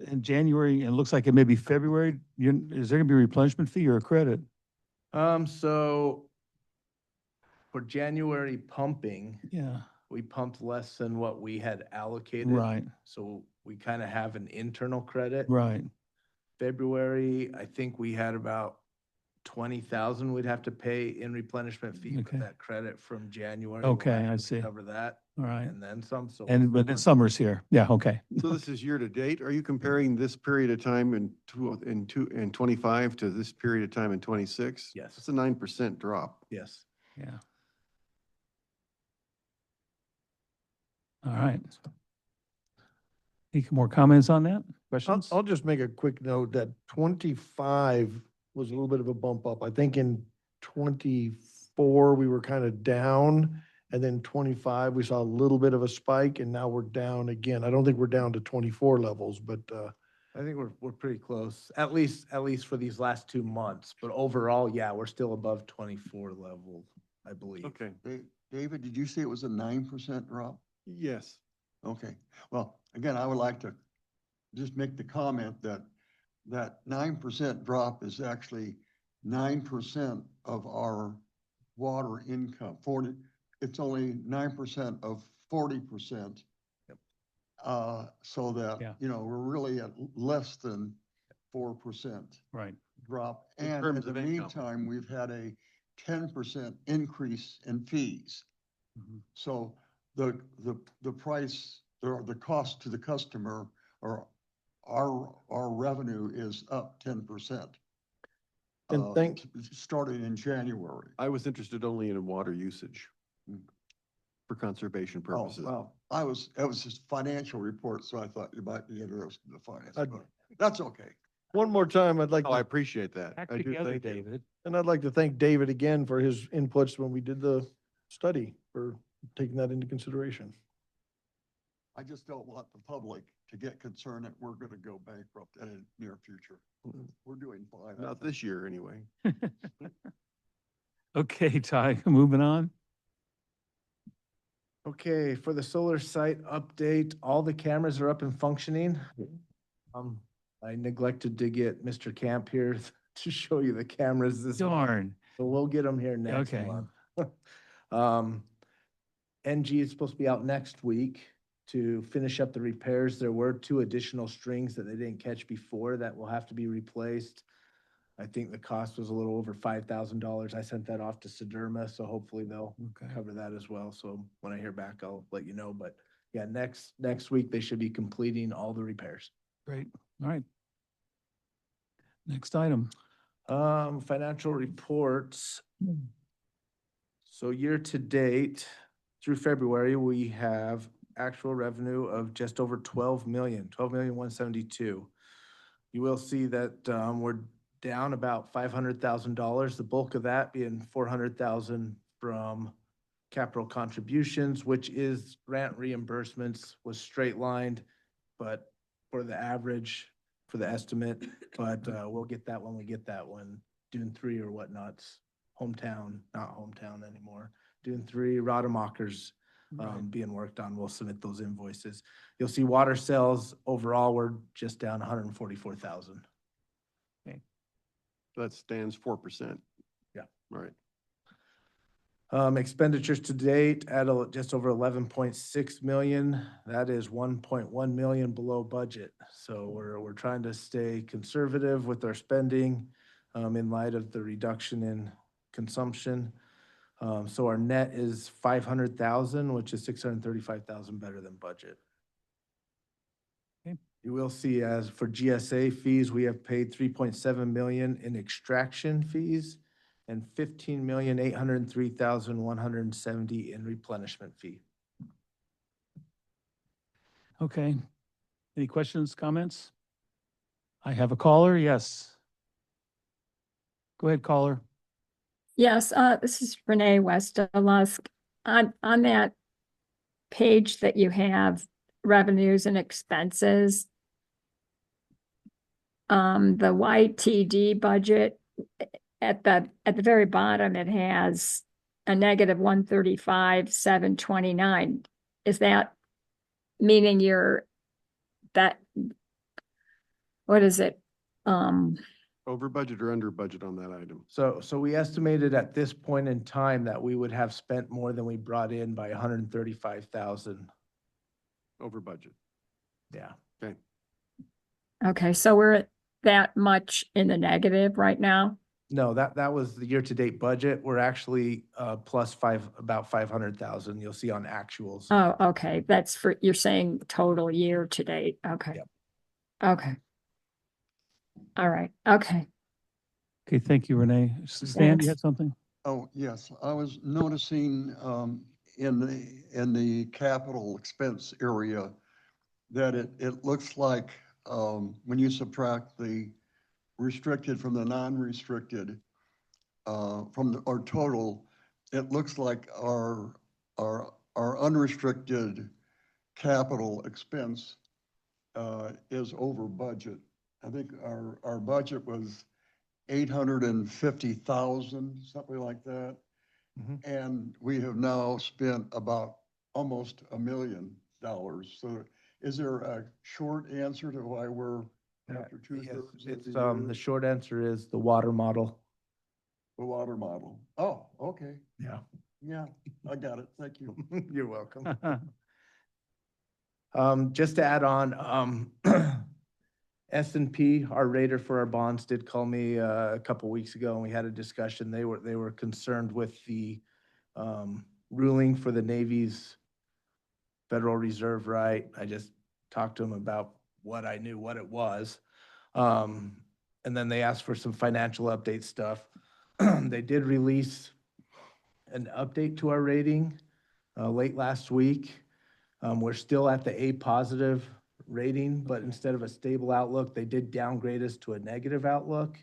Speaker 1: in January, and it looks like it may be February, is there gonna be a replenishment fee or a credit?
Speaker 10: So for January pumping,
Speaker 1: Yeah,
Speaker 10: we pumped less than what we had allocated.
Speaker 1: right,
Speaker 10: So we kind of have an internal credit.
Speaker 1: right.
Speaker 10: February, I think we had about 20,000 we'd have to pay in replenishment fee, but
Speaker 1: Okay.
Speaker 10: that credit from January. will
Speaker 1: Okay, I
Speaker 10: actually
Speaker 1: see.
Speaker 10: Cover that
Speaker 1: All right.
Speaker 10: and then some, so.
Speaker 1: But then summer's here. Yeah, okay.
Speaker 16: So this is year to date. Are you comparing this period of time in 25 to this period of time in 26?
Speaker 10: Yes.
Speaker 16: It's a 9% drop.
Speaker 10: Yes.
Speaker 1: Yeah. All right. Any more comments on that? Questions?
Speaker 7: I'll just make a quick note that 25 was a little bit of a bump up. I think in 24, we were kind of down. And then 25, we saw a little bit of a spike and now we're down again. I don't think we're down to 24 levels, but
Speaker 10: I think we're pretty close, at least for these last 2 months. But overall, yeah, we're still above 24 level, I believe.
Speaker 16: Okay.
Speaker 14: David, did you say it was a 9% drop?
Speaker 16: Yes.
Speaker 14: Okay, well, again, I would like to just make the comment that that 9% drop is actually 9% of our water income, 40, it's only 9% of 40%. So
Speaker 1: Yeah.
Speaker 14: that, you know, we're really at less than 4%
Speaker 1: Right.
Speaker 14: drop.
Speaker 16: In
Speaker 14: And in
Speaker 16: terms
Speaker 14: the
Speaker 16: of income.
Speaker 14: meantime, we've had a 10% increase in fees.
Speaker 1: Mhm.
Speaker 14: So the price, the cost to the customer or our revenue is up 10%.
Speaker 7: And thank-
Speaker 14: Starting in January.
Speaker 16: I was interested only in water usage for conservation
Speaker 14: Oh,
Speaker 16: purposes.
Speaker 14: well, it was just financial report, so I thought you might be interested in the finance,
Speaker 7: I'd-
Speaker 14: but that's okay.
Speaker 7: One more time, I'd like
Speaker 16: Oh, I
Speaker 7: to,
Speaker 16: appreciate that.
Speaker 1: Back
Speaker 16: I do
Speaker 1: together,
Speaker 16: thank you.
Speaker 1: David.
Speaker 7: and I'd like to thank David again for his inputs when we did the study, for taking that into consideration.
Speaker 14: I just don't want the public to get concerned that we're gonna go bankrupt in the near future. We're doing fine. I
Speaker 16: Not
Speaker 14: think.
Speaker 16: this year, anyway.
Speaker 1: Okay, Ty, moving on.
Speaker 9: Okay, for the solar site update, all the cameras are up and functioning. I neglected to get Mr. Camp here to show you the cameras this month,
Speaker 1: Darn.
Speaker 9: so we'll get them here next
Speaker 1: Okay.
Speaker 9: month. NG is supposed to be out next week to finish up the repairs. There were 2 additional strings that they didn't catch before that will have to be replaced. I think the cost was a little over $5,000. I sent that off to Sederma, so hopefully they'll
Speaker 1: Okay.
Speaker 9: cover that as well. So when I hear back, I'll let you know. But yeah, next week, they should be completing all the repairs.
Speaker 1: Great. All right. Next item.
Speaker 9: Financial reports. So year to date, through February, we have actual revenue of just over 12,172,000. You will see that, we're down about $500,000, the bulk of that being 400,000 from capital contributions, which is grant reimbursements, was straight lined, but for the average, for the estimate, but we'll get that when we get that one. Dune 3 or whatnot's hometown, not hometown anymore. Dune 3, Rademacher's being worked on. We'll submit those invoices. You'll see water sales overall, we're just down 144,000.
Speaker 16: That stands 4%.
Speaker 9: Yeah.
Speaker 16: Right.
Speaker 9: Expenditures to date at just over 11.6 million. That is 1.1 million below budget. So we're trying to stay conservative with our spending in light of the reduction in consumption. So our net is 500,000, which is 635,000 better than budget.
Speaker 1: Okay.
Speaker 9: You will see as for GSA fees, we have paid 3.7 million in extraction fees and 15,803,170 in replenishment fee.
Speaker 1: Okay. Any questions, comments? I have a caller. Yes. Go ahead, caller.
Speaker 12: Yes, this is Renee West-Lusk. On that page that you have revenues and expenses, the YTD budget at the very bottom, it has a negative 135,729. Is that meaning what is it?
Speaker 16: Over budget or under budget on that item?
Speaker 9: So we estimated at this point in time that we would have spent more than we brought in by 135,000.
Speaker 16: Over budget.
Speaker 9: Yeah.
Speaker 16: Okay.
Speaker 12: Okay, so we're at that much in the negative right now?
Speaker 9: No, that was the year-to-date budget. We're actually plus about 500,000. You'll see on actuals.
Speaker 12: Oh, okay, that's you're saying total year to date, okay.
Speaker 9: Yep.
Speaker 12: Okay. All right, okay.
Speaker 1: Okay, thank you, Renee. Stan, you had something?
Speaker 14: Oh, yes, I was noticing in the capital expense area that it looks like when you subtract the restricted from the non-restricted from our total, it looks like our unrestricted capital expense is over budget. I think our budget was 850,000, something like that.
Speaker 9: Mhm.
Speaker 14: And we have now spent about almost $1 million. So is there a short answer to why we're after
Speaker 9: Yes,
Speaker 14: 2/3 of
Speaker 9: it's
Speaker 14: the year?
Speaker 9: the short answer is the water model.
Speaker 14: The water model. Oh, okay.
Speaker 9: Yeah.
Speaker 14: Yeah, I got it. Thank you.
Speaker 9: You're welcome.
Speaker 1: Uh,
Speaker 9: Just to add on, S&P, our rater for our bonds, did call me a couple weeks ago and we had a discussion. They were concerned with the ruling for the Navy's Federal Reserve right. I just talked to them about what I knew, what it was. And then they asked for some financial update stuff. They did release an update to our rating late last week. We're still at the A positive rating, but instead of a stable outlook, they did downgrade us to a negative outlook,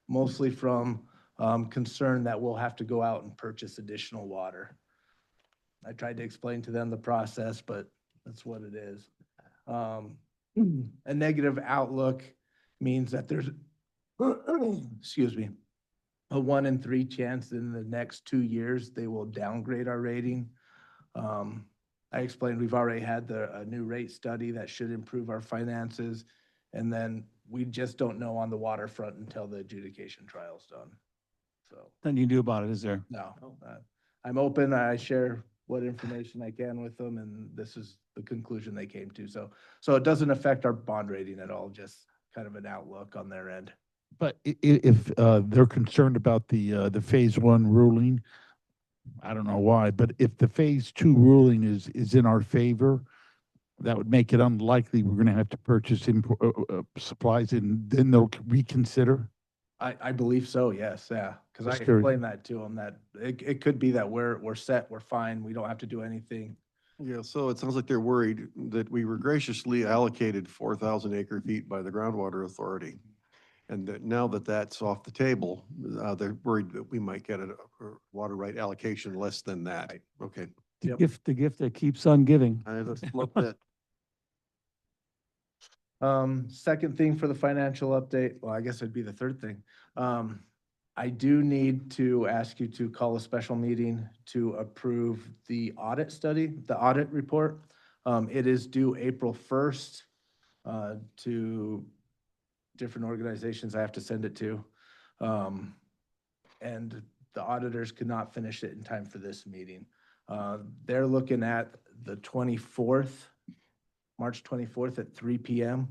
Speaker 9: mostly from concern that we'll have to go out and purchase additional water. I tried to explain to them the process, but that's what it is. A negative outlook means that there's, excuse me, a 1 in 3 chance in the next 2 years they will downgrade our rating. I explained we've already had a new rate study that should improve our finances, and then we just don't know on the waterfront until the adjudication trial's done. So
Speaker 1: Nothing you can do about it, is there?
Speaker 9: no, I'm open. I share what information I can with them, and this is the conclusion they came to. So it doesn't affect our bond rating at all, just kind of an outlook on their end.
Speaker 5: But if they're concerned about the phase 1 ruling, I don't know why, but if the phase 2 ruling is in our favor, that would make it unlikely we're gonna have to purchase supplies, and then they'll reconsider.
Speaker 9: I believe so, yes, yeah, because I
Speaker 5: Just curious.
Speaker 9: explained that to them, that it could be that we're set, we're fine, we don't have to do anything.
Speaker 16: Yeah, so it sounds like they're worried that we were graciously allocated 4,000 acre feet by the Groundwater Authority. And that now that that's off the table, they're worried that we might get a water right allocation less than that. Okay.
Speaker 9: Yep.
Speaker 1: The gift that keeps on giving.
Speaker 16: I just love that.
Speaker 9: Second thing for the financial update, well, I guess it'd be the third thing. I do need to ask you to call a special meeting to approve the audit study, the audit report. It is due April 1st to different organizations I have to send it to. And the auditors could not finish it in time for this meeting. They're looking at the 24th, March 24th at 3 p.m.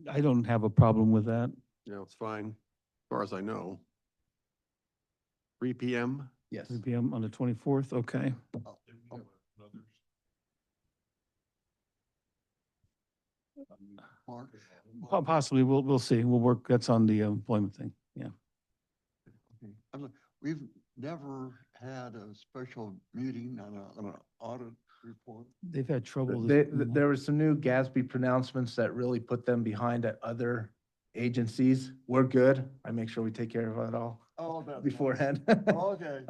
Speaker 1: I don't have a problem with that.
Speaker 16: Yeah, it's fine, as far as I know. 3 p.m.
Speaker 9: Yes.
Speaker 1: 3 p.m. on the 24th, okay.
Speaker 14: Mark?
Speaker 1: Possibly, we'll see. We'll work, that's on the employment thing, yeah.
Speaker 14: We've never had a special meeting on an audit report.
Speaker 1: They've had trouble.
Speaker 9: There were some new GASB pronouncements that really put them behind at other agencies. We're good. I make sure we take care of it all
Speaker 14: Oh, that's
Speaker 9: beforehand.
Speaker 14: Okay.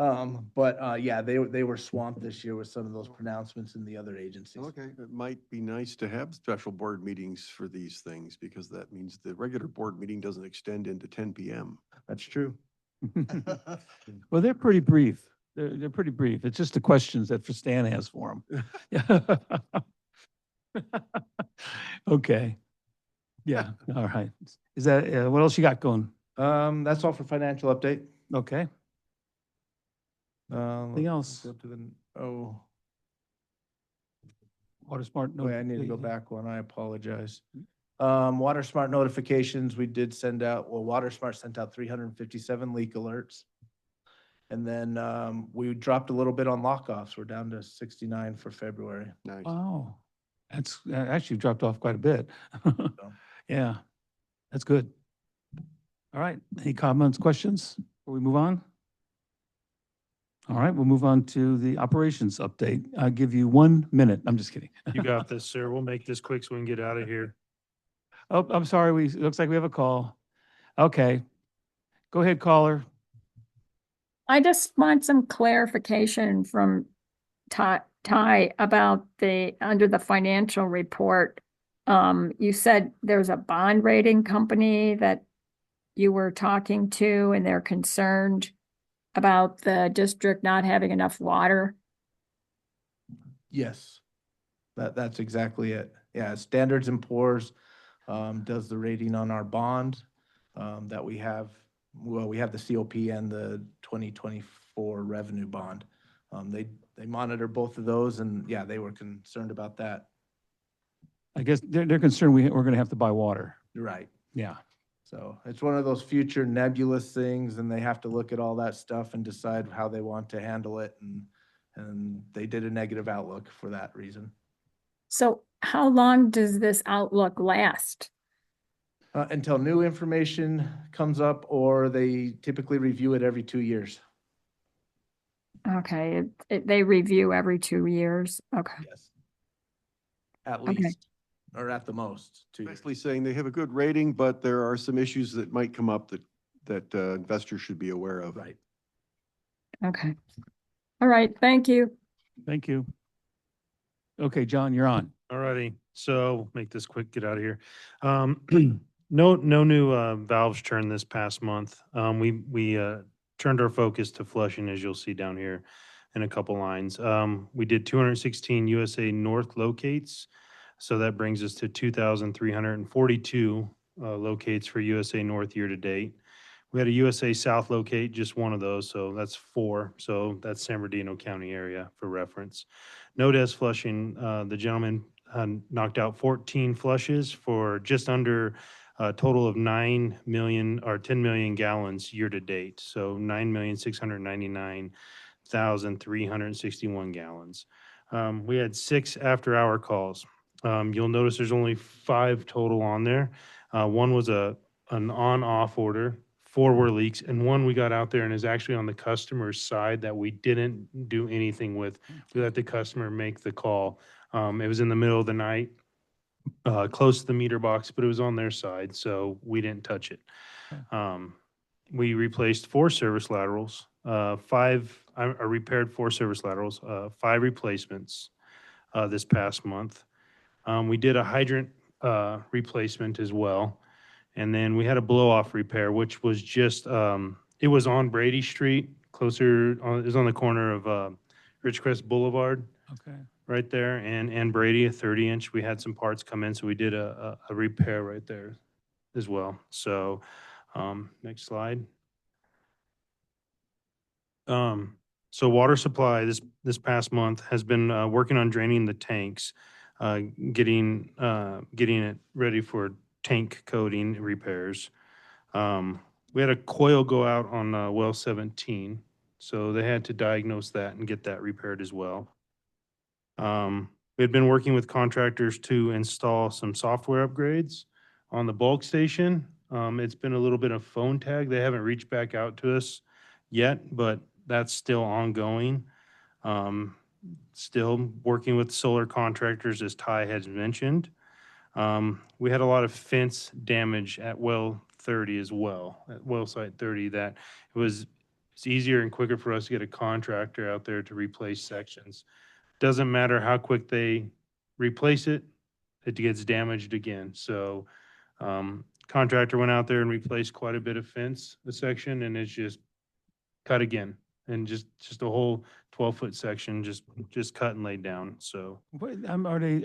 Speaker 9: But yeah, they were swamped this year with some of those pronouncements in the other agencies.
Speaker 14: Okay.
Speaker 16: It might be nice to have special board meetings for these things because that means the regular board meeting doesn't extend into 10 p.m.
Speaker 9: That's true.
Speaker 1: Well, they're pretty brief. They're pretty brief. It's just the questions that Stan has for them. Okay. Yeah, all right. Is that, what else you got going?
Speaker 9: That's all for financial update.
Speaker 1: Okay. Anything else?
Speaker 9: Go to the,
Speaker 1: Water Smart.
Speaker 9: wait, I need to go back one. I apologize. Water Smart notifications, we did send out, well, Water Smart sent out 357 leak alerts. And then we dropped a little bit on lockoffs. We're down to 69 for February.
Speaker 16: Nice.
Speaker 1: Oh, that's actually dropped off quite a bit. Yeah, that's good. All right, any comments, questions before we move on? All right, we'll move on to the operations update. I'll give you 1 minute. I'm just kidding.
Speaker 17: You got this, sir. We'll make this quick so we can get out of here.
Speaker 1: Oh, I'm sorry. It looks like we have a call. Okay. Go ahead, caller.
Speaker 12: I just want some clarification from Ty about under the financial report. You said there's a bond rating company that you were talking to and they're concerned about the district not having enough water.
Speaker 9: Yes, that's exactly it. Yeah, Standards and Poor's does the rating on our bond that we have
Speaker 10: well, we have the COP and the 2024 revenue bond. They monitor both of those, and yeah, they were concerned about that.
Speaker 1: I guess they're concerned we're going to have to buy water.
Speaker 10: Right.
Speaker 1: Yeah.
Speaker 10: So it's one of those future nebulous things, and they have to look at all that stuff and decide how they want to handle it. And they did a negative outlook for that reason.
Speaker 12: So how long does this outlook last?
Speaker 10: Until new information comes up, or they typically review it every 2 years.
Speaker 12: Okay, they review every 2 years. Okay.
Speaker 10: Yes. At
Speaker 12: Okay.
Speaker 10: least, or at the most, 2 years.
Speaker 16: Basically saying they have a good rating, but there are some issues that might come up that investors should be aware of.
Speaker 10: Right.
Speaker 12: Okay. All right, thank you.
Speaker 1: Thank you. Okay, John, you're on.
Speaker 17: Alrighty, so make this quick, get out of here. No new valves turned this past month. We turned our focus to flushing, as you'll see down here in a couple lines. We did 216 USA North locates, so that brings us to 2,342 locates for USA North year to date. We had a USA South locate, just one of those, so that's 4. So that's San Bernardino County area for reference. No des flushing, the gentleman knocked out 14 flushes for just under a total of 9 million or 10 million gallons year to date. So 9,699,361 gallons. We had 6 after-hour calls. You'll notice there's only 5 total on there. One was an on-off order. 4 were leaks, and 1 we got out there and is actually on the customer's side that we didn't do anything with. We let the customer make the call. It was in the middle of the night, close to the meter box, but it was on their side, so we didn't touch it. We replaced 4 service laterals, 5, I repaired 4 service laterals, 5 replacements this past month. We did a hydrant replacement as well. And then we had a blow-off repair, which was just, it was on Brady Street, it was on the corner of Ridgecrest Boulevard.
Speaker 1: Okay.
Speaker 17: Right there, and Brady, a 30-inch. We had some parts come in, so we did a repair right there as well. So, next slide. So water supply this past month has been working on draining the tanks, getting it ready for tank coating repairs. We had a coil go out on well 17, so they had to diagnose that and get that repaired as well. We had been working with contractors to install some software upgrades on the bulk station. It's been a little bit of phone tag. They haven't reached back out to us yet, but that's still ongoing. Still working with solar contractors, as Ty has mentioned. We had a lot of fence damage at well 30 as well, at well site 30, that it's easier and quicker for us to get a contractor out there to replace sections. Doesn't matter how quick they replace it, it gets damaged again. So contractor went out there and replaced quite a bit of fence, the section, and it's just cut again. And just a whole 12-foot section just cut and laid down. So
Speaker 1: Are they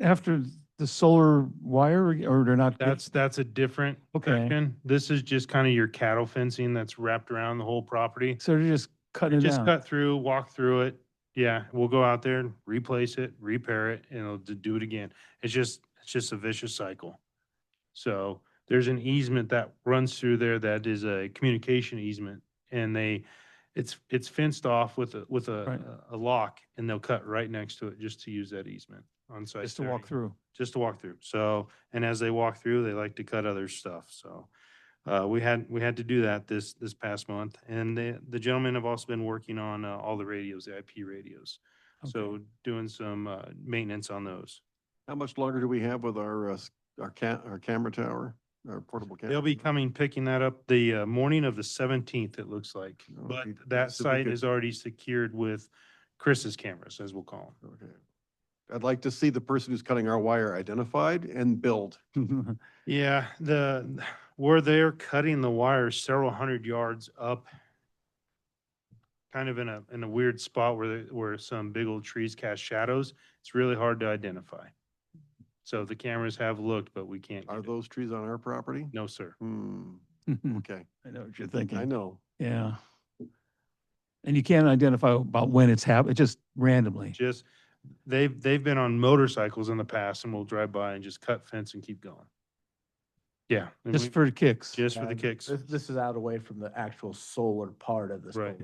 Speaker 1: after the solar wire, or they're not?
Speaker 17: that's a different section. This is just kind of your cattle fencing that's wrapped around the whole property.
Speaker 1: So they're just cutting it
Speaker 17: Just
Speaker 1: down.
Speaker 17: cut through, walk through it. Yeah, we'll go out there and replace it, repair it, and it'll do it again. It's just a vicious cycle. So there's an easement that runs through there that is a communication easement, and it's fenced off with a lock, and they'll cut right next to it just to use that easement on site.
Speaker 1: Just to walk through.
Speaker 17: Just to walk through. So, and as they walk through, they like to cut other stuff. So we had to do that this past month, and the gentlemen have also been working on all the radios, the IP radios.
Speaker 1: Okay.
Speaker 17: So doing some maintenance on those.
Speaker 16: How much longer do we have with our camera tower, our portable camera?
Speaker 17: They'll be coming, picking that up the morning of the 17th, it looks like. But
Speaker 16: Okay.
Speaker 17: that
Speaker 16: So we
Speaker 17: site
Speaker 16: could-
Speaker 17: is already secured with Chris's cameras, as we'll call them.
Speaker 16: Okay. I'd like to see the person who's cutting our wire identified and billed.
Speaker 17: Yeah, where they're cutting the wire several hundred yards up, kind of in a weird spot where some big old trees cast shadows, it's really hard to identify. So the cameras have looked, but we can't.
Speaker 16: Are those trees on our property?
Speaker 17: No, sir.
Speaker 16: Okay,
Speaker 1: I know what you're thinking.
Speaker 16: I know.
Speaker 1: Yeah. And you can't identify about when it's happened, just randomly.
Speaker 17: Just, they've been on motorcycles in the past and will drive by and just cut fence and keep going. Yeah. and
Speaker 1: Just
Speaker 17: we-
Speaker 1: for the kicks.
Speaker 17: Just for the kicks.
Speaker 10: This is out away from the actual solar part of this.
Speaker 17: Right.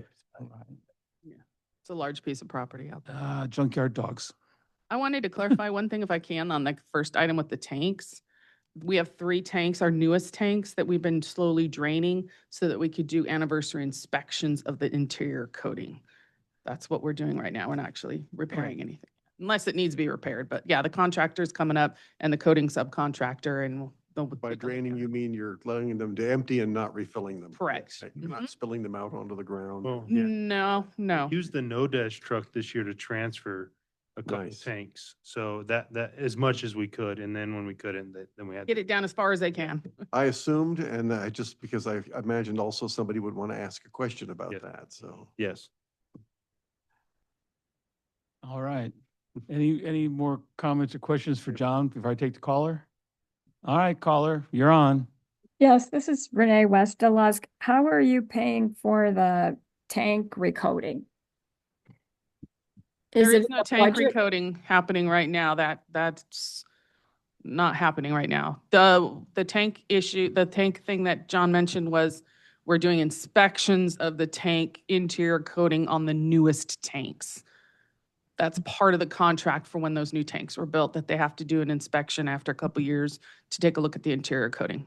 Speaker 3: It's a large piece of property out there.
Speaker 1: Junkyard dogs.
Speaker 3: I wanted to clarify one thing if I can on the first item with the tanks. We have 3 tanks, our newest tanks that we've been slowly draining so that we could do anniversary inspections of the interior coating. That's what we're doing right now. We're not actually repairing anything unless it needs to be repaired. But yeah, the contractor's coming up and the coating subcontractor and they'll.
Speaker 16: By
Speaker 3: take a look
Speaker 16: draining,
Speaker 3: at it.
Speaker 16: you mean you're allowing them to empty and not refilling them?
Speaker 3: Correct.
Speaker 16: Okay, you're
Speaker 3: Mhm.
Speaker 16: not spilling them out onto the ground?
Speaker 17: Well, yeah.
Speaker 3: No.
Speaker 17: Use the no-dash truck this year to transfer a couple
Speaker 16: Nice.
Speaker 17: tanks. So that as much as we could. And then when we couldn't, then we had.
Speaker 3: Get it down as far as they can.
Speaker 16: I assumed, and I just, because I imagined also somebody would want to ask a question about
Speaker 17: Yeah.
Speaker 16: that, so.
Speaker 17: Yes.
Speaker 1: All right. Any more comments or questions for John before I take the caller? All right, caller, you're on.
Speaker 12: Yes, this is Renee Westelusk. How are you paying for the tank recoating?
Speaker 3: There
Speaker 12: it
Speaker 3: is
Speaker 12: in
Speaker 3: no
Speaker 12: the
Speaker 3: tank
Speaker 12: budget?
Speaker 3: recoating happening right now. That's not happening right now. The tank issue, the tank thing that John mentioned was we're doing inspections of the tank interior coating on the newest tanks. That's part of the contract for when those new tanks were built, that they have to do an inspection after a couple years to take a look at the interior coating.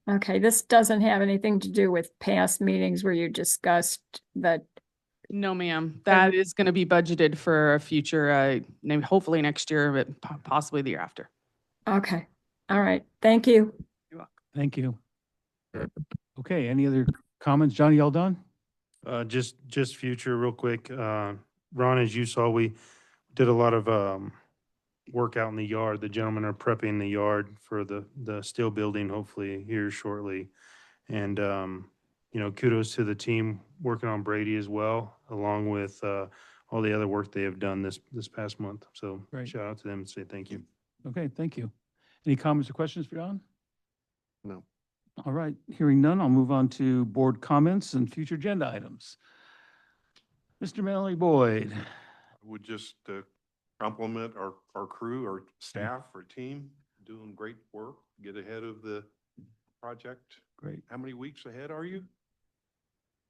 Speaker 12: Okay, this doesn't have anything to do with past meetings where you discussed that.
Speaker 3: No, ma'am. That is going to be budgeted for a future, maybe hopefully next year, but possibly the year after.
Speaker 12: Okay, all right, thank you.
Speaker 1: Thank you. Okay, any other comments? Johnny, all done?
Speaker 17: Just future real quick. Ron, as you saw, we did a lot of work out in the yard. The gentlemen are prepping the yard for the steel building, hopefully here shortly. And, kudos to the team working on Brady as well, along with all the other work they have done this past month. So
Speaker 1: Great.
Speaker 17: shout out to them and say thank you.
Speaker 1: Okay, thank you. Any comments or questions for John?
Speaker 16: No.
Speaker 1: All right, hearing none, I'll move on to board comments and future agenda items. Mr. Manley Boyd.
Speaker 15: I would just compliment our crew, our staff, our team, doing great work, get ahead of the project.
Speaker 1: Great.
Speaker 15: How many weeks ahead are you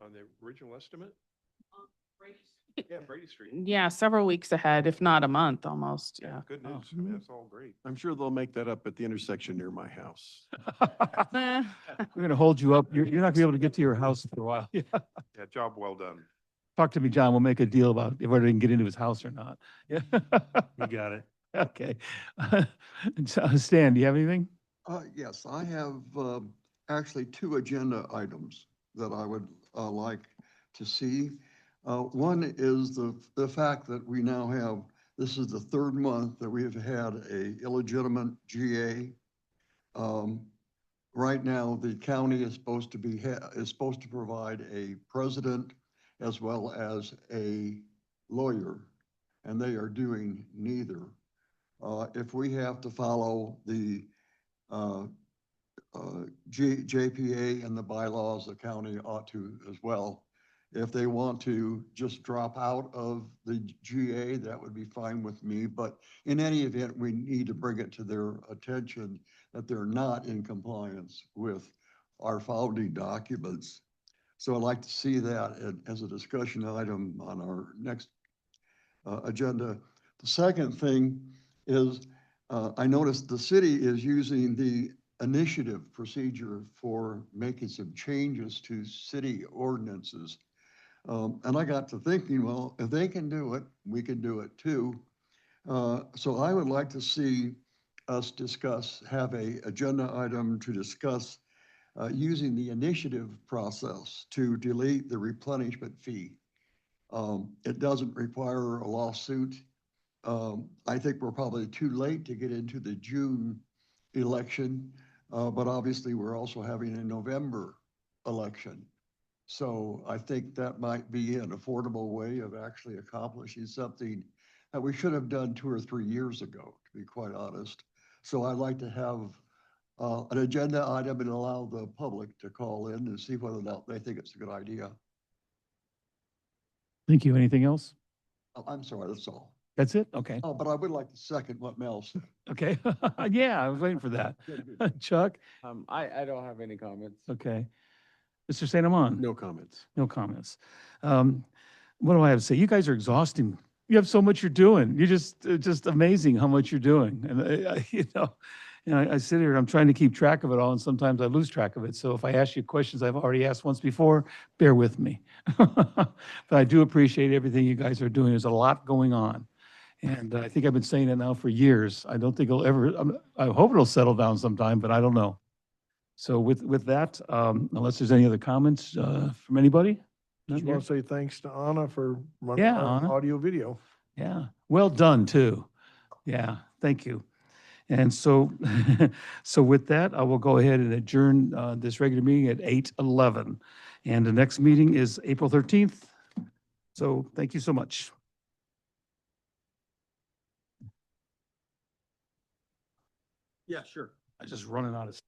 Speaker 15: on the original estimate? Yeah, Brady Street.
Speaker 3: Yeah, several weeks ahead, if not a month almost. Yeah.
Speaker 15: Good
Speaker 1: Oh.
Speaker 15: news. I mean, that's all great.
Speaker 16: I'm sure they'll make that up at the intersection near my house.
Speaker 3: Eh,
Speaker 1: We're going to hold you up. You're not going to be able to get to your house for a while. Yeah.
Speaker 15: Yeah, job well done.
Speaker 1: Talk to me, John. We'll make a deal about if whether he can get into his house or not. Yeah.
Speaker 17: You got it.
Speaker 1: Okay. Stan, do you have anything?
Speaker 14: Yes, I have actually 2 agenda items that I would like to see. One is the fact that we now have, this is the 3rd month that we have had a illegitimate GA. Right now, the county is supposed to provide a president as well as a lawyer, and they are doing neither. If we have to follow the JPA and the bylaws, the county ought to as well. If they want to just drop out of the GA, that would be fine with me. But in any event, we need to bring it to their attention that they're not in compliance with our founding documents. So I'd like to see that as a discussion item on our next agenda. The second thing is I noticed the city is using the initiative procedure for making some changes to city ordinances. And I got to thinking, well, if they can do it, we can do it too. So I would like to see us have a agenda item to discuss using the initiative process to delete the replenishment fee. It doesn't require a lawsuit. I think we're probably too late to get into the June election, but obviously we're also having a November election. So I think that might be an affordable way of actually accomplishing something that we should have done 2 or 3 years ago, to be quite honest. So I'd like to have an agenda item and allow the public to call in and see whether or not they think it's a good idea.
Speaker 1: Thank you. Anything else?
Speaker 14: Oh, I'm sorry, that's all.
Speaker 1: That's it? Okay.
Speaker 14: Oh, but I would like to second what Mel said.
Speaker 1: Okay. Yeah, I was waiting for that.
Speaker 14: Good, good.
Speaker 1: Chuck?
Speaker 4: I don't have any comments.
Speaker 1: Okay. Mr. St. Amand?
Speaker 16: No comments.
Speaker 1: No comments. What do I have to say? You guys are exhausting. You have so much you're doing. You're just amazing how much you're doing. And I sit here, I'm trying to keep track of it all, and sometimes I lose track of it. So if I ask you questions I've already asked once before, bear with me. But I do appreciate everything you guys are doing. There's a lot going on. And I think I've been saying it now for years. I don't think it'll ever, I hope it'll settle down sometime, but I don't know. So with that, unless there's any other comments from anybody? None
Speaker 7: Just
Speaker 1: here?
Speaker 7: want to say thanks to Anna for running
Speaker 1: Yeah,
Speaker 7: our
Speaker 1: Anna.
Speaker 7: audio video.
Speaker 1: Yeah, well done, too. Yeah, thank you. And so, so with that, I will go ahead and adjourn this regular meeting at 8:11. And the next meeting is April 13th. So thank you so much.
Speaker 16: Yeah, sure.
Speaker 1: I'm just running out of.